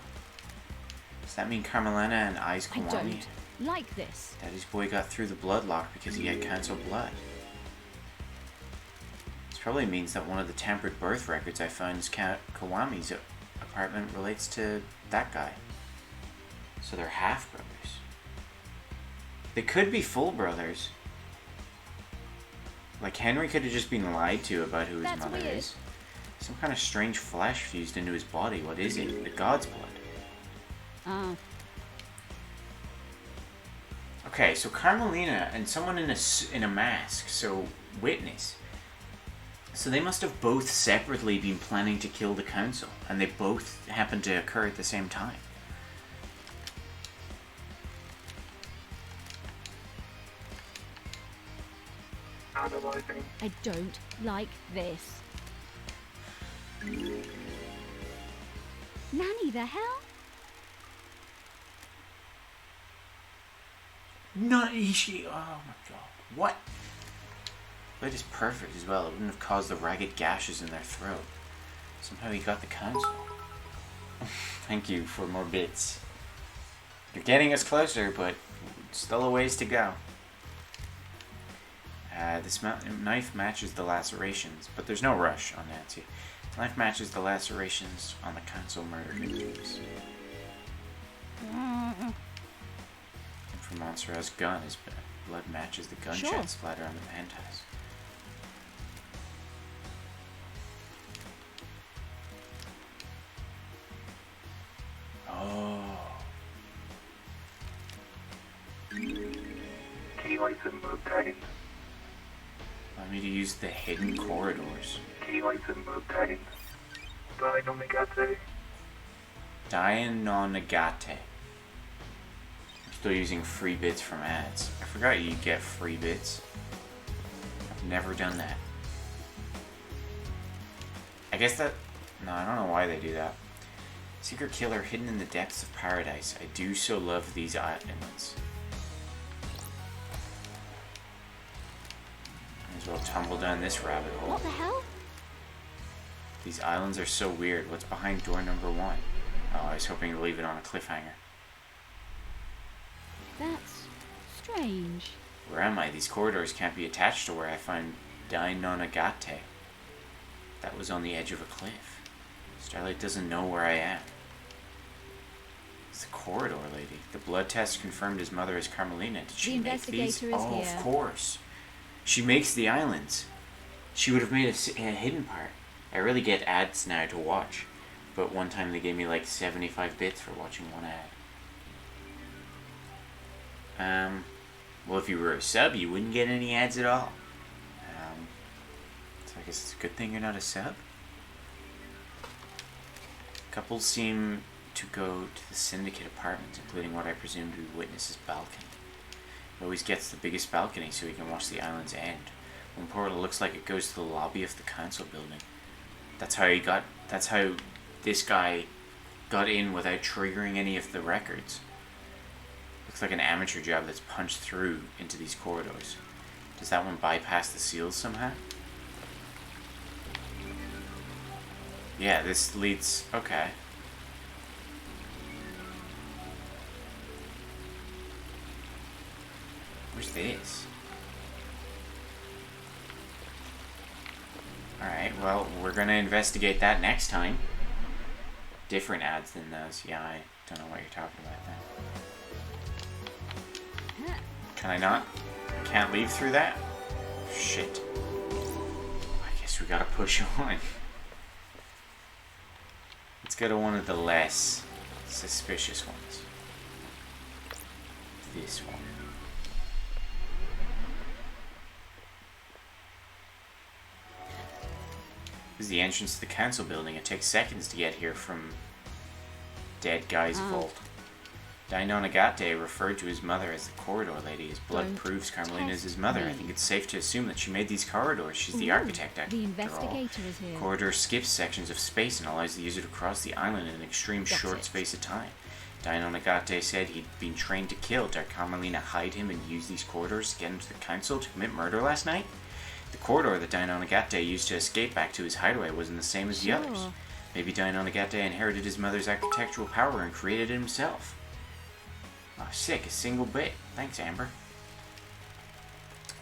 Does that mean Carmelina and Aiz I Kiwami? don't like this. Daddy's boy got through the blood lock because he had council blood. This probably means that one of the tampered birth records I found in Kiwami's apartment relates to that guy. So they're half brothers. They could be full brothers. Like Henry could have just been lied to about who his That's mother weird. is. Some kind of strange flesh fused into his body. What is it? The god's blood. Ah, Okay, so Carmelina and someone in a mask, so Witness. So they must have both separately been planning to kill the council, and they both happened to occur at the same time. Analyzing. I don't like this. Nanny, the hell? Not Ishi. Oh my god. What? Blade is perfect as well. It wouldn't have caused the ragged gashes in their throat. Somehow he got the council. Thank you for more bits. You're getting us closer, but still a ways to go. This knife matches the lacerations, but there's no rush on Nancy. The knife matches the lacerations on the council murder victims. And for Montserrat's gun, his blood matches the gunshot Sure. splatter on the penthouse. Oh. Key item obtained. Want me to use use the hidden corridors. Dino Megate. Dino-Nagate. I'm still using free bits from ads. I forgot you get free bits. I've never done that. I guess that... No, I don't know why they do that. Secret killer hidden in the depths of paradise. I do so love these islands. Might as well tumble down this rabbit hole. What the hell? These islands are so weird. What's behind door number 1? Oh, I was hoping to leave it on a cliffhanger. That's strange. Where am I? These corridors can't be attached to where I find Dino-Nagate. That was on the edge of a cliff. Starlight doesn't know where I am. It's the corridor lady. The blood test confirmed his mother is Carmelina. Did she make these? The investigator is Oh, here. of course. She makes the islands. She would have made a hidden part. I really get ads now to watch. But one time they gave me like 75 bits for watching one ad. Well, if you were a sub, you wouldn't get any ads at all. So I guess it's a good thing you're not a sub. Couples seem to go to the syndicate apartment, including what I presume to be Witness's balcony. He always gets the biggest balcony so he can watch the island's end. One portal looks like it goes to the lobby of the council building. That's how this guy got in without triggering any of the records. Looks like an amateur job that's punched through into these corridors. Does that one bypass the seals somehow? Yeah, this leads... Okay. Where's this? Alright, well, we're gonna investigate that next time. Different ads than those. Yeah, I don't know what you're talking about then. Can I not? I can't leave through that? Shit. I guess we gotta push on. Let's go to one of the less suspicious ones. This one. This is the entrance to the council building. It takes seconds to get here from Dead Guy's vault. Dino-Nagate referred to his mother as the corridor lady. His blood proves Carmelina is his mother. I think it's safe to assume that she made these corridors. She's the architect after all. The investigator is here. Corridor skips sections of space and allows the user to cross the island in an extreme short space of time. Dino-Nagate said he'd been trained to kill. Did Carmelina hide him and use these corridors to get into the council to commit murder last night? The corridor that Dino-Nagate used to escape back to his hideaway wasn't the same as the others. Maybe Dino-Nagate inherited his mother's architectural power and created it himself. Oh, sick, a single bit. Thanks, Amber.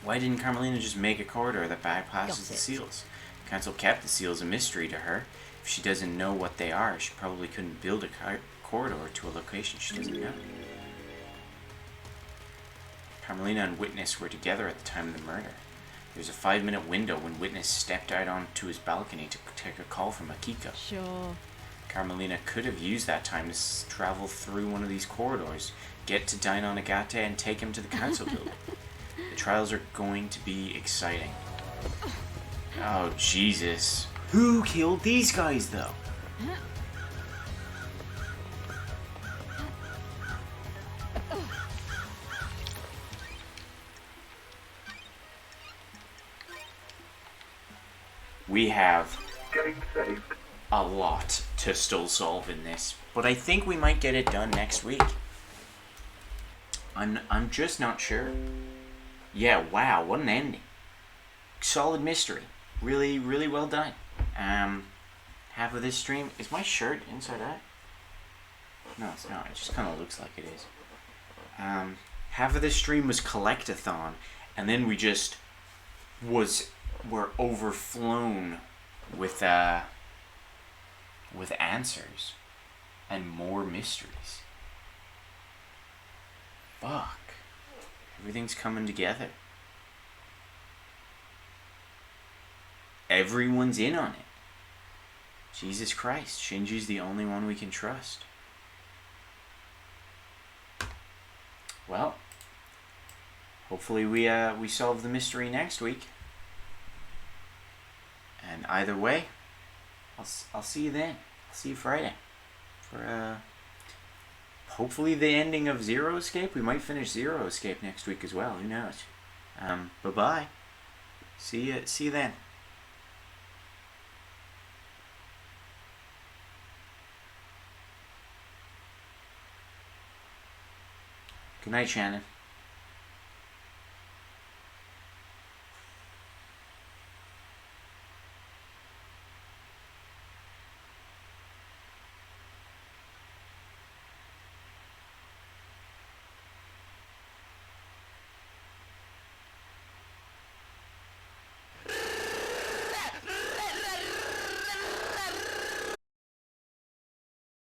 Why didn't Carmelina just make a corridor that bypasses the seals? The council kept the seals a mystery to her. If she doesn't know what they are, she probably couldn't build a corridor to a location she doesn't know. Carmelina and Witness were together at the time of the murder. There's a 5-minute window when Witness stepped out onto his balcony to take a call from Akiko. Sure. Carmelina could have used that time to travel through one of these corridors, get to Dino-Nagate, and take him to the council building. The trials are going to be exciting. Oh, Jesus. Who killed these guys, though? We have Getting saved. a lot to still solve in this, but I think we might get it done next week. I'm just not sure. Yeah, wow, what an ending. Solid mystery. Really, really well done. Half of this stream, is my shirt inside out? No, it's not. It just kind of looks like it is. Half of this stream was collect-a-thon, and then we just were overflown with answers and more mysteries. Fuck. Everything's coming together. Everyone's in on it. Jesus Christ, Shinji's the only one we can trust. Well, hopefully we solve the mystery next week. And either way, I'll see you then. I'll see you Friday for hopefully the ending of Zero Escape. We might finish Zero Escape next week as well. Who knows? Bye bye. See you then. Good night, Shannon.